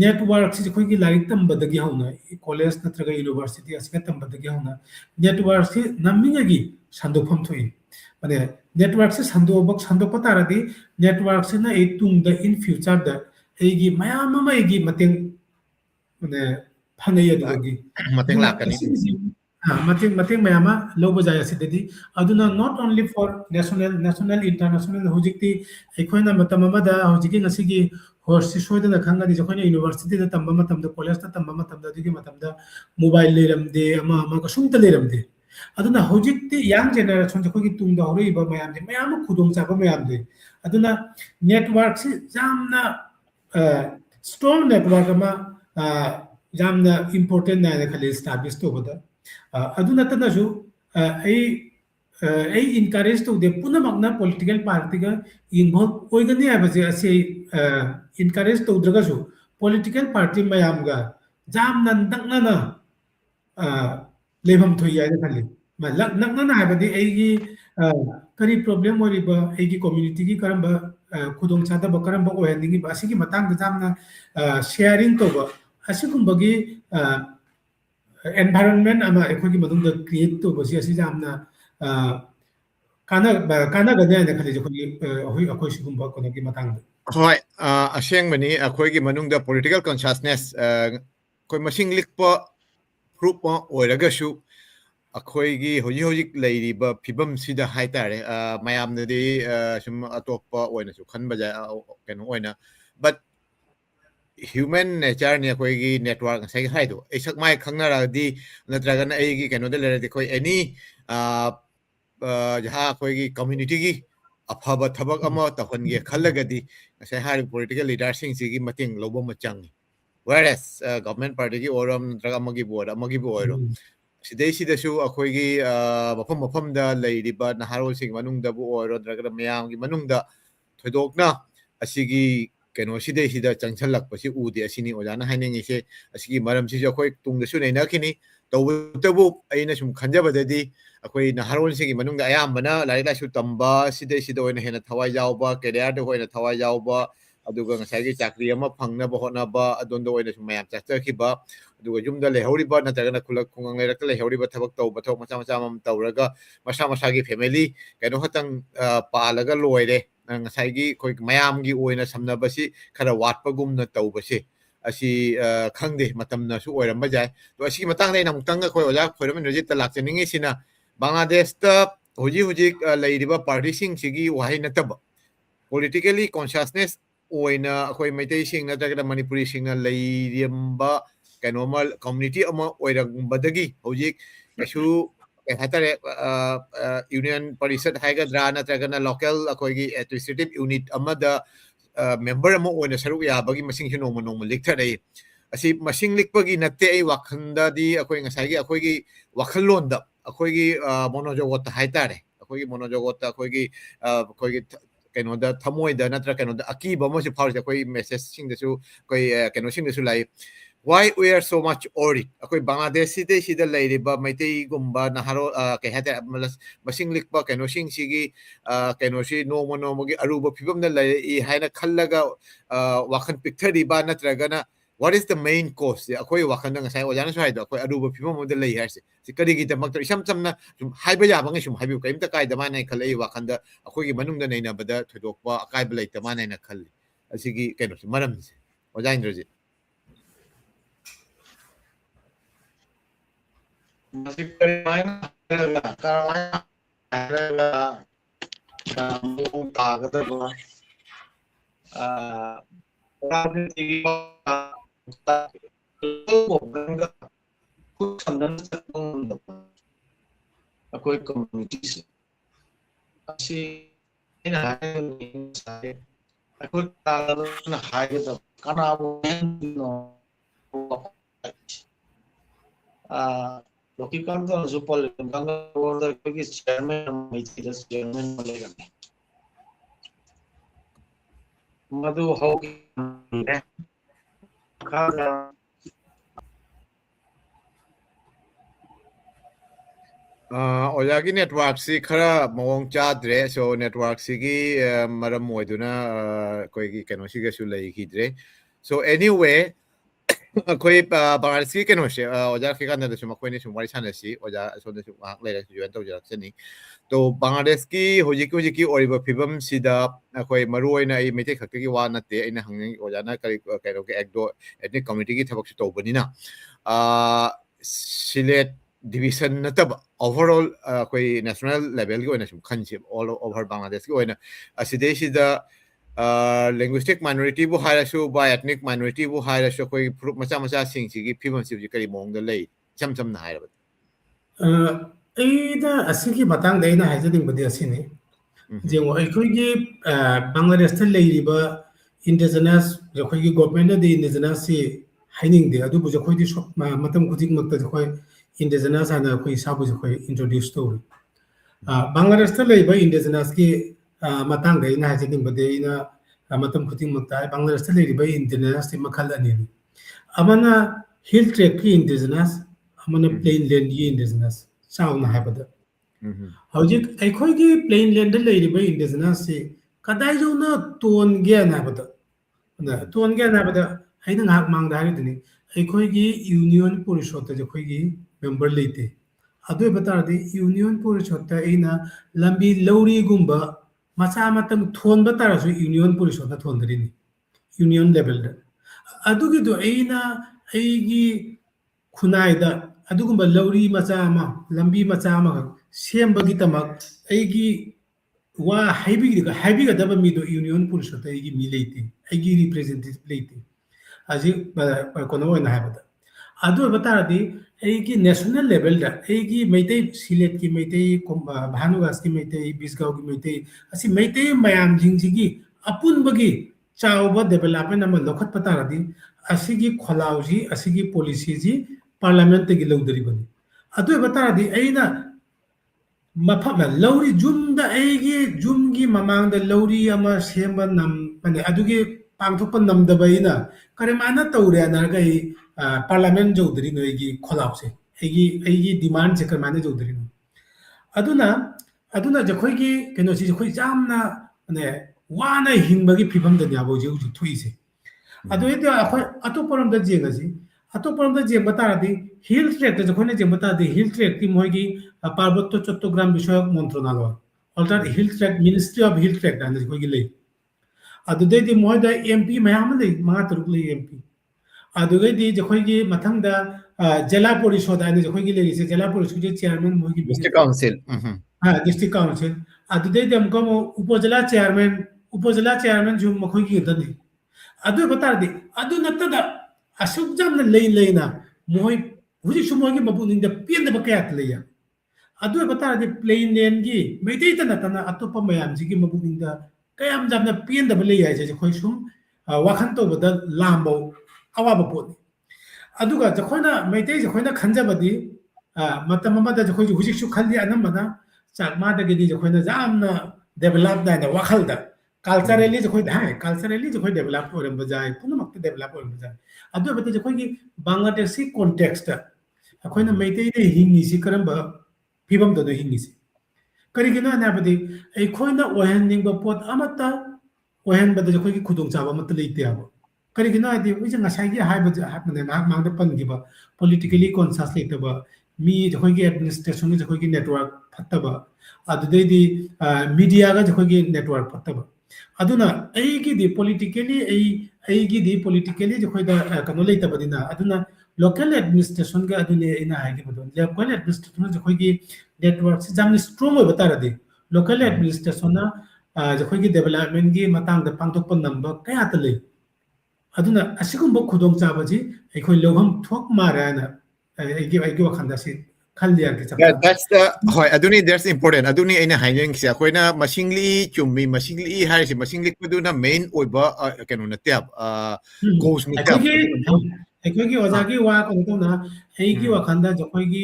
ꯅꯦꯠꯋꯥꯔꯛꯁꯤ ꯑꯩꯈꯣꯏꯒꯤ ꯂꯥꯏꯔꯤꯛ ꯇꯝꯕꯗꯒꯤ ꯍꯧꯅ ꯀꯣꯂꯦꯖ ꯅꯠꯇ꯭ꯔꯒ ꯌꯨꯅꯤꯚꯔꯁꯤꯇꯤ ꯑꯁꯤꯒ ꯇꯝꯕꯗꯒꯤ ꯍꯧꯅ ꯅꯦꯠꯋꯥꯔꯛꯁꯤ ꯅꯝꯃꯤꯉꯩꯒꯤ ꯁꯟꯗꯣꯛꯐꯝ ꯊꯣꯛꯏ ꯃꯥꯅꯦ ꯅꯦꯠꯋꯥꯔꯛꯁꯤ ꯁꯟꯗꯣꯛꯄ ꯇꯥꯔꯗꯤ ꯅꯦꯠꯋꯥꯔꯛꯁꯤꯅ ꯑꯩ ꯇꯨꯡꯗ ꯏꯟ ꯐ꯭ꯌꯨꯆꯔꯗ ꯑꯩꯒꯤ ꯃꯌꯥꯝ ꯑꯃ ꯑꯩꯒꯤ ꯃꯇꯦꯡ ꯐꯪꯉꯤ ꯑꯗꯨꯗꯒꯤ
ꯃꯇꯦꯡ
ꯑꯗꯨꯅ
ꯂꯥꯛꯀꯅꯤ
ꯃꯇꯦꯡ ꯃꯌꯥꯝ ꯑꯃ ꯂꯧꯕ ꯌꯥꯏ ꯑꯁꯤꯗꯗꯤ ꯑꯗꯨꯅ not only for national international ꯍꯧꯖꯤꯛꯇꯤ ꯑꯩꯈꯣꯏꯅ ꯃꯇꯝ ꯑꯃꯗ ꯍꯧꯖꯤꯛꯀꯤ ꯉꯁꯤꯒꯤ ꯍꯣꯔꯁꯁꯤ ꯁꯣꯏꯗꯅ ꯈꯪꯒꯅꯤ ꯑꯩꯈꯣꯏꯅ ꯌꯨꯅꯤꯚꯔꯁꯤꯇꯤꯗ ꯇꯝꯕ ꯃꯇꯝꯗ ꯀꯣꯂꯦꯖꯇ ꯇꯝꯕ ꯃꯇꯝꯗ ꯑꯗꯨꯒꯤ ꯃꯇꯝꯗ ꯃꯣꯕꯥꯏꯜ ꯂꯩꯔꯝꯗꯦ ꯑꯃ ꯀꯩꯁꯨꯝꯇ ꯂꯩꯔꯝꯗꯦ ꯑꯗꯨꯅ ꯍꯧꯖꯤꯛꯇꯤ ꯌꯪ ꯖꯦꯅꯦꯔꯦꯁꯟꯁꯦ ꯑꯩꯈꯣꯏꯒꯤ ꯇꯨꯡꯗ ꯍꯧꯔꯛꯏꯕ ꯃꯌꯥꯝꯁꯦ ꯃꯌꯥꯝ ꯑꯃ ꯈꯨꯗꯣꯡꯆꯥꯕ ꯃꯌꯥꯝꯁꯦ ꯑꯗꯨꯅ ꯅꯦꯠꯋꯥꯔꯛꯁꯤ ꯌꯥꯝꯅ ꯁ꯭ꯇꯔꯣꯡ ꯅꯦꯠꯋꯥꯔꯛ ꯑꯃ ꯌꯥꯝꯅ ꯏꯝꯄꯣꯔꯇꯦꯟ ꯍꯥꯏꯅ ꯈꯜꯂꯤ ꯏꯁꯇꯥꯕ꯭ꯂꯤꯁ ꯇꯧꯕꯗ ꯑꯗꯨ ꯅꯠꯇꯅꯁꯨ ꯑꯩ इनकरेज तौदे पुनमकना पॉलिटिकल पार्टीगा इन्वॉल्व ओइगनी हाबजे असे इनकरेज तौद्रगसु पॉलिटिकल पार्टी मयामगा जामना नकना लेभम थोइ याने खल्ली नकना हाबदि एगी करी प्रॉब्लम ओरिबा एगी कम्युनिटी की करंबा खुदोंग चादबा करंबा ओहनिंगी बासिगी मतंग जामना शेयरिंग तौबा असिगुंबगी एनवायरनमेंट अमा एखोगी मदुंग क्रिएट तौबसी असि जामना कानागने हाइना खल्ली जोखोगी अखोई सिगुंबा कोनोगी मतंग
ꯍꯣꯏ ꯑꯁꯦꯡꯕꯅꯤ ꯑꯩꯈꯣꯏꯒꯤ ꯃꯅꯨꯡꯗ ꯄꯣꯂꯤꯇꯤꯀꯦल ꯀꯟꯁꯤꯌꯁꯅꯦꯁ ꯑꯩꯈꯣꯏ ꯃꯁꯤꯡ ꯂꯤꯛꯄ ꯒ꯭ꯔꯨꯞ ꯑꯃ ꯑꯣꯏꯔꯒꯁꯨ ꯑꯩꯈꯣꯏꯒꯤ ꯍꯧꯖꯤꯛ ꯍꯧꯖꯤꯛ ꯂꯩꯔꯤꯕ ꯐꯤꯕꯝꯁꯤꯗ ꯍꯥꯏꯇꯥꯔꯦ ꯃꯌꯥꯝꯅꯗꯤ ꯁꯨꯝ ꯑꯇꯣꯞꯄ ꯑꯣꯏꯅꯁꯨ ꯈꯟꯕ ꯌꯥꯏ ꯀꯩꯅꯣ ꯑꯣꯏꯅ ꯕꯠ ह्यूमन नेचरने अखोई नेटवर्क ngसाई हाइदो ए सक माइ खंगनारादी नत्रगन एगी कनोदे लेरदि खोई एनी जहा अखोई कम्युनिटी की अफब थबक अमा तखनगे खल्लगदी ngसाई हारि पॉलिटिकल लीडर सिंग सिगी मतिंग लोबो मचंग whereas गवर्नमेंट पार्टी की ओरम नत्रग अमगी बोर्ड अमगी बोरो सिदे सिदसु अखोई मफम मफमदा लैरिबा नहारोल सिंग मनुंगदबु ओरो नत्रग मयामगी मनुंगदा थोइदोकना असिगी कनो सिदे सिदा चंगसलकपसि उदे असिनी ओजाना हाइनिंगिसे असिगी मरमसिजु अखोई तुंगदसु नैनाखिनी तौबतबु अइना सुम खंजबददी अखोई नहारोलसिंगी मनुंग अयामबना लाइक लाइसु तंबा सिदे सिदा ओइना हेना थवाइ जावबा कैरियर होइना थवाइ जावबा अदुगा ngसाइगी चाकरी अमा फंगनबा होनबा अदोंदो ओइना सुम मयाम चचखिबा अदुगा जुमदा लेहौरिबा नतरगना खुलक खुंगंग लेरकता लेहौरिबा थबक तौबा थोक मचा मचा मम तौरगा मसा मसागी फैमिली कनो हतंग पालगा लोइरे ngसाइगी खोइ मयामगी ओइना समनबसि खरा वाटपगुमना तौबसे असी खंगदे मतमनासु ओइरंबा जाय तो असी मतंगदे नमुतंग खोइ ओजा खोइरम रजित लाक्चनिंगे सिना बांग्लादेश ता होजी होजी लैरिबा पार्टी सिंग सिगी वाहि नतब पॉलिटिकली कॉन्शियसनेस ओइना खोइ मैतै सिंग नतगदा मणिपुरी सिंग लैरियंबा कनोमल कम्युनिटी अमा ओइरंबदगी होजी कसु हातारे यूनियन परिषद हाइगद्रा नतरगना लोकल अखोइगी एडमिनिस्ट्रेटिव यूनिट अमदा मेंबर अमा ओइना सरुक याबगी मसिंग नोम नोम लिखथरै असि मसिंग लिखपगी नते ए वाखंदादी अखोइ ngसाइगी अखोइगी वाखलोंदा अखोइगी मोनोजोगोत हाइतारे अखोइगी मोनोजोगोत अखोइगी कनोदा थमोइदा नत्र कनोदा अकीबा मसि फाउस अखोइ मेसेज सिंगदसु कोइ कनो सिंगदसु लाई why we are so much worried akoi Bangladesh sida leiriba maitei gumba naharo ke hata masing likpa keno sing sigi keno si no mogi aruba phibam na lai haina khallaga wakhan picture ba natragana what is the main cause akoi wakhan nga sai ojana sai do akoi aruba phibam mo de lei harse si kari gi tamak isam samna sum haiba ya bang sum haibu kaimta kai da manai khalai wakhan da akoi gi manung da nei na bada thodokpa akai blai ta manai na khali asigi keno si maram se ojaindraji
masih Carolina ada kamu tak kata apa orang tinggi bukan aku sambil sedang aku community masih ini saya aku tak nak hai itu karena aku no Loki kan to supol ganga order ki chairman mai chiras chairman malega madu how ka
Oyagi network si khara mawong chadre so network si gi maram moiduna koi gi kano si ga su lai khidre so anyway koi Bangladesh ki kano she oja ki kan da suma koi ni sum wari chana si oja so da sum ak lai ju to ja chani to Bangladesh ki hoji ki oriba phibam sida koi maru oina ai mete khak ki wa na te ina hang oja na kari kairo ke ekdo ethnic community ki thabak su to bani na Silet division natab overall koi national level ki oina sum khanchi all over Bangladesh ki oina asidesi da linguistic minority bu hairasu by ethnic minority bu hairasu koi group macha sing si gi phibam si ji kari mong da lei cham na hairaba
aida asiki batang dai na haja ding badi asini jengo aikoi gi Bangladesh ta leiriba indigenous jokoi gi government de indigenous si haining de adu bu jokoi di shop matam kutik makta jokoi indigenous ana koi sabu jokoi introduce to Bangladesh ta leiriba indigenous ki matang dai na haja ding badi na matam kutik makta Bangladesh ta leiriba indigenous ti makal ani amana hill track ki indigenous amana plain land ki indigenous sauna habada hojik aikoi gi plain land da leiriba indigenous si kadai jo na ton ge na bada na ton ge na bada haina ngak mang da ri aikoi gi union porishod ta jokoi gi member leite adoi bata di union porishod ta ina lambi lauri gumba macha matam thon bata su union porishod ta thon dri ni union level da adu gi do ina aigi khunai da adugumba lauri macha ma lambi macha ma sembagi tamak aigi wa haibi ga daba mi do union porishod ta aigi mi leite aigi representative leite aji kono na habada adu bata di aigi national level da aigi meitei silet ki meitei bhanugas ki meitei bisgau ki meitei asi meitei mayam jingjigi apun bagi chawba development ama lokhat pata di asigi kholauji asigi policy ji parliament gi lawdari bani adu bata di aina mafama lauri jumda aigi jumgi mamangda lauri ama semba nam mane adugi pangthokpa namdabaina karimana tawre anargai parliament jawdari no aigi kholause aigi demand je karimana jawdari no aduna jakhoi gi keno si jakhoi jamna ne wana hingbagi phibam da nyabo je uji thuise adu ida akhoi atoparam da jengasi atoparam da jeng bata di hill track da jakhoi ne jeng bata di hill track ti moi gi পার্বত্য চট্টগ্রাম বিষয়ক মন্ত্রণালয় অর্থাৎ hill tract ministry of hill tract দান কই লে আদুদে দি Mahada MP মায়াম লে মা তরুক লে এমপি আদুগে দি জখই gi মাথং da জেলা পরিষদ আনি জখই gi লে জেলা পরিষদ চেয়ারম্যান মই gi
district council
district council আদুদে দম কম উপজেলা চেয়ারম্যান জুম মখই gi দনি আদু বতা দি আদু নত্তা da asuk jam na leina moi huji sumo gi mabu ning da pien da bakayat leya adu bata di plain land gi meitei tana atopa mayam ji gi mabuning da kayam jamna pien da bale ya je khoi sum wakhan to bada lambo awa ba pot adu ga khoina meitei je khoina khanja badi matam ma da je khoi hujik su khali anam bana chak ma da gi je khoina jamna develop da wakhal da culturally je khoi culturally je khoi develop oram bajai puna develop ꯑꯣꯏꯕ ꯖꯥꯠ ꯑꯗꯨ ꯑꯣꯏꯕꯗꯤ ꯑꯩꯈꯣꯏꯒꯤ ꯕꯪꯒ꯭ꯂꯥꯗꯦꯁꯀꯤ context ꯑꯩꯈꯣꯏꯅ ꯃꯩꯇꯩꯗ ꯍꯤꯡꯉꯤꯁꯤ ꯀꯔꯝꯕ ꯐꯤꯕꯝꯗꯅꯣ ꯍꯤꯡꯉꯤꯁꯤ ꯀꯔꯤꯒꯤꯅꯣ ꯍꯥꯏꯕꯗꯤ ꯑꯩꯈꯣꯏꯅ ꯑꯣꯏꯍꯟꯅꯤꯡꯕ ꯄꯣꯠ ꯑꯃꯠꯇ ꯑꯣꯏꯍꯟꯕꯗ ꯑꯩꯈꯣꯏꯒꯤ ꯈꯨꯗꯣꯡꯆꯥꯕ ꯑꯃꯠꯇ ꯂꯩꯇꯦꯕ ꯀꯔꯤꯒꯤꯅꯣ ꯍꯥꯏꯗꯤ ꯑꯩꯈꯣꯏꯁꯦ ꯉꯁꯥꯏꯒꯤ ꯍꯥꯏꯕꯁꯦ ꯉꯥꯏꯍꯥꯛ ꯃꯥꯡꯗ ꯄꯟꯈꯤꯕ ꯄꯣꯂꯤꯇꯤꯀꯦꯂꯤ ꯀꯣꯟꯁꯥꯁ ꯂꯩꯇꯕ ꯃꯤ ꯑꯩꯈꯣꯏꯒꯤ ꯑꯦꯗꯃꯤꯅꯤꯁꯇ꯭ꯔꯦꯁꯟꯒꯤ ꯑꯩꯈꯣꯏꯒꯤ ꯅꯦꯠꯋꯥꯔꯛ ꯐꯠꯇꯕ ꯑꯗꯨꯗꯩꯗꯤ ꯃꯤꯗꯤꯌꯥꯒ ꯑꯩꯈꯣꯏꯒꯤ ꯅꯦꯠꯋꯥꯔꯛ ꯐꯠꯇꯕ ꯑꯗꯨꯅ ꯑꯩꯒꯤꯗꯤ ꯄꯣꯂꯤꯇꯤꯀꯦꯂꯤ ꯑꯩꯒꯤꯗꯤ ꯄꯣꯂꯤꯇꯤꯀꯦꯂꯤ ꯑꯩꯈꯣꯏꯗ ꯀꯩꯅꯣ ꯂꯩꯇꯕꯅꯤꯅ ꯑꯗꯨꯅ ꯂꯣꯀꯦꯜ ꯑꯦꯗꯃꯤꯅꯤꯁꯇ꯭ꯔꯦꯁꯟꯒ ꯑꯗꯨꯅꯤ ꯑꯩꯅ ꯍꯥꯏꯈꯤꯕꯗꯣ ꯂꯣꯀꯦꯜ ꯑꯦꯗꯃꯤꯅꯤꯁꯇ꯭ꯔꯦꯁꯟ ꯑꯩꯈꯣꯏꯒꯤ ꯅꯦꯠꯋꯥꯔꯛꯁꯤ ꯌꯥꯝꯅ ꯁ꯭ꯇꯔꯣꯡ ꯑꯣꯏꯕ ꯇꯥꯔꯗꯤ ꯂꯣꯀꯦꯜ ꯑꯦꯗꯃꯤꯅꯤꯁꯇ꯭ꯔꯦꯁꯟꯅ ꯑꯩꯈꯣꯏꯒꯤ ꯗꯦꯕꯂꯞꯃꯦꯟꯒꯤ ꯃꯇꯥꯡꯗ ꯄꯥꯡꯊꯣꯛꯄ ꯉꯝꯕ ꯀꯌꯥꯇ ꯂꯩ ꯑꯗꯨꯅ ꯑꯁꯤꯒꯨꯝꯕ ꯈꯨꯗꯣꯡꯆꯥꯕꯁꯤ ꯑꯩꯈꯣꯏ ꯂꯧꯐꯝ ꯊꯣꯛ ꯃꯥꯜꯂꯦ ꯍꯥꯏꯅ ꯑꯩꯒꯤ ꯋꯥꯈꯜꯗ ꯁꯤ ꯈꯜꯂꯤ ꯍꯥꯏꯕꯗꯤ ꯆꯞ ꯆꯥꯕ
that's the ꯍꯣꯏ ꯑꯗꯨꯅꯤ that's important ꯑꯗꯨꯅꯤ ꯑꯩꯅ ꯍꯥꯏꯅꯤꯡꯉꯤꯁꯦ ꯑꯩꯈꯣꯏꯅ ꯃꯁꯤꯡ ꯂꯤꯛꯏ ꯆꯨꯝꯃꯤ ꯃꯁꯤꯡ ꯂꯤꯛꯏ ꯍꯥꯏꯔꯤꯁꯦ ꯃꯁꯤꯡ ꯂꯤꯛꯄꯗꯨꯅ ꯃꯦꯟ ꯑꯣꯏꯕ ꯀꯩꯅꯣ ꯅꯠꯇꯦꯕ ꯀꯣꯁ ꯅꯠꯇꯦꯕ
ꯑꯩꯈꯣꯏꯒꯤ ꯑꯣꯖꯥꯒꯤ ꯋꯥ ꯀꯩꯅꯣ ꯇꯧꯅ ꯑꯩꯒꯤ ꯋꯥꯈꯜꯗ ꯑꯩꯈꯣꯏꯒꯤ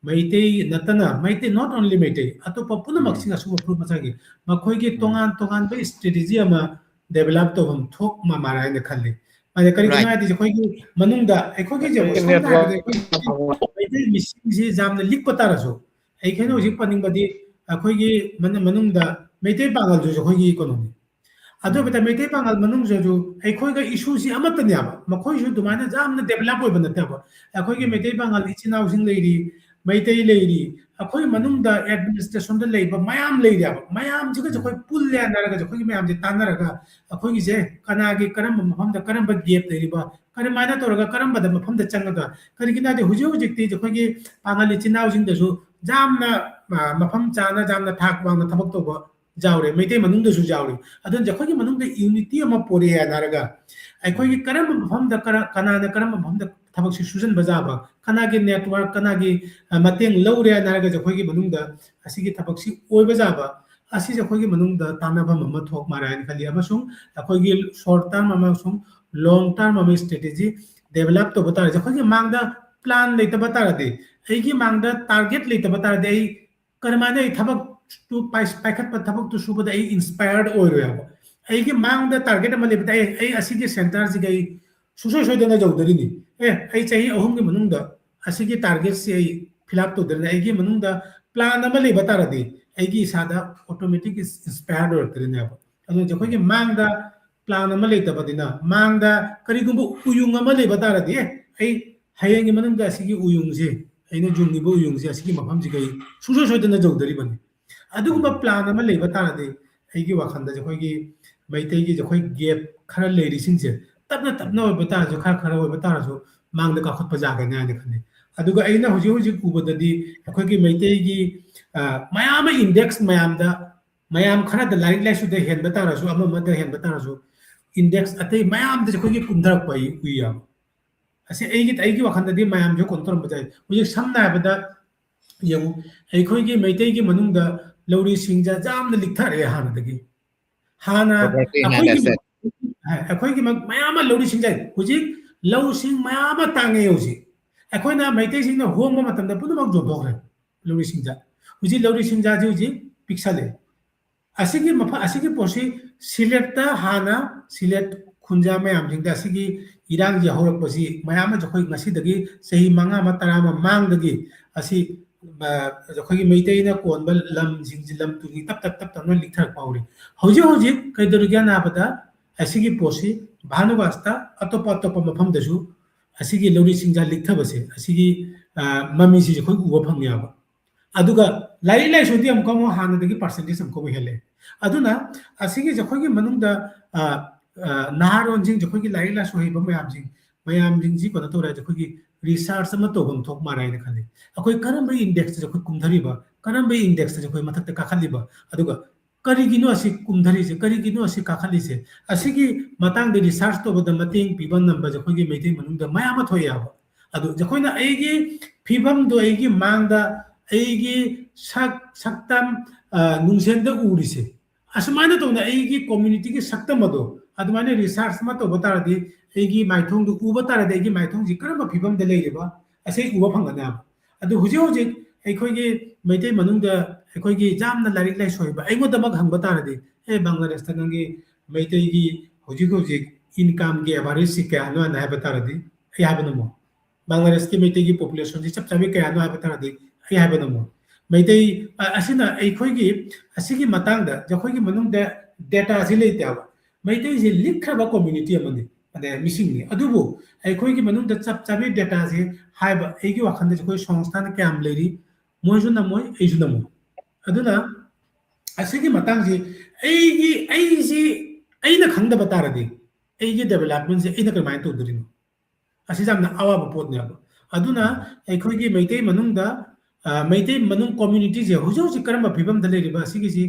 ꯃꯩꯇꯩ ꯅꯠꯇꯅ ꯃꯩꯇꯩ ꯅꯣꯠ ꯑꯣꯟꯂꯤ ꯃꯩꯇꯩ ꯑꯇꯣꯞꯄ ꯄꯨꯝꯅꯃꯛꯁꯤꯡ ꯑꯁꯤꯒꯨꯝꯕ ꯐꯨꯔꯨꯞ ꯃꯆꯥꯒꯤ ꯃꯈꯣꯏꯒꯤ ꯇꯣꯉꯥꯟ ꯇꯣꯉꯥꯟꯕ ꯏꯁꯇ꯭ꯔꯦꯇꯦꯖꯤ ꯑꯃ ꯗꯦꯕꯂꯞ ꯇꯧꯐꯝ ꯊꯣꯛ ꯃꯥꯜꯂꯦ ꯍꯥꯏꯅ ꯈꯜꯂꯤ ꯀꯔꯤꯒꯤꯅꯣ
Right.
ꯍꯥꯏꯔꯗꯤ ꯑꯩꯈꯣꯏꯒꯤ ꯃꯅꯨꯡꯗ ꯑꯩꯈꯣꯏꯒꯤ ꯁꯝꯅ ꯍꯥꯏꯔꯕꯗ ꯑꯩꯈꯣꯏꯒꯤ ꯃꯩꯇꯩ ꯃꯤꯁꯤꯡꯁꯤ ꯌꯥꯝꯅ ꯂꯤꯛꯄ ꯇꯥꯔꯁꯨ ꯑꯩꯈꯣꯏꯅ ꯍꯧꯖꯤꯛ ꯄꯟꯅꯤꯡꯕꯗꯤ ꯑꯩꯈꯣꯏꯒꯤ ꯃꯅꯨꯡꯗ ꯃꯩꯇꯩ ꯄꯥꯡꯒꯜꯗꯨꯁꯨ ꯑꯩꯈꯣꯏꯒꯤ ꯀꯩꯅꯣꯅꯤ ꯑꯗꯨ ꯑꯣꯏꯕꯗ ꯃꯩꯇꯩ ꯄꯥꯡꯒꯜ ꯃꯅꯨꯡꯗꯁꯨ ꯑꯩꯈꯣꯏꯒ ꯏꯁꯨꯁꯤ ꯑꯃꯠꯇꯅꯦꯕ ꯃꯈꯣꯏꯁꯨ ꯑꯗꯨꯃꯥꯏꯅ ꯌꯥꯝꯅ ꯗꯦꯕꯂꯞ ꯑꯣꯏꯕ ꯅꯠꯇꯦꯕ ꯑꯩꯈꯣꯏꯒꯤ ꯃꯩꯇꯩ ꯄꯥꯡꯒꯜ ꯏꯆꯤꯟ ꯏꯅꯥꯎꯁꯤꯡ ꯂꯩꯔꯤ ꯃꯩꯇꯩ ꯂꯩꯔꯤ ꯑꯩꯈꯣꯏ ꯃꯅꯨꯡꯗ ꯑꯦꯗꯃꯤꯅꯤꯁꯇ꯭ꯔꯦꯁꯟꯗ ꯂꯩꯕ ꯃꯌꯥꯝ ꯂꯩꯔꯦꯕ ꯃꯌꯥꯝꯁꯤꯒꯁꯨ ꯑꯩꯈꯣꯏ ꯄꯨꯜꯂꯦ ꯍꯥꯏꯅꯔꯒꯁꯨ ꯑꯩꯈꯣꯏꯒꯤ ꯃꯌꯥꯝꯁꯦ ꯇꯥꯟꯅꯔꯒ ꯑꯩꯈꯣꯏꯒꯤꯁꯦ ꯀꯅꯥꯒꯤ ꯀꯔꯝꯕ ꯃꯐꯝꯗ ꯀꯔꯝꯕ ꯒꯦꯞ ꯂꯩꯔꯤꯕ ꯀꯔꯝꯍꯥꯏꯅ ꯇꯧꯔꯒ ꯀꯔꯝꯕꯗ ꯃꯐꯝꯗ ꯆꯪꯉꯒ ꯀꯔꯤꯒꯤꯅꯣ ꯍꯥꯏꯔꯗꯤ ꯍꯧꯖꯤꯛꯇꯤ ꯑꯩꯈꯣꯏꯒꯤ ꯄꯥꯡꯒꯜ ꯏꯆꯤꯟ ꯏꯅꯥꯎꯁꯤꯡꯗꯁꯨ ꯌꯥꯝꯅ ꯃꯐꯝ ꯆꯥꯅ ꯌꯥꯝꯅ ꯊꯥꯛ ꯋꯥꯡꯅ ꯊꯕꯛ ꯇꯧꯕ ꯌꯥꯎꯔꯦ ꯃꯩꯇꯩ ꯃꯅꯨꯡꯗꯁꯨ ꯌꯥꯎꯔꯤ ꯑꯗꯨꯅ ꯑꯩꯈꯣꯏꯒꯤ ꯃꯅꯨꯡꯗ ꯌꯨꯅꯤꯇꯤ ꯑꯃ ꯄꯣꯔꯛꯑꯦ ꯍꯥꯏꯅꯔꯒ ꯑꯩꯈꯣꯏꯒꯤ ꯀꯔꯝꯕ ꯃꯐꯝꯗ ꯀꯅꯥꯅ ꯀꯔꯝꯕ ꯃꯐꯝꯗ ꯊꯕꯛꯁꯤ ꯁꯨꯖꯟꯕ ꯌꯥꯕ ꯀꯅꯥꯒꯤ ꯅꯦꯠꯋꯥꯔꯛ ꯀꯅꯥꯒꯤ ꯃꯇꯦꯡ ꯂꯧꯔꯦ ꯍꯥꯏꯅꯔꯒꯁꯨ ꯑꯩꯈꯣꯏꯒꯤ ꯃꯅꯨꯡꯗ ꯑꯁꯤꯒꯤ ꯊꯕꯛꯁꯤ ꯑꯣꯏꯕ ꯌꯥꯕ ꯑꯁꯤꯁꯦ ꯑꯩꯈꯣꯏꯒꯤ ꯃꯅꯨꯡꯗ ꯇꯥꯟꯅꯐꯝ ꯑꯃ ꯊꯣꯛ ꯃꯥꯜꯂꯦ ꯍꯥꯏꯅ ꯈꯜꯂꯤ ꯑꯃꯁꯨꯡ ꯑꯩꯈꯣꯏꯒꯤ ꯁꯣꯔꯠ ꯇꯔꯝ ꯑꯃꯁꯨꯡ ꯂꯣꯡ ꯇꯔꯝ ꯑꯃ ꯏꯁꯇ꯭ꯔꯦꯇꯦꯖꯤ ꯗꯦꯕꯂꯞ ꯇꯧꯕ ꯇꯥꯔꯗꯤ ꯑꯩꯈꯣꯏꯒꯤ ꯃꯥꯡꯗ ꯄ꯭ꯂꯥꯟ ꯂꯩꯇꯕ ꯇꯥꯔꯗꯤ ꯑꯩꯒꯤ ꯃꯥꯡꯗ ꯇꯥꯔꯒꯦꯠ ꯂꯩꯇꯕ ꯇꯥꯔꯗꯤ ꯑꯩ ꯀꯔꯝꯍꯥꯏꯅ ꯑꯩ ꯊꯕꯛꯇꯨ ꯄꯥꯏꯈꯠꯄ ꯊꯕꯛꯇꯨ ꯁꯨꯕꯗ ꯑꯩ ꯏꯟꯁꯄꯥꯌꯔഡ് ꯑꯣꯏꯔꯣꯏꯕ ꯑꯩꯒꯤ ꯃꯥꯡꯗ ꯇꯥꯔꯒꯦꯠ ꯑꯃ ꯂꯩꯕꯗ ꯑꯩ ꯑꯁꯤꯒꯤ ꯁꯦꯟꯇꯔꯁꯤꯒ ꯑꯩ ꯁꯨꯡꯁꯣꯏ ꯁꯣꯏꯗꯅ ꯌꯧꯗꯣꯔꯤꯅꯤ ꯑꯩ ꯆꯍꯤ 3ꯒꯤ ꯃꯅꯨꯡꯗ ꯑꯁꯤꯒꯤ ꯇꯥꯔꯒꯦꯠꯁꯤ ꯑꯩ ꯐꯤꯜ ꯑꯞ ꯇꯧꯗꯣꯔꯤꯅꯤ ꯑꯩꯒꯤ ꯃꯅꯨꯡꯗ ꯄ꯭ꯂꯥꯟ ꯑꯃ ꯂꯩꯕ ꯇꯥꯔꯗꯤ ꯑꯩꯒꯤ ꯏꯁꯥꯗ ꯑꯣꯇꯣꯃꯦꯇꯤꯛ ꯏꯟꯁꯄꯥꯌꯔഡ് ꯑꯣꯏꯔꯛꯇꯣꯔꯤꯅꯦꯕ ꯑꯗꯨꯅ ꯑꯩꯈꯣꯏꯒꯤ ꯃꯥꯡꯗ ꯄ꯭ꯂꯥꯟ ꯑꯃ ꯂꯩꯇꯕꯅꯤꯅ ꯃꯥꯡꯗ ꯀꯔꯤꯒꯨꯝꯕ ꯎꯌꯨꯡ ꯑꯃ ꯂꯩꯕ ꯇꯥꯔꯗꯤ ꯑꯩ ꯍꯌꯦꯡꯒꯤ ꯃꯅꯨꯡꯗ ꯑꯁꯤꯒꯤ ꯎꯌꯨꯡꯁꯦ ꯑꯩꯅ ꯌꯨꯡꯉꯤꯕ ꯎꯌꯨꯡꯁꯦ ꯑꯁꯤꯒꯤ ꯃꯐꯝꯁꯤꯒ ꯑꯩ ꯁꯨꯡꯁꯣꯏ ꯁꯣꯏꯗꯅ ꯌꯧꯗꯣꯔꯤꯕꯅꯤ ꯑꯗꯨꯒꯨꯝꯕ ꯄ꯭ꯂꯥꯟ ꯑꯃ ꯂꯩꯕ ꯇꯥꯔꯗꯤ ꯑꯩꯒꯤ ꯋꯥꯈꯜꯗꯁꯨ ꯑꯩꯈꯣꯏꯒꯤ ꯃꯩꯇꯩꯒꯤꯁꯦ ꯑꯩꯈꯣꯏ ꯒꯦꯞ ꯈꯔ ꯂꯩꯔꯤꯁꯤꯡꯁꯦ ꯇꯞꯅ ꯇꯞꯅ ꯑꯣꯏꯕ ꯇꯥꯔꯁꯨ ꯈꯔ ꯑꯣꯏꯕ ꯇꯥꯔꯁꯨ ꯃꯥꯡꯗ ꯀꯥꯈꯠꯄ ꯌꯥꯒꯅꯤ ꯍꯥꯏꯅ ꯈꯜꯂꯤ ꯑꯗꯨꯒ ꯑꯩꯅ ꯍꯧꯖꯤꯛ ꯎꯕꯗꯗꯤ ꯑꯩꯈꯣꯏꯒꯤ ꯃꯩꯇꯩꯒꯤ ꯃꯌꯥꯝ ꯑꯃ ꯏꯟꯗꯦꯛꯁ ꯃꯌꯥꯝꯗ ꯃꯌꯥꯝ ꯈꯔꯗ ꯂꯥꯏꯔꯤꯛ ꯂꯥꯏꯁꯨꯗ ꯍꯦꯟꯕ ꯇꯥꯔꯁꯨ ꯑꯃꯗ ꯍꯦꯟꯕ ꯇꯥꯔꯁꯨ ꯏꯟꯗꯦꯛꯁ ꯑꯇꯩ ꯃꯌꯥꯝꯗꯁꯨ ꯑꯩꯈꯣꯏꯒꯤ ꯀꯨꯝꯊꯔꯛꯄ ꯑꯩ ꯎꯏꯌꯦꯕ ꯑꯁꯤ ꯑꯩꯒꯤ ꯋꯥꯈꯜꯗꯗꯤ ꯃꯌꯥꯝꯁꯨ ꯀꯩꯅꯣ ꯇꯧꯔꯝꯕ ꯌꯥꯏ ꯍꯧꯖꯤꯛ ꯁꯝꯅ ꯍꯥꯏꯔꯕꯗ ꯌꯦꯡꯉꯨ ꯑꯩꯈꯣꯏꯒꯤ ꯃꯩꯇꯩꯒꯤ ꯃꯅꯨꯡꯗ ꯂꯧꯔꯤꯁꯤꯡꯁꯦ ꯌꯥꯝꯅ ꯂꯤꯛꯊꯔꯛꯑꯦ ꯍꯥꯟꯅꯗꯒꯤ ꯍꯥꯟꯅ ꯑꯩꯈꯣꯏꯒꯤ ꯃꯌꯥꯝ ꯑꯃ ꯂꯧꯔꯤꯁꯤꯡꯁꯦ ꯍꯧꯖꯤꯛ ꯂꯧꯁꯤꯡ ꯃꯌꯥꯝ ꯑꯃ ꯇꯥꯡꯉꯦ ꯍꯧꯖꯤꯛ ꯑꯩꯈꯣꯏꯅ ꯃꯩꯇꯩꯁꯤꯡꯅ ꯍꯣꯡꯕ ꯃꯇꯝꯗ ꯄꯨꯝꯅꯃꯛ ꯌꯣꯟꯊꯣꯛꯈ꯭ꯔꯦ ꯂꯧꯔꯤꯁꯤꯡꯁꯦ ꯍꯧꯖꯤꯛ ꯂꯧꯔꯤꯁꯤꯡꯁꯦ ꯍꯧꯖꯤꯛ ꯄꯤꯛꯁꯜꯂꯦ ꯑꯁꯤꯒꯤ ꯄꯣꯠꯁꯤ ꯁꯤꯂꯦꯠꯇ ꯍꯥꯟꯅ ꯁꯤꯂꯦꯠ ꯈꯨꯟꯖꯥ ꯃꯌꯥꯝꯁꯤꯡꯗ ꯑꯁꯤꯒꯤ ꯏꯔꯥꯡꯁꯤ ꯍꯧꯔꯛꯄꯁꯤ ꯃꯌꯥꯝ ꯑꯃꯁꯨ ꯑꯩꯈꯣꯏ ꯉꯁꯤꯗꯒꯤ ꯆꯍꯤ 5 ꯑꯃ 10 ꯑꯃ ꯃꯥꯡꯗꯒꯤ ꯑꯁꯤ ꯑꯩꯈꯣꯏꯒꯤ ꯃꯩꯇꯩꯅ ꯀꯣꯟꯕ ꯂꯝꯁꯤꯡꯁꯤ ꯂꯝ ꯇꯨꯒꯤ ꯇꯞꯅ ꯂꯤꯛꯊꯔꯛꯄ ꯍꯧꯔꯤ ꯍꯧꯖꯤꯛ ꯀꯩꯗꯧꯔꯤꯒꯦ ꯍꯥꯏꯕꯗ ꯑꯁꯤꯒꯤ ꯄꯣꯠꯁꯤ ꯚꯥꯅꯨꯕꯥꯁꯇ ꯑꯇꯣꯞꯄ ꯃꯐꯝꯗꯁꯨ ꯑꯁꯤꯒꯤ ꯂꯧꯔꯤ ꯆꯤꯡꯖꯥ ꯂꯤꯛꯊꯕꯁꯦ ꯑꯁꯤꯒꯤ ꯃꯃꯤꯁꯤꯁꯨ ꯑꯩꯈꯣꯏ ꯎꯕ ꯐꯪꯉꯦꯕ ꯑꯗꯨꯒ ꯂꯥꯏꯔꯤꯛ ꯂꯥꯏꯁꯨꯗꯤ ꯑꯃꯨꯛ ꯍꯥꯟꯅꯗꯒꯤ ꯄꯥꯔꯁꯦꯟꯇꯦꯖ ꯑꯃꯨꯛ ꯍꯦꯜꯂꯦ ꯑꯗꯨꯅ ꯑꯁꯤꯒꯤꯁꯦ ꯑꯩꯈꯣꯏꯒꯤ ꯃꯅꯨꯡꯗ ꯅꯍꯥꯔꯣꯟꯁꯤꯡꯁꯦ ꯑꯩꯈꯣꯏꯒꯤ ꯂꯥꯏꯔꯤꯛ ꯂꯥꯏꯁꯨ ꯍꯩꯕ ꯃꯌꯥꯝꯁꯤꯡꯁꯤ ꯀꯩꯅꯣ ꯇꯧꯔꯦ ꯑꯩꯈꯣꯏꯒꯤ ꯔꯤꯁꯥꯔꯆ ꯑꯃ ꯇꯧꯐꯝ ꯊꯣꯛ ꯃꯥꯜꯂꯦ ꯍꯥꯏꯅ ꯈꯜꯂꯤ ꯑꯩꯈꯣꯏ ꯀꯔꯝꯕ ꯏꯟꯗꯦꯛꯁꯇ ꯑꯩꯈꯣꯏ ꯀꯨꯝꯊꯔꯤꯕ ꯀꯔꯝꯕ ꯏꯟꯗꯦꯛꯁꯇ ꯑꯩꯈꯣꯏ ꯃꯊꯛꯇ ꯀꯥꯈꯠꯂꯤꯕ ꯑꯗꯨꯒ ꯀꯔꯤꯒꯤꯅꯣ ꯑꯁꯤ ꯀꯨꯝꯊꯔꯤꯁꯦ ꯀꯔꯤꯒꯤꯅꯣ ꯑꯁꯤ ꯀꯥꯈꯠꯂꯤꯁꯦ ꯑꯁꯤꯒꯤ ꯃꯇꯥꯡꯗ ꯔꯤꯁꯥꯔꯆ ꯇꯧꯕꯗ ꯃꯇꯦꯡ ꯄꯤꯕ ꯉꯝꯕꯁꯦ ꯑꯩꯈꯣꯏꯒꯤ ꯃꯩꯇꯩ ꯃꯅꯨꯡꯗ ꯃꯌꯥꯝ ꯑꯃ ꯊꯣꯛꯑꯦꯕ ꯑꯗꯨ ꯑꯩꯈꯣꯏꯅ ꯑꯩꯒꯤ ꯐꯤꯕꯝꯗꯣ ꯑꯩꯒꯤ ꯃꯥꯡꯗ ꯑꯩꯒꯤ ꯁꯛꯇꯝ ꯅꯨꯡꯁꯦꯟꯗ ꯎꯔꯤꯁꯦ ꯑꯁꯨꯃꯥꯏꯅ ꯇꯧꯅ ꯑꯩꯒꯤ ꯀꯣꯝꯃ꯭ꯌꯨꯅꯤꯇꯤꯒꯤ ꯁꯛꯇꯝ ꯑꯗꯣ ꯑꯗꯨꯃꯥꯏꯅ ꯔꯤꯁꯥꯔꯆ ꯑꯃ ꯇꯧꯕ ꯇꯥꯔꯗꯤ ꯑꯩꯒꯤ ꯃꯥꯏꯊꯣꯡꯗꯨ ꯎꯕ ꯇꯥꯔꯗꯤ ꯑꯩꯒꯤ ꯃꯥꯏꯊꯣꯡꯁꯤ ꯀꯔꯝꯕ ꯐꯤꯕꯝꯗ ꯂꯩꯔꯤꯕ ꯑꯁꯤ ꯎꯕ ꯐꯪꯒꯅꯦꯕ ꯑꯗꯨ ꯍꯧꯖꯤꯛ ꯑꯩꯈꯣꯏꯒꯤ ꯃꯩꯇꯩ ꯃꯅꯨꯡꯗ ꯑꯩꯈꯣꯏꯒꯤ ꯌꯥꯝꯅ ꯂꯥꯏꯔꯤꯛ ꯂꯥꯏꯁꯨ ꯍꯩꯕ ꯑꯩꯉꯣꯟꯗꯃꯛ ꯍꯪꯕ ꯇꯥꯔꯗꯤ ꯕꯪꯒ꯭ꯂꯥꯗꯦꯁꯇ ꯅꯪꯒꯤ ꯃꯩꯇꯩꯒꯤ ꯍꯧꯖꯤꯛ income के average से क्या नो ना है बता रही यहाँ पे नमो बांग्लादेश की मैते की population से सब क्या नो है बता रही यहाँ पे नमो मैते असीना एक की असी की मतंग दा जो की मनुंग दा data असी ले त्या मैते से लिखा बा community अमने अने missing ने अदुबो एक की मनुंग दा सब data से हाई बा एक की वाखंड जो कोई संस्थान क्या हम ले रही मोजु ना मोय एजु ना मो अदुना असिगी मतंग से अꯩꯅ ꯈꯪꯗꯕ ꯇꯥꯔꯗꯤ ꯑꯩꯒꯤ ꯗꯦꯕꯂꯞꯃꯦꯟꯁꯦ ꯑꯩꯅ ꯀꯃꯥꯏꯅ ꯇꯧꯗꯣꯔꯤꯅꯣ ꯑꯁꯤ ꯌꯥꯝꯅ ꯑꯋꯥꯕ ꯄꯣꯠꯅꯦꯕ ꯑꯗꯨꯅ ꯑꯩꯈꯣꯏꯒꯤ ꯃꯩꯇꯩ ꯃꯅꯨꯡꯗ ꯃꯩꯇꯩ ꯃꯅꯨꯡ ꯀꯝꯃ꯭ꯌꯨꯅꯤꯇꯤꯁꯦ ꯍꯧꯖꯤꯛ ꯍꯧꯖꯤꯛ ꯀꯔꯝꯕ ꯐꯤꯕꯝꯗ ꯂꯩꯔꯤꯕ ꯑꯁꯤꯒꯤꯁꯤ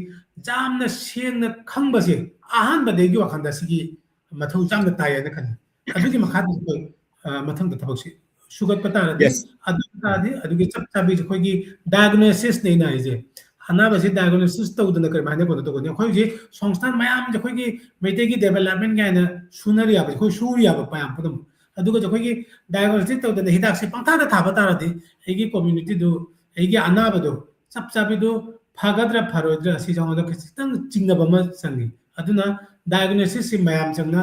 ꯌꯥꯝꯅ ꯁꯦꯡꯅ ꯈꯪꯕꯁꯦ ꯑꯍꯥꯟꯕꯗꯒꯤ ꯋꯥꯈꯜꯗ ꯑꯁꯤꯒꯤ ꯃꯊꯧ ꯌꯥꯝꯅ ꯇꯥꯏꯌꯦꯅ ꯈꯜꯂꯤ ꯑꯗꯨꯒꯤ ꯃꯈꯥꯗ ꯑꯩꯈꯣꯏ ꯃꯊꯪꯗ ꯊꯕꯛꯁꯤ ꯁꯨꯒꯠꯄ ꯇꯥꯔꯗꯤ
Yes.
ꯑꯗꯨ ꯇꯥꯔꯗꯤ ꯑꯗꯨꯒꯤ ꯆꯞ ꯆꯥꯕꯤꯁꯦ ꯑꯩꯈꯣꯏꯒꯤ ꯗꯥꯏꯒꯅꯣꯁꯤꯁꯅꯦ ꯑꯩꯅ ꯍꯥꯏꯁꯦ ꯑꯅꯥꯕꯁꯤ ꯗꯥꯏꯒꯅꯣꯁꯤꯁ ꯇꯧꯗꯅ ꯀꯔꯝꯍꯥꯏꯅ ꯀꯩꯅꯣ ꯇꯧꯒꯅꯤ ꯑꯩꯈꯣꯏ संस्थान ꯃꯌꯥꯝꯁꯦ ꯑꯩꯈꯣꯏꯒꯤ ꯃꯩꯇꯩꯒꯤ ꯗꯦꯕꯂꯞꯃꯦꯟ ꯀꯥꯏꯅ ꯁꯨꯅꯔꯤ ꯌꯥꯕ ꯑꯩꯈꯣꯏ ꯁꯨꯔꯤ ꯌꯥꯕ ꯃꯌꯥꯝ ꯄꯨꯝꯅꯃꯛ ꯑꯗꯨꯒ ꯑꯩꯈꯣꯏꯒꯤ ꯗꯥꯏꯒꯅꯣꯁꯤꯁ ꯇꯧꯗꯅ ꯍꯤꯗꯥꯛꯁꯦ ꯄꯪꯊꯥꯗ ꯊꯥꯕ ꯇꯥꯔꯗꯤ ꯑꯩꯒꯤ ꯀꯝꯃ꯭ꯌꯨꯅꯤꯇꯤꯗꯨ ꯑꯩꯒꯤ ꯑꯅꯥꯕꯗꯨ ꯆꯞ ꯆꯥꯕꯤꯗꯨ ꯐꯒꯗ꯭ꯔꯥ ꯐꯔꯣꯏꯗ꯭ꯔꯥ ꯑꯁꯤ ꯆꯪꯕꯗ ꯈꯤꯇꯪ ꯆꯤꯡꯅꯕ ꯑꯃ ꯆꯪꯉꯤ ꯑꯗꯨꯅ ꯗꯥꯏꯒꯅꯣꯁꯤꯁꯁꯤ ꯃꯌꯥꯝ ꯆꯪꯅ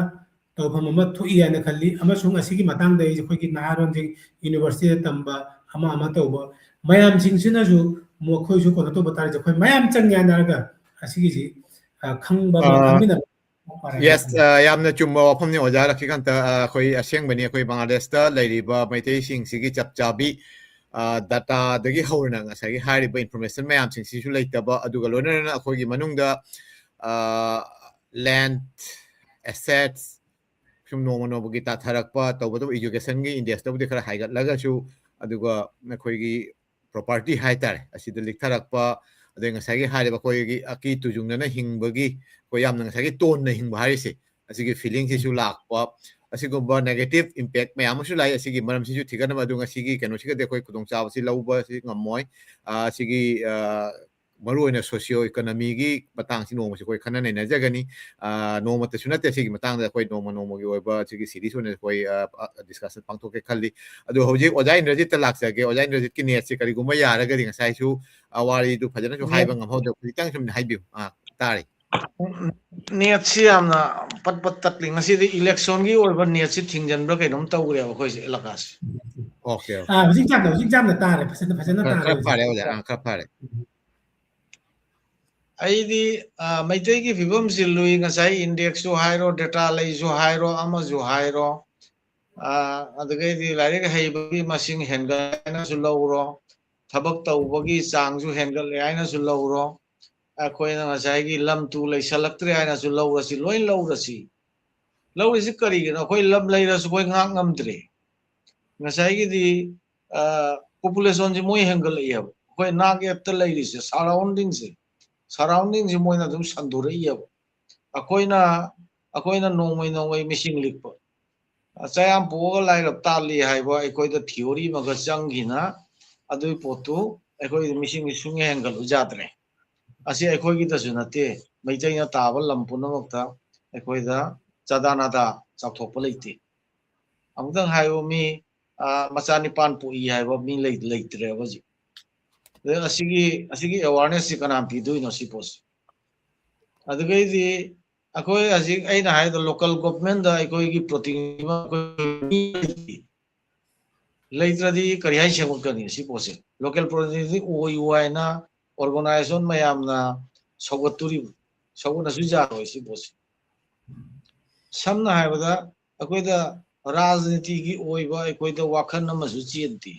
ꯇꯧꯐꯝ ꯑꯃ ꯊꯣꯛꯏ ꯍꯥꯏꯅ ꯈꯜꯂꯤ ꯑꯃꯁꯨꯡ ꯑꯁꯤꯒꯤ ꯃꯇꯥꯡꯗ ꯑꯩꯈꯣꯏꯒꯤ ꯅꯍꯥꯔꯣꯟꯁꯤꯡ ꯌꯨꯅꯤꯚꯔꯁꯤꯇꯤꯗ ꯇꯝꯕ ꯑꯃ ꯇꯧꯕ ꯃꯌꯥꯝꯁꯤꯡꯁꯤꯅꯁꯨ ꯃꯈꯣꯏꯁꯨ ꯀꯩꯅꯣ ꯇꯧꯕ ꯇꯥꯔꯗꯤ ꯑꯩꯈꯣꯏ ꯃꯌꯥꯝ ꯆꯪꯉꯦ ꯍꯥꯏꯅꯔꯒ ꯑꯁꯤꯒꯤꯁꯤ ꯈꯪꯕ ꯑꯃ ꯈꯪꯃꯤꯟꯅꯕ
Yes, yamna chumba wafamni oja rakikanta khoi asyengbani khoi Bangladesh ta leiriba maitai sing sigi chapchabi data dagi hawrna ngasagi hariba information mayam sing sisu leitaba aduga lonana khoi gi manungda land assets sum noma no bugi ta tharakpa tawbadu education gi India sta budi khara haigat laga chu aduga khoi gi property haitare asida liktharakpa adai ngasagi hariba khoi gi aki tujungna hingbagi ko yamna ngasagi ton na hingba harise asigi feeling sisu lakpa asigumba negative impact mayam su lai asigi maram sisu thigana ma dunga sigi keno siga de khoi khudong chaw si lauba si ngamoy asigi maru oina socio economy gi batang si noma si khoi khana nei na jagani noma ta sunate sigi matang da khoi noma gi oiba sigi series one khoi discussion pangthok ke khalli adu hoji oja indrajit ta laksa ge oja indrajit ki net si kari gumba yara ga ding sai su awari du phajana su haiba ngam hoda khitang sum haibiu tare
net si amna pat pat tatling ngasi di election gi oiba net si thingjan bra kainom tawre ba khoi se elakas
okay
hꯧꯖꯤꯛ ꯌꯥꯝꯅ ꯇꯥꯔꯦ ꯐꯖꯅ ꯇꯥꯔꯦ
khara phare oja khara phare
ꯑꯩꯗꯤ ꯃꯩꯇꯩꯒꯤ ꯐꯤꯕꯝꯁꯤ ꯂꯨꯏ ꯉꯁꯥꯏ ꯏꯟꯗꯦꯛꯁꯁꯨ ꯍꯥꯏꯔꯣ data ꯂꯩꯁꯨ ꯍꯥꯏꯔꯣ ꯑꯃꯁꯨ ꯍꯥꯏꯔꯣ ꯑꯗꯨꯒꯩꯗꯤ ꯂꯥꯏꯔꯤꯛ ꯍꯩꯕꯒꯤ ꯃꯁꯤꯡ ꯍꯦꯟꯒꯠꯂꯦ ꯍꯥꯏꯅꯁꯨ ꯂꯧꯔꯣ ꯊꯕꯛ ꯇꯧꯕꯒꯤ ꯆꯥꯡꯁꯨ ꯍꯦꯟꯒꯠꯂꯦ ꯍꯥꯏꯅꯁꯨ ꯂꯧꯔꯣ ꯑꯩꯈꯣꯏꯅ ꯉꯁꯥꯏꯒꯤ ꯂꯝ ꯇꯨ ꯂꯩꯁꯜꯂꯛꯇ꯭ꯔꯦ ꯍꯥꯏꯅꯁꯨ ꯂꯧꯔꯁꯤ ꯂꯣꯏ ꯂꯧꯔꯁꯤ ꯂꯧꯔꯤꯁꯤ ꯀꯔꯤꯒꯤꯅꯣ ꯑꯩꯈꯣꯏ ꯂꯝ ꯂꯩꯔꯁꯨ ꯑꯩꯈꯣꯏ ꯉꯥꯛ ꯉꯝꯗ꯭ꯔꯦ ꯉꯁꯥꯏꯒꯤꯗꯤ ꯄꯣꯄꯨꯂꯦꯁꯟꯁꯤ ꯃꯣꯏ ꯍꯦꯟꯒꯠꯂꯛꯏꯑꯕ ꯑꯩꯈꯣꯏ ꯅꯥꯛ ꯌꯦꯠꯇ ꯂꯩꯔꯤꯁꯦ ꯁꯔꯥꯎꯟꯗꯤꯡꯁꯤ ꯃꯣꯏꯅ ꯑꯗꯨꯝ ꯁꯟꯗꯣꯔꯛꯏꯑꯕ ꯑꯩꯈꯣꯏꯅ ꯅꯣꯡꯃꯩ ꯃꯤꯁꯤꯡ ꯂꯤꯛꯄ ꯆꯌꯥꯝ ꯄꯣꯛꯑꯒ ꯂꯥꯏꯔꯕ ꯇꯥꯜꯂꯤ ꯍꯥꯏꯕ ꯑꯩꯈꯣꯏꯗ ꯊꯤꯑꯣꯔꯤ ꯑꯃꯒ ꯆꯪꯈꯤꯅ ꯑꯗꯨꯒꯤ ꯄꯣꯠꯇꯨ ꯑꯩꯈꯣꯏ ꯃꯤꯁꯤꯡꯁꯤ ꯁꯨꯡꯍꯦꯟ ꯍꯦꯟꯒꯠꯂꯨ ꯌꯥꯗ꯭ꯔꯦ ꯑꯁꯤ ꯑꯩꯈꯣꯏꯒꯤꯗꯁꯨ ꯅꯠꯇꯦ ꯃꯩꯇꯩꯅ ꯇꯥꯕ ꯂꯝ ꯄꯨꯝꯅꯃꯛꯇ ꯑꯩꯈꯣꯏꯗ ꯆꯥꯗꯥ ꯅꯥꯗꯥ ꯆꯥꯎꯊꯣꯛꯄ ꯂꯩꯇꯦ ꯑꯃꯨꯛꯇꯪ ꯍꯥꯏꯌꯣ ꯃꯤ ꯃꯆꯥ ꯅꯤꯄꯥꯟ ꯄꯣꯛꯏ ꯍꯥꯏꯕ ꯃꯤ ꯂꯩꯇ꯭ꯔꯦꯕ ꯍꯧꯖꯤꯛ ꯑꯁꯤꯒꯤ ꯑꯦꯋꯥꯔꯅꯦꯁꯁꯤ ꯀꯅꯥ ꯄꯤꯗꯣꯏꯅꯣ ꯁꯤ ꯄꯣꯠꯁꯤ ꯑꯗꯨꯒꯩꯗꯤ ꯑꯩꯈꯣꯏ ꯍꯧꯖꯤꯛ ꯑꯩꯅ ꯍꯥꯏꯗꯣ ꯂꯣꯀꯦꯜ ꯒꯣꯚꯔꯟꯃꯦꯟꯗ ꯑꯩꯈꯣꯏꯒꯤ ꯄ꯭ꯔꯣꯇꯤꯅꯤꯇꯤ ꯂꯩꯇ꯭ꯔꯗꯤ ꯀꯔꯤ ꯍꯥꯏ ꯁꯦꯝꯒꯠꯀꯅꯤ ꯁꯤ ꯄꯣꯠꯁꯦ ꯂꯣꯀꯦꯜ ꯄ꯭ꯔꯣꯇꯤꯅꯤꯇꯤ ꯑꯣꯏꯌꯨ ꯍꯥꯏꯅ ꯑꯣꯔꯒꯅꯥꯏꯖꯦꯁꯟ ꯃꯌꯥꯝꯅ ꯁꯧꯒꯠꯅꯁꯨ ꯌꯥꯔꯣꯏ ꯁꯤ ꯄꯣꯠꯁꯦ ꯁꯝꯅ ꯍꯥꯏꯔꯕꯗ ꯑꯩꯈꯣꯏꯗ ꯔꯥꯖꯅꯤꯇꯤꯒꯤ ꯑꯣꯏꯕ ꯑꯩꯈꯣꯏꯗ ꯋꯥꯈꯜ ꯑꯃꯁꯨ ꯆꯦꯟꯗꯦ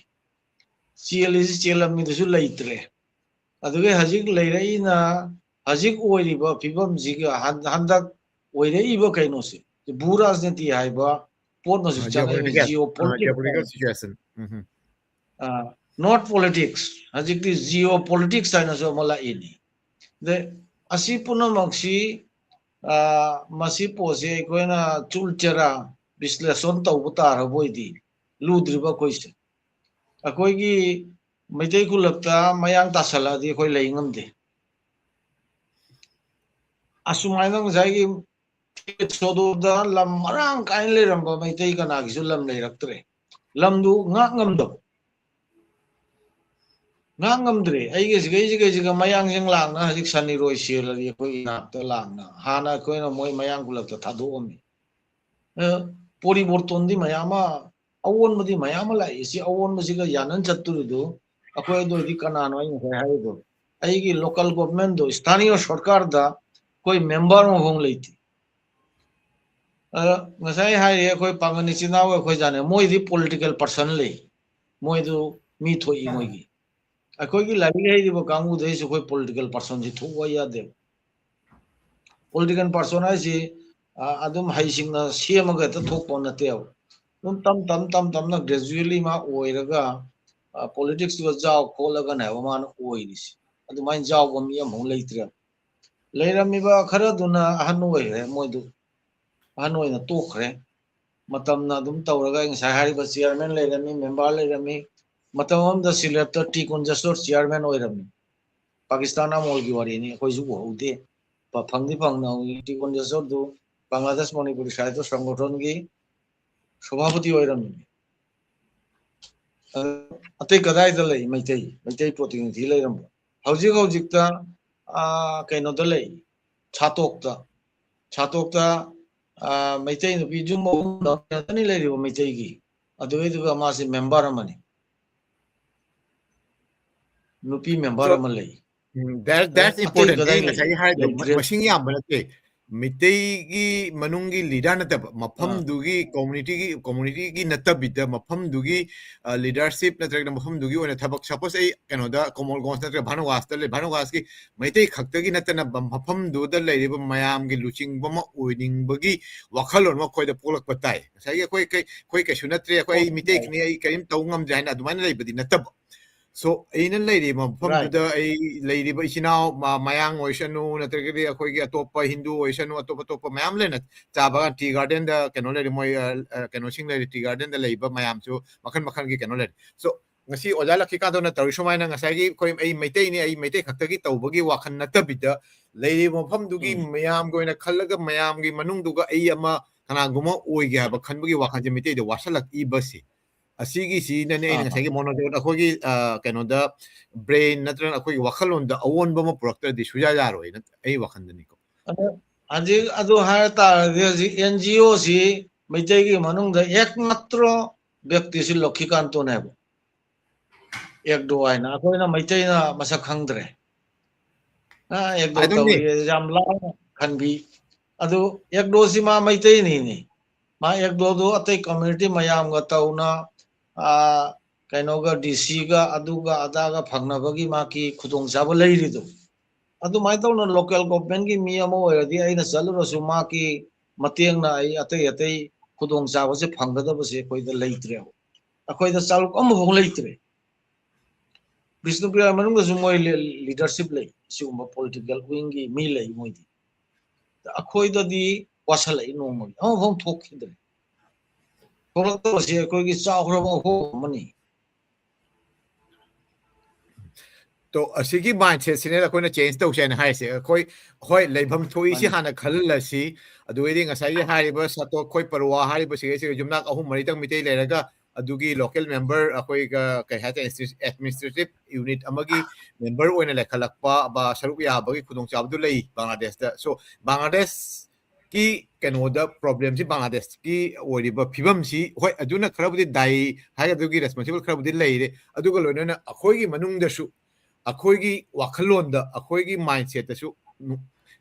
ꯆꯦꯜꯂꯤꯁꯤ ꯆꯦꯜꯂꯝꯃꯤꯗꯨꯁꯨ ꯂꯩꯇ꯭ꯔꯦ ꯑꯗꯨꯒ ꯍꯧꯖꯤꯛ ꯂꯩꯔꯛꯏꯅ ꯍꯧꯖꯤꯛ ꯑꯣꯏꯔꯤꯕ ꯐꯤꯕꯝꯁꯤꯒ ꯍꯟꯗꯛ ꯑꯣꯏꯔꯛꯏꯕ ꯀꯩꯅꯣꯁꯦ ꯚꯨ ꯔꯥꯖꯅꯤꯇꯤ ꯍꯥꯏꯕ ꯄꯣꯠꯅꯁꯨ ꯆꯪꯉꯛꯏꯅꯤ
geopolitical situation
ꯅꯣꯠ ꯄꯣꯂꯤꯇꯤꯛꯁ ꯍꯧꯖꯤꯛꯇꯤ ꯖꯤꯑꯣ ꯄꯣꯂꯤꯇꯤꯛꯁ ꯍꯥꯏꯅꯁꯨ ꯑꯃ ꯂꯥꯛꯏꯅꯤ ꯑꯁꯤ ꯄꯨꯝꯅꯃꯛꯁꯤ ꯃꯁꯤ ꯄꯣꯠꯁꯦ ꯑꯩꯈꯣꯏꯅ ꯆꯨꯜꯆꯦꯔꯥ ꯕꯤꯁ꯭ꯂꯦꯁꯟ ꯇꯧꯕ ꯇꯥꯔꯕ ꯑꯣꯏꯗꯤ ꯂꯨꯗ꯭ꯔꯤꯕ ꯑꯩꯈꯣꯏꯁꯦ ꯑꯩꯈꯣꯏꯒꯤ ꯃꯩꯇꯩ ꯈꯨꯜꯂꯛꯇ ꯃꯌꯥꯡ ꯇꯥꯁꯜꯂꯛꯑꯗꯤ ꯑꯩꯈꯣই ꯂꯩ ꯉꯝꯗꯦ ꯑꯁꯨꯃꯥꯏꯅ ꯉꯁꯥꯏꯒꯤ ꯁꯣꯗꯣꯗ ꯂꯝ ꯃꯔꯥꯡ ꯀꯥꯏꯅ ꯂꯩꯔꯝꯕ ꯃꯩꯇꯩ ꯀꯅꯥꯒꯤꯁꯨ ꯂꯝ ꯂꯩꯔꯛꯇ꯭ꯔꯦ ꯂꯝꯗꯨ ꯉꯥꯛ ꯉꯝꯗ꯭ꯔꯦ ꯑꯩꯒꯤꯁꯤꯒ ꯃꯌꯥꯡꯁꯤꯡ ꯂꯥꯛꯅ ꯍꯧꯖꯤꯛ ꯁꯟꯅꯤꯔꯣꯏ ꯁꯦꯜꯂꯗꯤ ꯑꯩꯈꯣꯏ ꯏꯅꯥꯛꯇ ꯂꯥꯛꯅ ꯍꯥꯟꯅ ꯑꯩꯈꯣꯏꯅ ꯃꯣꯏ ꯃꯌꯥꯡ ꯈꯨꯜꯂꯛꯇ ꯊꯥꯗꯣꯛꯑꯝꯃꯤ परिवर्तन दी मयामा अवोन मदी मयामा लाई सी अवोन मसी का यानन चतुरुदु अकोय दो दी कनानो आई है दो आई की लोकल गवर्नमेंट दो स्थानीय सरकार दा कोई मेंबर में होंग लेती ngasai hai khoi pangani chinaw khoi jane moi di political person le moi du mi thoi moi gi khoi gi lagi hai di kangu de su khoi political person ji thu wa ya de political person ai si adum hai sing na siam ga ta thok pon na te num tam na gradually ma oi raga politics wa jaw ko la ga na wa man oi ni adu mai jaw ko mi am hong leitre leiram ba khara duna hanu oi re moi du Hanoi na tokre matam na dum tawraga ngai hari ba chairman leirami member leirami matam da selector t congestor chairman oirami Pakistan amol gi wari ni khoi ju houde pa phangdi phang na t congestor du Bangladesh Manipur Sahitya Sangathon gi sabhapati oirami atai kadai da lei maitai protinidhi leiram hojik ta kaino da lei chatok ta Maitai no pijum mo no tani le ri maitai gi adu edu ma se member amani nupi member amalai
that's important ngasai hai do machine ya banate mitai gi manungi leader na tab mafam dugi community gi natabida mafam dugi leadership na trek mafam dugi ona thabak suppose ai kano da komol gons na bhanuwas ta le bhanuwas gi maitai khakta gi natana mafam du da le ba mayam gi luching ba ma oining bagi wakhalon ma khoi da polak patai sai khoi ka sunatre khoi mitai ni ai karim tawngam jaina adumana le badi natab so aina lady mafam da ai lady ba isinao mayang oisanu natragri akhoi gi atopa hindu oisanu atopa mayam le na chaba tea garden da kano le moi kano sing le tea garden da leiba mayam chu makhan gi kano le so ngasi oja lakhi ka do na tari somai na ngasai gi khoi ai maitai khakta gi tawbagi wakhan natabida lady mafam du gi mayam goina khallaga mayam gi manung du ga ai ama kana guma oi gi ba khanbagi wakhan je maitai da wasalak I basi asigi si na ne ngasai gi monodot akhoi gi kano da brain natran akhoi wakhalon da awon ba ma productor di suja jaroi na ai wakhan da ni ko
aji adu har ta ji NGO si maitai gi manung da ekmatro byakti si lokhikanto ne bo ek do ai na akhoi na maitai na masak khangdre ek do taw jam la khanbi adu ek do si ma maitai ni ma ek do atai community mayam ga tauna kaino ga DC ga aduga adaga phagnabagi ma ki khudong jaba leiri do adu mai tauna local government gi mi amo oiradi aina chaluro su ma ki mateng na ai atai khudong jaba se phangada ba se koi da leitre akoi da chaluk am hong leitre Bisnupriya manung da su moi leadership lei siuma political wing gi mi lei moi di akoi da di wasala I no moi am hong thok khidre ko se koi gi chawro ba ho mani
to asigi mindset sine la koina change to chen hai se khoi hoi leibam thoi si hana khalla si adu edi ngasai hari ba sato khoi parwa hari ba se jumnak ahum mari tang mitei leraga adugi local member akhoi ga kai hata administrative unit amagi member oina le khalakpa ba saruk ya bagi khudong chabdu lei Bangladesh da so Bangladesh ki kano da problem si Bangladesh ki ori ba phibam si hoi aduna kharabudi dai hai adugi responsible kharabudi lei re aduga loina akhoi gi manung da su akhoi wakhalon da akhoi mindset da su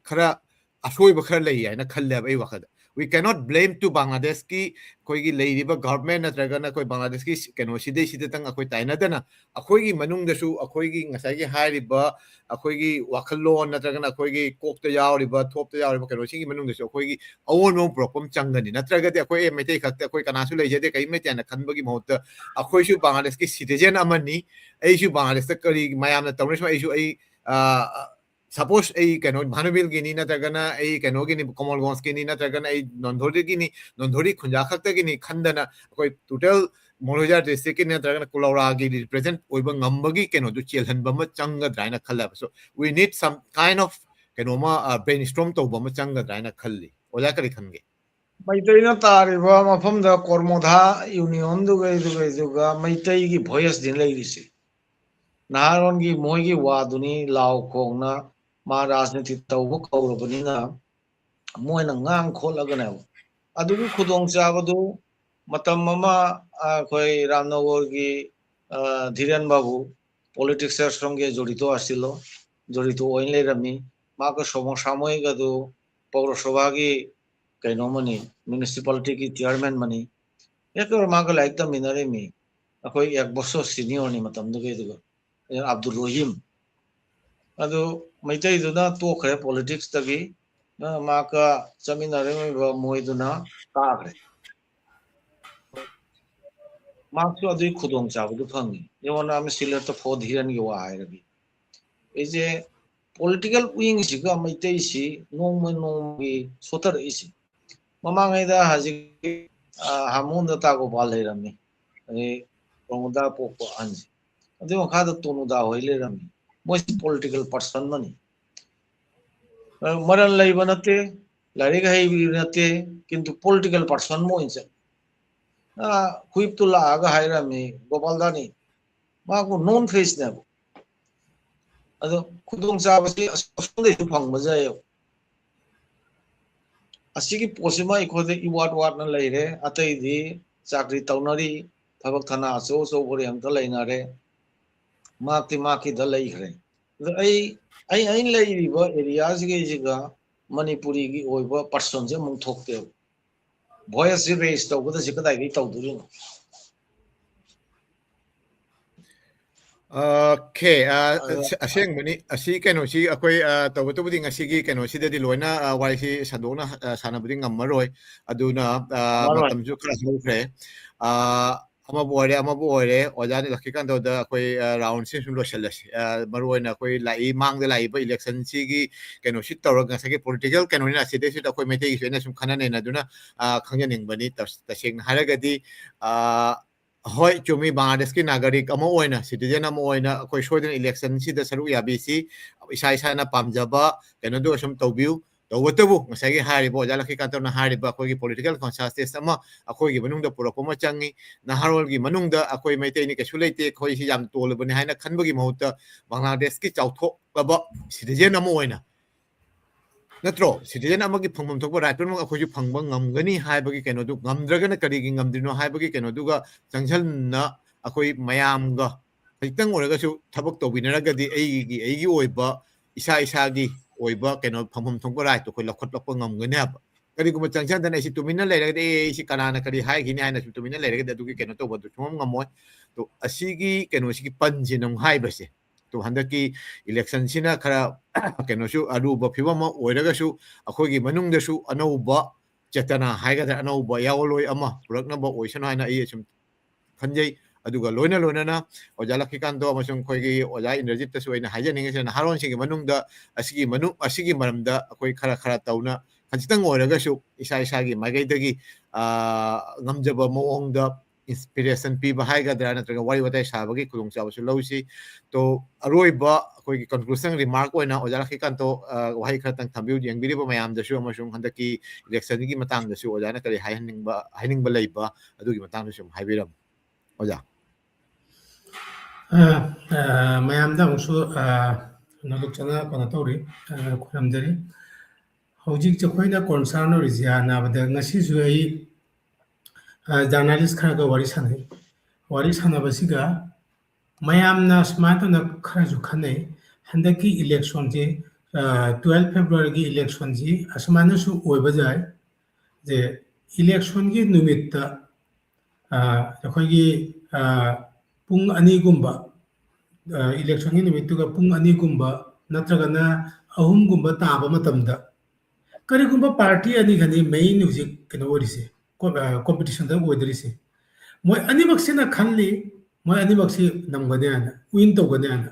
khara asoi ba khara lei na khalle ba ai wakhada we cannot blame to Bangladesh ki koi gi lei ba government na traga na koi Bangladesh ki kano sidai tang akhoi taina da na akhoi gi manung da su akhoi gi ngasai gi hari ba akhoi gi wakhalon na traga na akhoi gi kok ta yaw ri ba thop ta yaw ri ba kano si gi manung da su akhoi gi awon mo problem changani na traga de akhoi mete khakta akhoi kana su lei je de kai mete na khan ba gi mohta akhoi su Bangladesh ki citizen amani ai su Bangladesh ta kari mayam na tawne ai su ai suppose ai kano Bhanubil gini na tagana ai kano gini Komol Gons gini na tagana ai nondhori khunja khakta gini khandana koi total Moloja district na tagana Kulaura gi represent oiba ngambagi kano du chelhan bama changa draina khalla so we need some kind of kano ma brainstorm to bama changa draina khalli ola kari khange
maitai na tari ba mafam da kormodha union du ga maitai gi voice din lei ri se naharon gi moi gi waduni law khong na ma rajniti tawbu kaurabani na moi na ngang kholaga na ꯑꯗꯨꯒꯤ ꯈꯨꯗꯣꯡꯆꯥꯕꯗꯨ ꯃꯇꯝ ꯑꯃ ꯑꯩꯈꯣꯏ ꯔꯥꯝꯅꯒꯔꯒꯤ ꯙꯤꯔꯦꯟ ꯕꯥꯕꯨ ꯄꯣꯂꯤꯇꯤꯛꯁꯇ ꯁꯣꯝꯒꯤ জড়িত ꯑꯣꯏꯅ ꯂꯩꯔꯝꯃꯤ ꯃꯥꯒ সমসাময়িক ꯑꯗꯨ পৌরসভাꯒꯤ ꯀꯩꯅꯣꯃꯅꯤ ꯃ꯭ꯌꯨꯅꯤꯁꯤꯄꯥꯂꯤꯇꯤꯒꯤ ꯆꯤꯌꯔꯃꯦꯟ ꯃꯅꯤ ꯌꯥꯀꯔ ꯃꯥꯒ ꯂꯥꯏꯔꯤꯛ ꯇꯝꯃꯤꯟꯅꯔꯤꯃꯤ ꯑꯩꯈꯣꯏ 1 ꯕꯣꯁꯣ ꯁꯤꯅꯤꯌꯔꯅꯤ ꯃꯇꯝꯗꯨꯒꯤ ꯑꯗꯨꯒ ꯑꯕꯗꯨꯜ ꯔꯣꯍꯤꯝ ꯑꯗꯨ ꯃꯩꯇꯩꯗꯨꯅ ꯇꯣꯛꯈ꯭ꯔꯦ ꯄꯣꯂꯤꯇꯤꯛꯁꯇꯒꯤ ꯃꯥꯒ ꯆꯠꯃꯤꯟꯅꯔꯤꯕ ꯃꯣꯏꯗꯨꯅ ꯀꯥꯈ꯭ꯔꯦ ꯃꯥꯁꯨ ꯑꯗꯨꯒꯤ ꯈꯨꯗꯣꯡꯆꯥꯕꯗꯨ ꯐꯪꯉꯤ ꯌꯦꯡꯉꯣꯅ ꯑꯃ ꯁꯤꯂꯦꯠꯇ ꯐꯣ ꯙꯤꯔꯦꯟꯒꯤ ꯋꯥ ꯍꯥꯏꯔꯕꯤ ꯑꯩꯁꯦ ꯄꯣꯂꯤꯇꯤꯀꯦꯜ ꯋꯤꯡꯁꯤꯒ ꯃꯩꯇꯩꯁꯤ ꯅꯣꯡꯃꯒꯤ ꯁꯣꯊꯔꯛꯏꯁꯤ ꯃꯃꯥꯡꯉꯩꯗ ꯍꯧꯖꯤꯛ ꯍꯥꯃꯨꯟꯗ ꯇꯥꯒꯣꯄꯥꯜ ꯂꯩꯔꯝꯃꯤ ꯑꯗꯩ ꯄ꯭ꯔꯃꯣꯗꯥ ꯄꯣꯛꯄ ꯑꯍꯟꯁꯤ ꯑꯗꯨꯒꯤ ꯃꯈꯥꯗ ꯇꯣꯅꯨꯗꯥ ꯍꯣꯏ ꯂꯩꯔꯝꯃꯤ ꯃꯣꯏꯁꯤ ꯄꯣꯂꯤꯇꯤꯀꯦꯜ ꯄꯥꯔꯁꯟ ꯑꯃꯅꯤ ꯃꯔꯜ ꯂꯩꯕ ꯅꯠꯇꯦ ꯂꯥꯏꯔꯤꯛ ꯍꯩꯕ ꯅꯠꯇꯦ ꯀꯤꯟꯇꯨ ꯄꯣꯂꯤꯇꯤꯀꯦꯜ ꯄꯥꯔꯁꯟ ꯑꯃ ꯑꯣꯏꯅ ꯆꯠꯂꯤ ꯍꯨꯏꯞꯇꯨ ꯂꯥꯛꯑꯒ ꯍꯥꯏꯔꯝꯃꯤ ꯒꯣꯄꯥꯜꯗꯥꯅꯤ ꯃꯥꯕꯨ ꯅꯣꯟ ꯐꯦꯁꯅꯦꯕ ꯑꯗꯣ ꯈꯨꯗꯣꯡꯆꯥꯕꯁꯤ ꯑꯁꯣꯝꯗꯩꯁꯨ ꯐꯪꯕ ꯌꯥꯏꯑꯕ ꯑꯁꯤꯒꯤ ꯄꯣꯠꯁꯤꯃ ꯑꯩꯈꯣꯏꯗ ꯏꯋꯥꯠ ꯋꯥꯠꯅ ꯂꯩꯔꯦ ꯑꯇꯩꯗꯤ ꯆꯥꯀꯔꯤ ꯇꯧꯅꯔꯤ ꯊꯕꯛ ꯊꯅꯥ ꯑꯆꯧ ꯑꯆꯧꯕ ꯑꯝꯇ ꯂꯩꯅꯔꯦ ꯃꯥꯛꯀꯤꯗ ꯂꯩꯈ꯭ꯔꯦ ꯑꯗꯣ ꯑꯩꯅ ꯂꯩꯔꯤꯕ ꯑꯦꯔꯤꯌꯥꯁꯤꯒꯩꯁꯤꯒ ꯃꯅꯤꯄꯨꯔꯤꯒꯤ ꯑꯣꯏꯕ ꯄꯔꯁꯟꯁꯦ ꯑꯃꯨꯛ ꯊꯣꯛꯇꯦꯕ ꯚꯣꯏꯁꯁꯤ ꯔꯦꯖ ꯇꯧꯕꯗ ꯀꯗꯥꯏꯗꯒꯤ ꯇꯧꯗꯣꯔꯤꯅꯣ
ꯑꯣꯀꯦ ꯑꯁꯦꯡꯕꯅꯤ ꯑꯁꯤ ꯀꯩꯅꯣꯁꯤ ꯑꯩꯈꯣꯏ ꯇꯧꯕꯇꯕꯨꯗꯤ ꯉꯁꯤꯒꯤ ꯀꯩꯅꯣꯁꯤꯗꯗꯤ ꯂꯣꯏꯅ ꯋꯥꯔꯤꯁꯤ ꯁꯟꯗꯣꯛꯅ ꯁꯥꯟꯅꯕꯗꯤ ꯉꯝꯃꯔꯣꯏ ꯑꯗꯨꯅ
ꯉꯝꯃꯔꯣꯏ
ꯃꯇꯝꯁꯨ ꯈꯔ ꯍꯧꯈ꯭ꯔꯦ ꯑꯃꯕꯨ ꯑꯣꯏꯔꯦ ꯑꯣꯖꯥꯅ ꯂꯥꯛꯈꯤꯀꯥꯟꯗ ꯑꯩꯈꯣꯏ ꯔꯥꯎꯟꯁꯤ ꯁꯨꯝ ꯂꯣꯏꯁꯤꯜꯂꯁꯤ ꯃꯔꯨꯑꯣꯏꯅ ꯑꯩꯈꯣꯏ ꯃꯥꯡꯗ ꯂꯥꯛꯏꯕ ꯏꯂꯦꯛꯁꯟꯁꯤꯒꯤ ꯀꯩꯅꯣꯁꯤ ꯇꯧꯔꯒ ꯉꯁꯥꯏꯒꯤ ꯄꯣꯂꯤꯇꯤꯀꯦꯜ ꯀꯩꯅꯣꯅꯤꯅ ꯑꯁꯤꯗꯩꯁꯤꯗ ꯑꯩꯈꯣꯏ ꯃꯩꯇꯩꯒꯤꯁꯨ ꯑꯩꯅ ꯁꯨꯝ ꯈꯟꯅ ꯅꯩꯅꯗꯨꯅ ꯈꯪꯖꯅꯤꯡꯕꯅꯤ ꯇꯁꯦꯡꯅ ꯍꯥꯏꯔꯒꯗꯤ ꯍꯣꯏ ꯆꯨꯝꯃꯤ ꯕꯪꯒ꯭ꯂꯥꯗꯦꯁꯀꯤ ꯅꯥꯒꯔꯤꯛ ꯑꯃ ꯑꯣꯏꯅ ꯁꯤꯇꯤꯖꯦꯟ ꯑꯃ ꯑꯣꯏꯅ ꯑꯩꯈꯣꯏ ꯁꯣꯏꯗꯅ ꯏꯂꯦꯛꯁꯟꯁꯤꯗ ꯁꯔꯨꯛ ꯌꯥꯕꯤꯁꯤ ꯏꯁꯥꯅ ꯄꯥꯝꯖꯕ ꯀꯩꯅꯣꯗꯨ ꯁꯨꯝ ꯇꯧꯕꯤꯌꯨ ꯇꯧꯕꯇꯕꯨ ꯉꯁꯥꯏꯒꯤ ꯍꯥꯏꯔꯤꯕ ꯑꯣꯖꯥ ꯂꯛꯈꯤꯀꯥꯟꯇꯅ ꯍꯥꯏꯔꯤꯕ ꯑꯩꯈꯣꯏꯒꯤ ꯄꯣꯂꯤꯇꯤꯀꯦꯜ ꯀꯟꯁꯥꯁꯅꯦꯁ ꯑꯃ ꯑꯩꯈꯣꯏꯒꯤ ꯃꯅꯨꯡꯗ ꯄꯨꯔꯛꯄ ꯑꯃ ꯆꯪꯉꯤ ꯅꯍꯥꯔꯣꯜꯒꯤ ꯃꯅꯨꯡꯗ ꯑꯩꯈꯣꯏ ꯃꯩꯇꯩꯅꯤ ꯀꯩꯁꯨ ꯂꯩꯇꯦ ꯑꯩꯈꯣꯏꯁꯤ ꯌꯥꯝ ꯇꯣꯜꯂꯕꯅꯤ ꯍꯥꯏꯅ ꯈꯟꯕꯒꯤ ꯃꯍꯨꯠꯇ ꯕꯪꯒ꯭ꯂꯥꯗꯦꯁꯀꯤ ꯆꯥꯎꯊꯣꯛꯂꯕ ꯁꯤꯇꯤꯖꯦꯟ ꯑꯃ ꯑꯣꯏꯅ ꯅꯠꯇ꯭ꯔꯣ ꯁꯤꯇꯤꯖꯦꯟ ꯑꯃꯒꯤ ꯐꯪꯐꯝ ꯊꯣꯛꯄ ꯔꯥꯏꯠ ꯄꯨꯝꯅꯃꯛ ꯑꯩꯈꯣꯏꯁꯨ ꯐꯪꯕ ꯉꯝꯒꯅꯤ ꯍꯥꯏꯕꯒꯤ ꯀꯩꯅꯣꯗꯨ ꯉꯝꯗ꯭ꯔꯒꯅ ꯀꯔꯤꯒꯤ ꯉꯝꯗ꯭ꯔꯤꯅꯣ ꯍꯥꯏꯕꯒꯤ ꯀꯩꯅꯣꯗꯨꯒ ꯆꯪꯁꯤꯟꯅ ꯑꯩꯈꯣꯏ ꯃꯌꯥꯝꯒ ꯈꯖꯤꯛꯇꯪ ꯑꯣꯏꯔꯒꯁꯨ ꯊꯕꯛ ꯇꯧꯕꯤꯅꯔꯒꯗꯤ ꯑꯩꯒꯤ ꯑꯣꯏꯕ ꯏꯁꯥꯒꯤ ꯑꯣꯏꯕ ꯀꯩꯅꯣ ꯐꯪꯐꯝ ꯊꯣꯛꯄ ꯔꯥꯏꯠꯇꯣ ꯑꯩꯈꯣꯏ ꯂꯧꯈꯠꯂꯛꯄ ꯉꯝꯒꯅꯤ ꯍꯥꯏꯕ ꯀꯔꯤꯒꯨꯝꯕ ꯆꯪꯁꯤꯟꯗꯅ ꯑꯩꯁꯤ ꯇꯨꯃꯤꯟꯅ ꯂꯩꯔꯒꯗꯤ ꯑꯩꯁꯤ ꯀꯅꯥꯅ ꯀꯔꯤ ꯍꯥꯏꯈꯤꯅꯤ ꯍꯥꯏꯅ ꯁꯨꯝ ꯇꯨꯃꯤꯟꯅ ꯂꯩꯔꯒꯗꯤ ꯑꯗꯨꯒꯤ ꯀꯩꯅꯣ ꯇꯧꯕꯗꯨ ꯁꯨꯡꯉꯝ ꯉꯝꯃꯣꯏ ꯇꯣ ꯑꯁꯤꯒꯤ ꯀꯩꯅꯣꯁꯤꯒꯤ ꯄꯟꯁꯤꯅ ꯍꯥꯏꯕꯁꯦ ꯇꯣ ꯍꯟꯗꯛꯀꯤ ꯏꯂꯦꯛꯁꯟꯁꯤꯅ ꯈꯔ ꯀꯩꯅꯣꯁꯨ ꯑꯔꯨꯕ ꯐꯤꯕꯝ ꯑꯃ ꯑꯣꯏꯔꯒꯁꯨ ꯑꯩꯈꯣꯏꯒꯤ ꯃꯅꯨꯡꯗꯁꯨ ꯑꯅꯧꯕ ꯆꯦꯇꯅꯥ ꯍꯥꯏꯒꯗ꯭ꯔꯥ ꯑꯅꯧꯕ ꯌꯥꯋꯣꯜꯂꯣꯏ ꯑꯃ ꯄꯨꯔꯛꯅꯕ ꯑꯣꯏꯁꯅꯨ ꯍꯥꯏꯅ ꯑꯩ ꯁꯨꯝ ꯈꯟꯖꯩ ꯑꯗꯨꯒ ꯂꯣꯏꯅꯅ ꯑꯣꯖꯥ ꯂꯛꯈꯤꯀꯥꯟꯇꯣ ꯑꯃꯁꯨꯡ ꯑꯩꯈꯣꯏꯒꯤ ꯑꯣꯖꯥ ꯏꯟꯗ꯭ꯔꯖꯤꯠꯇꯁꯨ ꯑꯩꯅ ꯍꯥꯏꯖꯅꯤꯡꯉꯤꯁꯤ ꯅꯍꯥꯔꯣꯟꯁꯤꯡꯒꯤ ꯃꯅꯨꯡꯗ ꯑꯁꯤꯒꯤ ꯃꯔꯝꯗ ꯑꯩꯈꯣꯏ ꯈꯔ ꯇꯧꯅ ꯈꯖꯤꯛꯇꯪ ꯑꯣꯏꯔꯒꯁꯨ ꯏꯁꯥꯒꯤ ꯃꯥꯏꯀꯩꯗꯒꯤ ꯉꯝꯖꯕ ꯃꯑꯣꯡꯗ ꯏꯟꯁꯄꯤꯔꯦꯁꯟ ꯄꯤꯕ ꯍꯥꯏꯒꯗ꯭ꯔꯥ ꯅꯠꯇ꯭ꯔꯒ ꯋꯥꯔꯤ ꯋꯥꯇꯥꯏ ꯁꯥꯕꯒꯤ ꯈꯨꯗꯣꯡꯆꯥꯕꯁꯨ ꯂꯧꯁꯤ ꯇꯣ ꯑꯔꯣꯏꯕ ꯑꯩꯈꯣꯏꯒꯤ ꯀꯟꯀ꯭ꯂꯨꯁꯟ ꯔꯤꯃꯥꯔꯛ ꯑꯣꯏꯅ ꯑꯣꯖꯥ ꯂꯛꯈꯤꯀꯥꯟꯇꯣ ꯋꯥꯍꯩ ꯈꯔꯇꯪ ꯊꯝꯕꯤꯌꯨ ꯌꯦꯡꯕꯤꯔꯤꯕ ꯃꯌꯥꯝꯗꯁꯨ ꯑꯃꯁꯨꯡ ꯍꯟꯗꯛꯀꯤ ꯏꯂꯦꯛꯁꯟꯒꯤ ꯃꯇꯥꯡꯗꯁꯨ ꯑꯣꯖꯥꯅ ꯀꯔꯤ ꯍꯥꯏꯅꯤꯡꯕ ꯂꯩꯕ ꯑꯗꯨꯒꯤ ꯃꯇꯥꯡꯗꯁꯨ ꯁꯨꯝ ꯍꯥꯏꯕꯤꯔꯝꯃꯨ ꯑꯣꯖꯥ
ꯃꯌꯥꯝꯗ ꯑꯃꯨꯛꯁꯨ ꯅꯣꯂꯨꯛꯆꯅ ꯀꯩꯅꯣ ꯇꯧꯔꯤ ꯈꯨꯔꯨꯝꯖꯔꯤ ꯍꯧꯖꯤꯛ ꯑꯩꯈꯣꯏꯅ ꯀꯣꯟꯁꯔꯟ ꯑꯣꯏꯔꯤꯁꯤ ꯍꯥꯟꯅꯕꯗ ꯉꯁꯤꯁꯨ ꯑꯩ ꯖꯔꯅꯥꯂꯤꯁ ꯈꯔꯒ ꯋꯥꯔꯤ ꯁꯥꯟꯅꯩ ꯋꯥꯔꯤ ꯁꯥꯟꯅꯕꯁꯤꯒ ꯃꯌꯥꯝꯅ ꯁꯨꯃꯥꯏꯅ ꯇꯧꯅ ꯈꯔꯁꯨ ꯈꯟꯅꯩ ꯍꯟꯗꯛꯀꯤ ꯏꯂꯦꯛꯁꯟꯁꯤ 12 ꯐꯦꯕ꯭ꯔꯨꯋꯥꯔꯤꯒꯤ ꯏꯂꯦꯛꯁꯟꯁꯤ ꯑꯁꯨꯃꯥꯏꯅꯁꯨ ꯑꯣꯏꯕ ꯌꯥꯏ ꯖꯦ ꯏꯂꯦꯛꯁꯟꯒꯤ ꯅꯨꯃꯤꯠꯇ ꯑꯩꯈꯣꯏꯒꯤ ꯄꯨꯡ ꯑꯅꯤꯒꯨꯝꯕ इलेक्शन निमित्त पुंग अनीगुंबा नत्रगना अहुमगुंबा ताबा मतमदा करिगुंबा पार्टी अनीगनी मेन हुजिक कनो ओरिसे कॉम्पिटिशन दा ओइदरिसे मोय अनीमक्सिना खनली मोय अनीमक्सि नमगनेना विन तोगनेना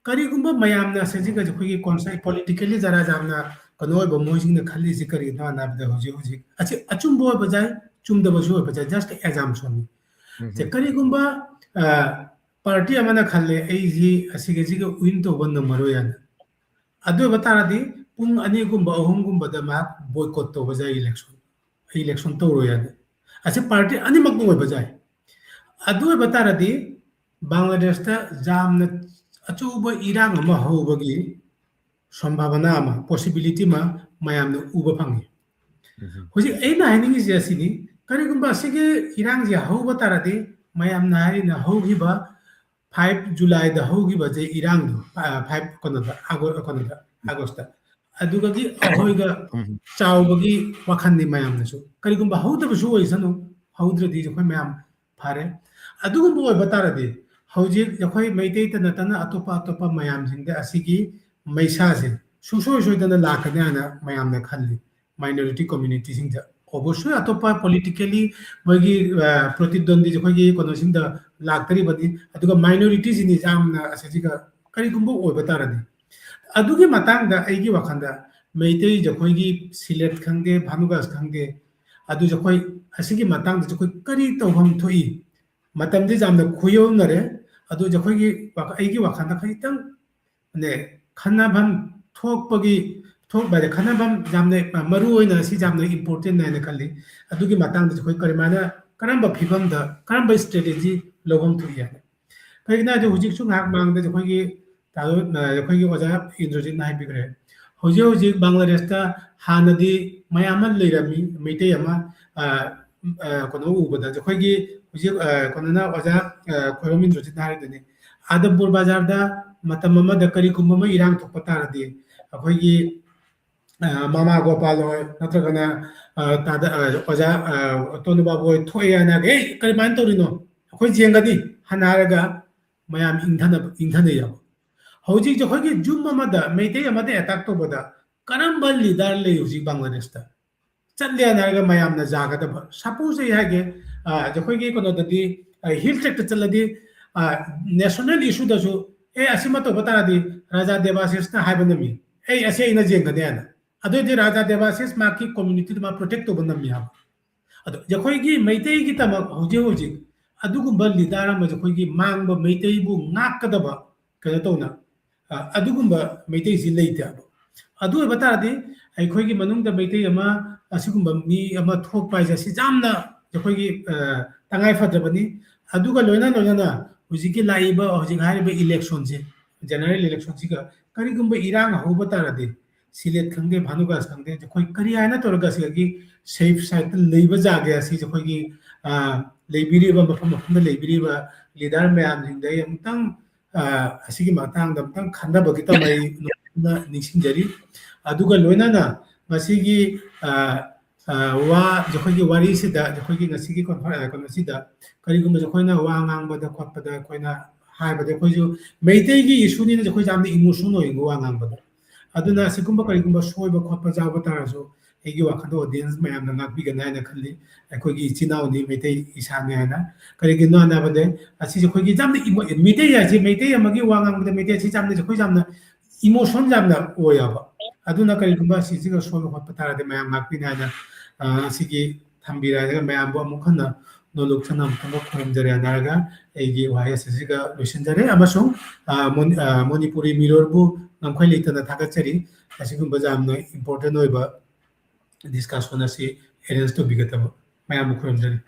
करिगुंबा मयामना सेजिगा जखोगी कॉन्साइ पॉलिटिकली जरा जामना कनो ओइबा मोयसिंगना खल्ली करी ना नाबदा हुजि अच्छे अचुंबो बजाय चुमदबसु बजाय जस्ट एग्जाम्पशन जे करिगुंबा पार्टी अमना खल्ले एजी असिगेजिगा विन तोबा नमरोयाना अदु बतारादी पुंग अनीगुंबा अहुमगुंबदा मा बॉयकॉट तोबा जाय इलेक्शन तोरोयाना असे पार्टी अनीमक ओइबा जाय अदु बतारादी बांग्लादेश ता जामना अचुबा इरांग अमा होबगी संभावना अमा पॉसिबिलिटी मा मयामना उबा फंगी ꯍꯧꯖꯤꯛ ꯑꯩꯅ ꯍꯥꯏꯅꯤꯡꯉꯤꯁꯦ ꯑꯁꯤꯅꯤ ꯀꯔꯤꯒꯨꯝꯕ ꯑꯁꯤꯒꯤ ꯏꯔꯥꯡꯁꯦ ꯍꯧꯕ ꯇꯥꯔꯗꯤ ꯃꯌꯥꯝꯅ ꯍꯥꯏꯔꯤꯅ ꯍꯧꯈꯤꯕ 5 ꯖꯨꯂꯥꯏꯗ ꯍꯧꯈꯤꯕꯁꯦ ꯏꯔꯥꯡꯗꯣ 5 ꯀꯩꯅꯣꯗ ꯑꯥꯒꯁꯇ ꯑꯗꯨꯒꯗꯤ ꯑꯩꯈꯣꯏꯒ ꯆꯥꯎꯕꯒꯤ ꯋꯥꯈꯜꯅꯤ ꯃꯌꯥꯝꯅꯁꯨ ꯀꯔꯤꯒꯨꯝꯕ ꯍꯧꯗꯕꯁꯨ ꯑꯣꯏꯁꯅꯨ ꯍꯧꯗ꯭ꯔꯗꯤ ꯑꯩꯈꯣꯏ ꯃꯌꯥꯝ ꯐꯔꯦ ꯑꯗꯨꯒꯨꯝꯕ ꯑꯣꯏꯕ ꯇꯥꯔꯗꯤ ꯍꯧꯖꯤꯛ ꯑꯩꯈꯣꯏ ꯃꯩꯇꯩꯇ ꯅꯠꯇꯅ ꯑꯇꯣꯞꯄ ꯃꯌꯥꯝꯁꯤꯡꯗ ꯑꯁꯤꯒꯤ ꯃꯩꯁꯥꯁꯦ ꯁꯨꯡꯁꯣꯏ ꯁꯣꯏꯗꯅ ꯂꯥꯛꯀꯅꯤ ꯍꯥꯏꯅ ꯃꯌꯥꯝꯅ ꯈꯜꯂꯤ ꯃꯥꯏꯅꯣꯔꯤꯇꯤ ꯀꯝꯃ꯭ꯌꯨꯅꯤꯇꯤꯁꯤꯡꯗ ꯑꯣꯕꯁꯣꯏ ꯑꯇꯣꯞꯄ ꯄꯣꯂꯤꯇꯤꯀꯦꯜꯂꯤ ꯃꯣꯏꯒꯤ ꯄ꯭ꯔꯣꯇꯤদ্ꯋꯟꯗꯤ ꯑꯩꯈꯣꯏꯒꯤ ꯀꯩꯅꯣꯁꯤꯡꯗ ꯂꯥꯛꯇꯔꯤꯕꯅꯤ ꯑꯗꯨꯒ ꯃꯥꯏꯅꯣꯔꯤꯇꯤꯁꯤꯡꯅꯤ ꯌꯥꯝꯅ ꯑꯁꯤꯒ ꯀꯔꯤꯒꯨꯝꯕ ꯑꯣꯏꯕ ꯇꯥꯔꯗꯤ ꯑꯗꯨꯒꯤ ꯃꯇꯥꯡꯗ ꯑꯩꯒꯤ ꯋꯥꯈꯜꯗ ꯃꯩꯇꯩ ꯑꯩꯈꯣꯏꯒꯤ ꯁꯤꯂꯦꯠ ꯈꯪꯗꯦ ꯚꯥꯅꯨꯒꯥꯁ ꯈꯪꯗꯦ ꯑꯗꯨꯁꯨ ꯑꯩꯈꯣꯏ ꯑꯁꯤꯒꯤ ꯃꯇꯥꯡꯗꯁꯨ ꯑꯩꯈꯣꯏ ꯀꯔꯤ ꯇꯧꯐꯝ ꯊꯣꯛꯏ ꯃꯇꯝꯗꯤ ꯌꯥꯝꯅ ꯈꯨꯌꯧꯅꯔꯦ ꯑꯗꯨꯁꯨ ꯑꯩꯈꯣꯏꯒꯤ ꯑꯩꯒꯤ ꯋꯥꯈꯜꯗ ꯈꯤꯇꯪ ꯅꯦ ꯈꯟꯅꯐꯝ ꯊꯣꯛꯄꯒꯤ ꯊꯣꯛꯄ ꯍꯥꯏꯗꯤ ꯈꯟꯅꯐꯝ ꯌꯥꯝꯅ ꯃꯔꯨ ꯑꯣꯏꯅ ꯁꯤ ꯌꯥꯝꯅ ꯏꯝꯄꯣꯔꯇꯦꯟ ꯍꯥꯏꯅ ꯈꯜꯂꯤ ꯑꯗꯨꯒꯤ ꯃꯇꯥꯡꯗꯁꯨ ꯑꯩꯈꯣꯏ ꯀꯔꯝꯕ ꯐꯤꯕꯝꯗ ꯀꯔꯝꯕ ꯏꯁꯇ꯭ꯔꯦꯇꯦꯖꯤ ꯂꯧꯐꯝ ꯊꯣꯛꯏ ꯍꯥꯏꯅ ꯀꯩꯒꯤꯅꯣ ꯍꯥꯏꯔꯗꯤ ꯍꯧꯖꯤꯛꯁꯨ ꯉꯥꯏꯍꯥꯛ ꯃꯥꯡꯗ ꯑꯩꯈꯣꯏꯒꯤ ꯑꯣꯖꯥ ꯏꯟꯗ꯭ꯔꯖꯤꯠꯅ ꯍꯥꯏꯕꯤꯈ꯭ꯔꯦ ꯍꯧꯖꯤꯛ ꯕꯪꯒ꯭ꯂꯥꯗꯦꯁꯇ ꯍꯥꯟꯅꯗꯤ ꯃꯌꯥꯝ ꯑꯃ ꯂꯩꯔꯝꯃꯤ ꯃꯩꯇꯩ ꯑꯃ ꯀꯩꯅꯣ ꯎꯕꯗ ꯑꯩꯈꯣꯏꯒꯤ ꯍꯧꯖꯤꯛ ꯀꯩꯅꯣꯅ ꯑꯣꯖꯥ ꯈꯣꯏꯔꯣꯝ ꯏꯟꯗ꯭ꯔꯖꯤꯠꯅ ꯍꯥꯏꯔꯤꯗꯨꯅꯤ ꯑꯥꯗꯝꯄꯨꯔ ꯕꯖꯥꯔꯗ ꯃꯇꯝ ꯑꯃꯗ ꯀꯔꯤꯒꯨꯝꯕ ꯑꯃ ꯏꯔꯥꯡ ꯊꯣꯛꯄ ꯇꯥꯔꯗꯤ ꯑꯩꯈꯣꯏꯒꯤ ꯃꯃꯥ ꯒꯣꯄꯥꯜ ꯍꯣꯏ ꯅꯠꯇ꯭ꯔꯒꯅ ꯑꯣꯖꯥ ꯇꯣꯅꯨꯕꯥꯕꯨ ꯍꯣꯏ ꯊꯣꯛꯑꯦ ꯍꯥꯏꯅ ꯑꯦ ꯀꯔꯝꯍꯥꯏꯅ ꯇꯧꯔꯤꯅꯣ ꯑꯩꯈꯣꯏ ꯌꯦꯡꯒꯅꯤ ꯍꯟꯅ ꯍꯥꯏꯔꯒ ꯃꯌꯥꯝ ꯏꯪꯊꯅꯩꯌꯦꯕ ꯍꯧꯖꯤꯛ ꯑꯩꯈꯣꯏꯒꯤ ꯖꯨꯝ ꯑꯃꯗ ꯃꯩꯇꯩ ꯑꯃꯗ ꯑꯦꯇꯥꯛ ꯇꯧꯕꯗ ꯀꯔꯝꯕ ꯂꯤꯗꯔ ꯂꯩ ꯍꯧꯖꯤꯛ ꯕꯪꯒ꯭ꯂꯥꯗꯦꯁꯇ ꯆꯠꯂꯦꯅ ꯍꯥꯏꯔꯒ ꯃꯌꯥꯝꯅ ꯌꯥꯒꯗꯕ ꯁꯄꯣꯖ ꯑꯩ ꯍꯥꯏꯒꯦ ꯑꯩꯈꯣꯏꯒꯤ ꯀꯩꯅꯣꯗꯗꯤ ꯍꯤꯜ ꯇ꯭ꯔꯦꯛꯇ ꯆꯠꯂꯗꯤ ꯅꯦꯁꯅꯦꯜ ꯏꯁꯨꯗꯁꯨ ꯑꯁꯤꯃ ꯇꯧꯕ ꯇꯥꯔꯗꯤ ꯔꯥꯖꯥ ꯗꯦꯕꯥꯁꯤꯁꯅ ꯍꯥꯏꯕ ꯉꯝꯃꯤ ꯑꯁꯤ ꯑꯩꯅ ꯌꯦꯡꯒꯅꯤ ꯍꯥꯏꯅ ꯑꯗꯨꯑꯣꯏꯗꯤ ꯔꯥꯖꯥ ꯗꯦꯕꯥꯁꯤꯁ ꯃꯥꯒꯤ ꯀꯝꯃ꯭ꯌꯨꯅꯤꯇꯤꯗꯨ ꯃꯥ ꯄ꯭ꯔꯣꯇꯦꯛ ꯇꯧꯕ ꯉꯝꯃꯤ ꯍꯥꯏꯕ ꯑꯗꯣ ꯑꯩꯈꯣꯏꯒꯤ ꯃꯩꯇꯩꯒꯤꯗꯃꯛ ꯍꯧꯖꯤꯛ ꯑꯗꯨꯒꯨꯝꯕ ꯂꯤꯗꯔ ꯑꯃꯁꯨ ꯑꯩꯈꯣꯏꯒꯤ ꯃꯥꯡꯕ ꯃꯩꯇꯩꯕꯨ ꯉꯥꯛꯀꯗꯕ ꯀꯩꯅꯣ ꯇꯧꯅ ꯑꯗꯨꯒꯨꯝꯕ ꯃꯩꯇꯩꯁꯤ ꯂꯩꯇꯦꯕ ꯑꯗꯨ ꯑꯣꯏꯕ ꯇꯥꯔꯗꯤ ꯑꯩꯈꯣꯏꯒꯤ ꯃꯅꯨꯡꯗ ꯃꯩꯇꯩ ꯑꯃ ꯑꯁꯤꯒꯨꯝꯕ ꯃꯤ ꯑꯃ ꯊꯣꯛꯄ ꯍꯥꯏꯁꯦ ꯁꯤ ꯌꯥꯝꯅ ꯑꯩꯈꯣꯏꯒꯤ ꯇꯉꯥꯏ ꯐꯗ꯭ꯔꯕꯅꯤ ꯑꯗꯨꯒ ꯂꯣꯏꯅꯅ ꯍꯧꯖꯤꯛꯀꯤ ꯂꯥꯛꯏꯕ ꯍꯧꯖꯤꯛ ꯍꯥꯏꯔꯤꯕ ꯏꯂꯦꯛꯁꯟꯁꯦ ꯖꯦꯅꯔꯦꯜ ꯏꯂꯦꯛꯁꯟꯁꯤꯒ ꯀꯔꯤꯒꯨꯝꯕ ꯏꯔꯥꯡ ꯍꯧꯕ ꯇꯥꯔꯗꯤ ꯁꯤꯂꯦꯠ ꯈꯪꯗꯦ ꯚꯥꯅꯨꯒꯥꯁ ꯈꯪꯗꯦ ꯑꯩꯈꯣꯏ ꯀꯔꯤ ꯍꯥꯏꯅ ꯇꯧꯔꯒ ꯁꯤꯒꯤ ꯁꯦꯐ ꯁꯥꯏꯠꯇ ꯂꯩꯕ ꯖꯥꯒꯦ ꯑꯁꯤꯁꯦ ꯑꯩꯈꯣꯏꯒꯤ ꯂꯩꯕꯤꯔꯤꯕ ꯃꯐꯝꯗ ꯂꯩꯕꯤꯔꯤꯕ ꯂꯤꯗꯔ ꯃꯌꯥꯝꯁꯤꯡꯗ ꯑꯩ ꯑꯃꯨꯛꯇꯪ ꯑꯁꯤꯒꯤ ꯃꯇꯥꯡꯗ ꯑꯃꯨꯛꯇꯪ ꯈꯟꯅꯕꯒꯤꯗꯃꯛ ꯑꯩ ꯅꯤꯡꯁꯤꯡꯖꯔꯤ ꯑꯗꯨꯒ ꯂꯣꯏꯅꯅ ꯃꯁꯤꯒꯤ ꯑꯩꯈꯣꯏꯒꯤ ꯋꯥꯔꯤꯁꯤꯗ ꯑꯩꯈꯣꯏꯒꯤ ꯉꯁꯤꯒꯤ ꯀꯩꯅꯣꯁꯤꯗ ꯀꯔꯤꯒꯨꯝꯕ ꯑꯩꯈꯣꯏꯅ ꯋꯥ ꯉꯥꯡꯕꯗ ꯈꯣꯠꯄꯗ ꯑꯩꯈꯣꯏꯅ ꯍꯥꯏꯕꯗ ꯑꯩꯈꯣꯏꯁꯨ ꯃꯩꯇꯩꯒꯤ ꯏꯁꯨꯅꯤꯅ ꯑꯩꯈꯣꯏꯁꯨ ꯌꯥꯝꯅ ꯏꯃꯣꯁꯅꯦꯜ ꯑꯣꯏꯕ ꯋꯥ ꯉꯥꯡꯕꯗ ꯑꯗꯨꯅ ꯑꯁꯤꯒꯨꯝꯕ ꯀꯔꯤꯒꯨꯝꯕ ꯁꯣꯏꯕ ꯈꯣꯠꯄ ꯌꯥꯎꯕ ꯇꯥꯔꯁꯨ ꯑꯩꯒꯤ ꯋꯥꯈꯜꯗ ꯑꯣꯗꯤꯌꯦꯟꯁ ꯃꯌꯥꯝꯅ ꯉꯥꯛꯄꯤꯒꯅꯤ ꯍꯥꯏꯅ ꯈꯜꯂꯤ ꯑꯩꯈꯣꯏꯒꯤ ꯏꯆꯤꯜ ꯏꯅꯥꯎꯅꯤ ꯃꯩꯇꯩ ꯏꯁꯥꯅꯤ ꯍꯥꯏꯅ ꯀꯔꯤꯒꯤꯅꯣ ꯍꯥꯏꯕꯗ ꯑꯁꯤꯁꯦ ꯑꯩꯈꯣꯏꯒꯤ ꯌꯥꯝꯅ ꯃꯩꯇꯩ ꯍꯥꯏꯁꯦ ꯃꯩꯇꯩ ꯑꯃꯒꯤ ꯋꯥ ꯉꯥꯡꯕꯗ ꯃꯩꯇꯩ ꯑꯁꯤ ꯌꯥꯝꯅ ꯑꯩꯈꯣꯏ ꯌꯥꯝꯅ ꯏꯃꯣꯁꯟ ꯌꯥꯝꯅ ꯑꯣꯏꯌꯦꯕ ꯑꯗꯨꯅ ꯀꯔꯤꯒꯨꯝꯕ ꯑꯁꯤꯁꯤꯒ ꯁꯣꯏꯕ ꯈꯣꯠꯄ ꯇꯥꯔꯗꯤ ꯃꯌꯥꯝ ꯉꯥꯛꯄꯤꯅꯤ ꯍꯥꯏꯅ ꯑꯁꯤꯒꯤ ꯊꯝꯕꯤꯔꯒ ꯃꯌꯥꯝꯕꯨ ꯑꯃꯨꯛ ꯍꯟꯅ ꯅꯣꯂꯨꯛꯁꯟ ꯑꯃꯨꯛꯇꯪꯒ ꯈꯨꯔꯨꯝꯖꯔꯦ ꯍꯥꯏꯔꯒ ꯑꯩꯒꯤ ꯋꯥꯍꯩ ꯑꯁꯤꯒ ꯂꯣꯏꯁꯤꯟꯖꯔꯦ ꯑꯃꯁꯨꯡ ꯃꯅꯤꯄꯨꯔꯤ ꯃꯤꯔꯣꯜꯕꯨ ꯉꯝꯈꯩ ꯂꯩꯇꯅ ꯊꯥꯒꯠꯆꯔꯤ ꯑꯁꯤꯒꯨꯝꯕ ꯌꯥꯝꯅ ꯏꯝꯄꯣꯔꯇꯦꯟ ꯑꯣꯏꯕ ꯗꯤꯁꯀꯁꯟ ꯑꯁꯤ ꯑꯦꯔꯦꯟꯖ ꯇꯧꯕꯤꯒꯗꯕ ꯃꯌꯥꯝꯕꯨ ꯈꯨꯔꯨꯝꯖꯔꯤ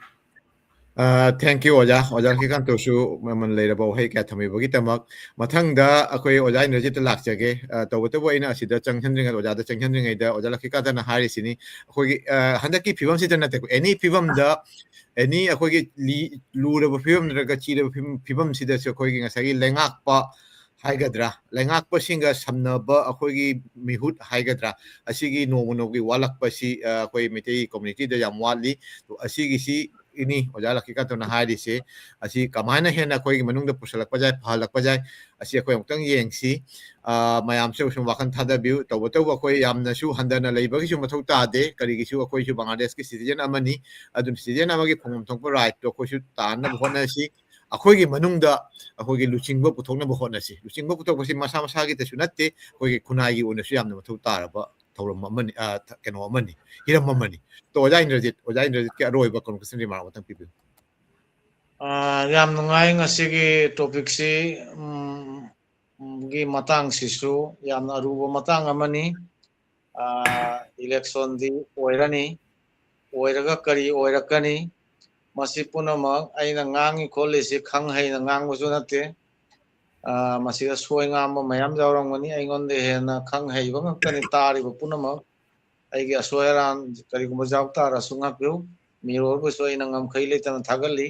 ꯊꯦꯡꯛ ꯌꯨ ꯑꯣꯖꯥ ꯂꯛꯀꯤꯀꯥꯟꯇꯁꯨ ꯃꯃꯜ ꯂꯩꯔꯕ ꯋꯥꯍꯩ ꯀꯌꯥ ꯊꯝꯕꯤꯕꯒꯤꯗꯃꯛ ꯃꯊꯪꯗ ꯑꯩꯈꯣꯏ ꯑꯣꯖꯥ ꯏꯟꯗ꯭ꯔꯖꯤꯠꯇ ꯂꯥꯛꯆꯒꯦ ꯇꯧꯕꯇꯕꯨ ꯑꯩꯅ ꯑꯁꯤꯗ ꯆꯪꯍꯟꯗ꯭ꯔꯤꯉꯩꯗ ꯑꯣꯖꯥꯗ ꯆꯪꯍꯟꯗ꯭ꯔꯤꯉꯩꯗ ꯑꯣꯖꯥ ꯂꯛꯀꯤꯀꯥꯟꯇꯅ ꯍꯥꯏꯔꯤꯁꯤꯅꯤ ꯑꯩꯈꯣꯏꯒꯤ ꯍꯟꯗꯛꯀꯤ ꯐꯤꯕꯝꯁꯤꯗ ꯅꯠꯇꯦꯀꯣ ꯑꯦꯅꯤ ꯐꯤꯕꯝꯗ ꯑꯦꯅꯤ ꯑꯩꯈꯣꯏꯒꯤ ꯂꯨꯔꯕ ꯐꯤꯕꯝ ꯅꯠꯇ꯭ꯔꯒ ꯆꯤꯔꯕ ꯐꯤꯕꯝꯁꯤꯗꯁꯨ ꯑꯩꯈꯣꯏꯒꯤ ꯉꯁꯥꯏꯒꯤ ꯂꯩꯉꯥꯛꯄ ꯍꯥꯏꯒꯗ꯭ꯔꯥ ꯂꯩꯉꯥꯛꯄꯁꯤꯡꯒ ꯁꯝꯅꯕ ꯑꯩꯈꯣꯏꯒꯤ ꯃꯤꯍꯨꯠ ꯍꯥꯏꯒꯗ꯭ꯔꯥ ꯑꯁꯤꯒꯤ ꯅꯣꯡꯃ ꯅꯣꯡꯃꯒꯤ ꯋꯥꯠꯂꯛꯄꯁꯤ ꯑꯩꯈꯣꯏ ꯃꯩꯇꯩ ꯀꯝꯃꯨꯅꯤꯇꯤꯗ ꯌꯥꯝ ꯋꯥꯠꯂꯤ ꯑꯁꯤꯒꯤꯁꯤ ꯏꯅꯤ ꯑꯣꯖꯥ ꯂꯛꯀꯤꯀꯥꯟꯇꯅ ꯍꯥꯏꯔꯤꯁꯦ ꯑꯁꯤ ꯀꯃꯥꯏꯅ ꯍꯦꯟꯅ ꯑꯩꯈꯣꯏꯒꯤ ꯃꯅꯨꯡꯗ ꯄꯨꯁꯜꯂꯛꯄ ꯌꯥꯏ ꯐꯍꯜꯂꯛꯄ ꯌꯥꯏ ꯑꯁꯤ ꯑꯩꯈꯣꯏ ꯑꯃꯨꯛꯇꯪ ꯌꯦꯡꯁꯤ ꯃꯌꯥꯝꯁꯨ ꯁꯨꯝ ꯋꯥꯈꯜ ꯊꯥꯗꯕꯤꯌꯨ ꯇꯧꯕꯇꯕꯨ ꯑꯩꯈꯣꯏ ꯌꯥꯝꯅꯁꯨ ꯍꯟꯊꯅ ꯂꯩꯕꯒꯤꯁꯨ ꯃꯊꯧ ꯇꯥꯗꯦ ꯀꯔꯤꯒꯤꯁꯨ ꯑꯩꯈꯣꯏꯁꯨ ꯕꯪꯒ꯭ꯂꯥꯗꯦꯁꯀꯤ ꯁꯤꯇꯤꯖꯦꯟ ꯑꯃꯅꯤ ꯑꯗꯨꯅ ꯁꯤꯇꯤꯖꯦꯟ ꯑꯃꯒꯤ ꯐꯪꯐꯝ ꯊꯣꯛꯄ ꯔꯥꯏꯠꯇꯣ ꯑꯩꯈꯣꯏꯁꯨ ꯇꯥꯟꯅꯕ ꯍꯣꯠꯅꯁꯤ ꯑꯩꯈꯣꯏꯒꯤ ꯃꯅꯨꯡꯗ ꯑꯩꯈꯣꯏꯒꯤ ꯂꯨꯆꯤꯡꯕ ꯄꯨꯊꯣꯛꯅꯕ ꯍꯣꯠꯅꯁꯤ ꯂꯨꯆꯤꯡꯕ ꯄꯨꯊꯣꯛꯄꯁꯤ ꯃꯁꯥ ꯃꯁꯥꯒꯤꯗꯁꯨ ꯅꯠꯇꯦ ꯑꯩꯈꯣꯏꯒꯤ ꯈꯨꯟꯅꯥꯏꯒꯤ ꯑꯣꯏꯅꯁꯨ ꯌꯥꯝꯅ ꯃꯊꯧ ꯇꯥꯔꯕ ꯊꯧꯔꯝ ꯑꯃꯅꯤ ꯀꯩꯅꯣ ꯑꯃꯅꯤ ꯍꯤꯔꯝ ꯑꯃꯅꯤ ꯇꯣ ꯑꯣꯖꯥ ꯏꯟꯗ꯭ꯔꯖꯤꯠꯀꯤ ꯑꯔꯣꯏꯕ ꯀꯟꯀ꯭ꯂꯨꯁꯟ ꯔꯤꯃꯥꯔꯛ ꯑꯃꯇꯪ ꯄꯤꯕꯤꯌꯨ
ꯌꯥꯝ ꯅꯨꯡꯉꯥꯏ ꯉꯁꯤꯒꯤ ꯇꯣꯄꯤꯛꯁꯤ ꯒꯤ ꯃꯇꯥꯡꯁꯤꯁꯨ ꯌꯥꯝꯅ ꯑꯔꯨꯕ ꯃꯇꯥꯡ ꯑꯃꯅꯤ ꯏꯂꯦꯛꯁꯟꯗꯤ ꯑꯣꯏꯔꯅꯤ ꯑꯣꯏꯔꯒ ꯀꯔꯤ ꯑꯣꯏꯔꯛꯀꯅꯤ ꯃꯁꯤ ꯄꯨꯝꯅꯃꯛ ꯑꯩꯅ ꯉꯥꯡꯉꯤ ꯈꯣꯠꯂꯤꯁꯤ ꯈꯪ ꯍꯩꯅ ꯉꯥꯡꯕꯁꯨ ꯅꯠꯇꯦ ꯃꯁꯤꯗ ꯁꯣꯏ ꯉꯥꯝꯕ ꯃꯌꯥꯝ ꯌꯥꯎꯔꯝꯒꯅꯤ ꯑꯩꯉꯣꯟꯗ ꯍꯦꯟꯅ ꯈꯪ ꯍꯩꯕ ꯉꯥꯛꯇꯅꯤ ꯇꯥꯔꯤꯕ ꯄꯨꯝꯅꯃꯛ ꯑꯩꯒꯤ ꯑꯁꯣꯏ ꯑꯔꯥꯟ ꯀꯔꯤꯒꯨꯝꯕ ꯌꯥꯎ ꯇꯥꯔꯁꯨ ꯉꯥꯛꯄꯤꯌꯨ ꯃꯤꯔꯣꯏꯕꯁꯨ ꯑꯩꯅ ꯉꯝꯈꯩ ꯂꯩꯇꯅ ꯊꯥꯒꯠꯂꯤ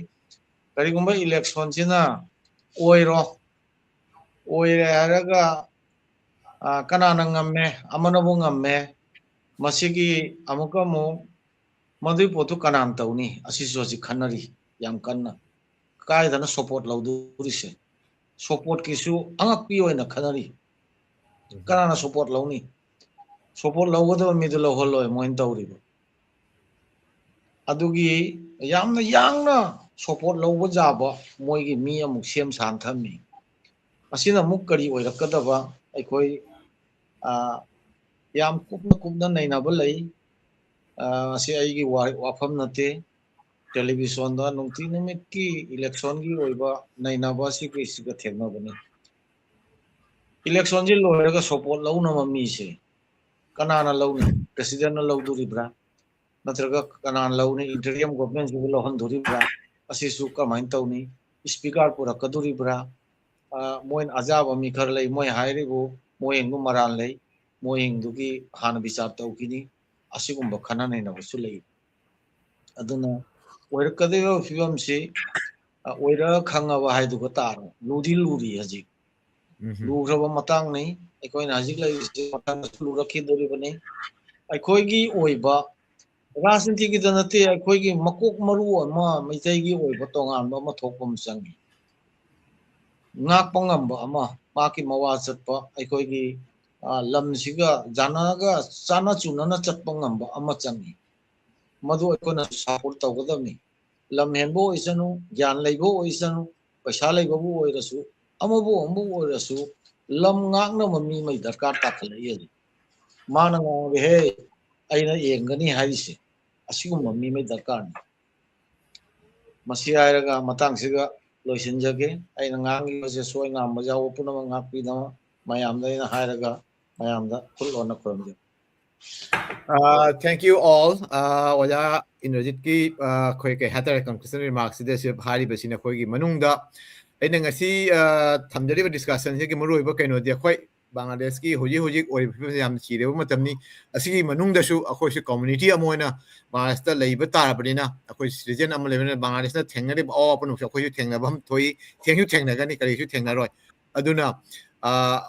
ꯀꯔꯤꯒꯨꯝꯕ ꯏꯂꯦꯛꯁꯟꯁꯤꯅ ꯑꯣꯏꯔꯦ ꯍꯥꯏꯔꯒ ꯀꯅꯥꯅ ꯉꯝꯃꯦ ꯑꯃꯅꯕꯨ ꯉꯝꯃꯦ ꯃꯁꯤꯒꯤ ꯑꯃꯨꯛꯀ ꯑꯃꯨꯛ ꯃꯗꯨꯒꯤ ꯄꯣꯠꯇꯨ ꯀꯅꯥꯅ ꯇꯧꯅꯤ ꯑꯁꯤꯁꯨ ꯍꯧꯖꯤꯛ ꯈꯟꯅꯔꯤ ꯌꯥꯝ ꯀꯟꯅ ꯀꯥꯏꯗꯅ ꯁꯣꯄꯣꯔꯠ ꯂꯧꯗꯣꯔꯤꯁꯦ ꯁꯣꯄꯣꯔꯠꯀꯤꯁꯨ ꯑꯉꯛꯄꯤ ꯑꯣꯏꯅ ꯈꯟꯅꯔꯤ ꯀꯅꯥꯅ ꯁꯣꯄꯣꯔꯠ ꯂꯧꯅꯤ ꯁꯣꯄꯣꯔꯠ ꯂꯧꯒꯗꯕ ꯃꯤꯗꯨ ꯂꯧꯍꯜꯂꯣꯏ ꯃꯣꯏꯅ ꯇꯧꯔꯤꯕ ꯑꯗꯨꯒꯤ ꯌꯥꯝꯅ ꯌꯥꯡꯅ ꯁꯣꯄꯣꯔꯠ ꯂꯧꯕ ꯌꯥꯕ ꯃꯣꯏꯒꯤ ꯃꯤ ꯑꯃꯨꯛ ꯁꯦꯝ ꯁꯥꯅ ꯊꯝꯃꯤ ꯑꯁꯤꯅ ꯑꯃꯨꯛ ꯀꯔꯤ ꯑꯣꯏꯔꯛꯀꯗꯕ ꯑꯩꯈꯣꯏ ꯌꯥꯝ ꯀꯨꯞꯅ ꯅꯩꯅꯕ ꯂꯩ ꯑꯁꯤ ꯑꯩꯒꯤ ꯋꯥꯐꯝ ꯅꯠꯇꯦ ꯇꯦꯂꯤꯚꯤꯖꯟꯗ ꯅꯨꯡꯇꯤ ꯅꯨꯃꯤꯠꯀꯤ ꯏꯂꯦꯛꯁꯟꯒꯤ ꯑꯣꯏꯕ ꯅꯩꯅꯕ ꯁꯤꯒ ꯊꯦꯡꯅꯕꯅꯤ इलेक्शन लोरगा सपोर्ट लौनबा मीसे कनाना लौनी प्रेसिडेंट लौदोरिब्रा नत्रगा कनाना लौनी इंटरियम गवर्नमेंट जो लौहनदोरिब्रा असिसु कमाइन तौनी स्पीकर पुरकदोरिब्रा मोइन अजाबा मी खर लई मोय हाइरिबो मोयंगु मरान लई मोयंगदुगी हाना विचार तौकिनी असिगुंबा खनानैनबसु लई अदुना ओइरकदेबा फिबमसे ओइरा खंगाबा हाइदुगा तारो लुदी लुरी हजि लुग्रबा मतंग नै अखोइना हजिक लैसे मतंग लुरखिदोरिबने अखोइगी ओइबा राजनीतिगिदा नते अखोइगी मकोक मरु अमा मैतैगी ओइबा तोंगानबा अमा थोकपम चंगी ngakpa ngamba ama maki mawa chatpa अखोइगी lamsiga janaga chana chunana chatpa ngamba ama changi मधु अखोना सपोर्ट तौगदमनी लम हेनबो ओइसनु ज्ञान लैबो ओइसनु पैसा लैबो ओइरसु अमबो ओइरसु लम ngakna ममी मै दरकार ताखलई माना ngangbe हे aina yengani harise asigum mami मै दरकार मसी आयरगा मतंगसिगा लोइसिनजगे aina ngangi बसे सोय ngamba जाव Poonam ngakपिना mayamda aina हायरगा mayamda खुलona खोरमजे
Thank you all. Oja Indrajit ki khoi ke hatar conclusion remarks de se bhari basina khoi gi manungda aina ngasi thamjari discussion se ki maroi ba kaino de khoi Bangladesh ki hoji oi people yam chire ba matamni asigi manungda su akhoi se community amoina Bangladesh ta leiba tarabina akhoi region am lebena Bangladesh na thengnari ba o apun akhoi ju thengna bam thoi thengyu thengna gani kari ju thengna roi aduna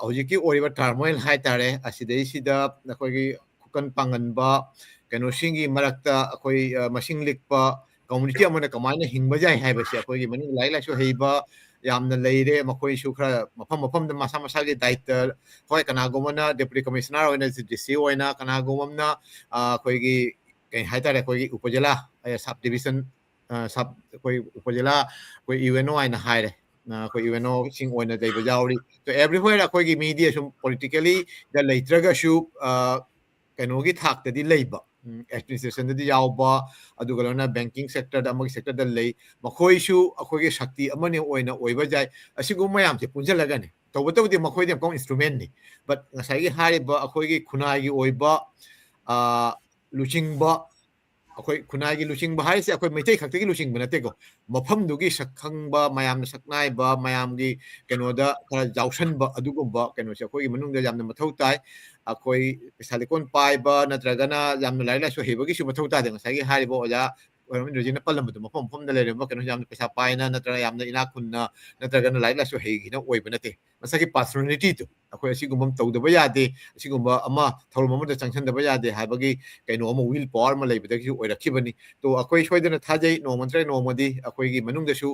hoji ki oi ba turmoil hai tare asidai sida akhoi gi kan panganba kano singi marakta akoi masing likpa community amana kamaina hingba jai haibase akoi mani lai lai so heiba yamna leire makoi su khra mafam da masa gi daita hoi kana gomana deputy commissioner oina dc oina kana gomamna akoi gi kai haitare akoi upajala sub division sub akoi upajala akoi uno aina haire akoi uno sing oina daiba jauri so everywhere akoi gi media sum politically da leitraga shu कनोगी थाक्तदी लेबा administration ददी यावबा अदुगलना banking sector दा अमगी sector दा ले मखोइसु अखोगे शक्ति अमने ओइना ओइबा जाय असिगु मयाम से पुंजलगने तौबतौदि मखोइदि कौन instrument नि बट ngसाइगी हारिबा अखोगे खुनागी ओइबा लुचिंगबा अखोई खुनागी लुचिंगबा हाइसे अखोई मैथै खक्तगी लुचिंगबा नतेको मफमदुगी सकखंगबा मयाम सकनाइबा मयामगी कनोदा खरा जाउसनबा अदुगुंबा कनोसे अखोई मनुंगदा यामना मथौ ताइ अखोई सालिकोन पाइबा नत्रगना यामना लाइला सो हेबगी सु मथौ तादे ngसाइगी हारिबा ओजा रजिना पलमबदु मफम लेरेबा कनो यामना पैसा पाइना नत्र यामना इना खुन्ना नत्रगना लाइला सो हेगिना ओइबा नते मसागी पर्सनालिटी तो अखोई असिगुंबम तौदबा यादे असिगुंबा अमा थौरम अमदा चंगसनदबा यादे हाबगी कनो अमा विल पावर मा लेबदगी ओइरखिबनी तो अखोई सोइदना थाजै नोमंत्रे नोमदी अखोईगी मनुंगदसु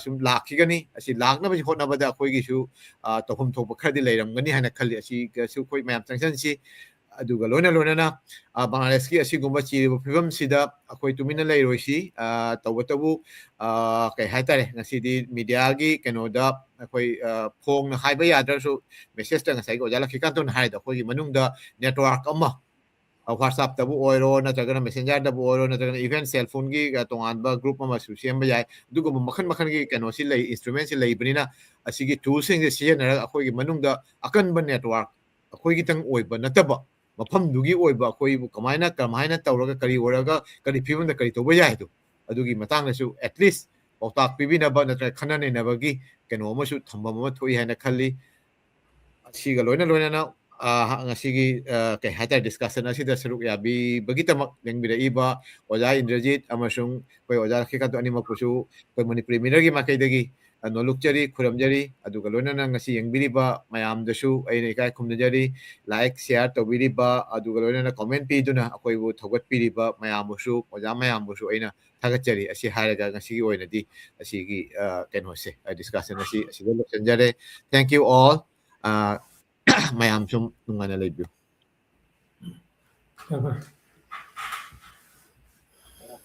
सुम लाखिगनी असि लाखनबसि होटनबदा अखोईगिसु तोफम थोप खरदि लेरमगनी हाना खल्ली असि गसु खोइ मयाम चंगसनसि अदुगा लोना बांग्लादेश की असिगुंबा चिरिबा फिबम सिदा अखोई तुमिना लेरोइसि तौबतबु कई हाइतारे ngasiदी मीडिया की कनोदा अखोई फोंगना हाइबा यादरसु मेसेज ता ngसाइ ओजाला खिकातोन हाइदा अखोईगी मनुंगदा नेटवर्क अमा WhatsApp tabu oiro natragana messenger tabu oiro natragana even cell phone gi tonganba group ama su semba yai dugo makhan gi kano si lei instrument si lei bnina asigi tools sing si na akoi gi manungda akan ba network akoi gi tang oiba nataba mafam dugi oiba akoi bu kamaina tawraga kari oraga kari phibun da kari toba yai do adugi matang na su at least pautak pibina ba natra khana ne na bagi kano ma su thamba ma thoi haina khalli siga loina na ngasigi kay hatar discussion asida saruk yabi bagitamak yangbiraiba Oja Indrajit amasung koi Oja Kikanto animak pusu koi Manipuri Minagi makaidagi nolukjari khuramjari aduga loinana ngasi yangbiriba mayamdasu aina ikai khumnajari like share tawbiriba aduga loinana comment piduna akoibu thogatpiriba mayambusu Oja mayambusu aina thagachari asi haraga ngasigi oinadi asigi kenose discussion asi asida loksanjare. Thank you all. Mayam sum nungana lebu.
Bye-bye.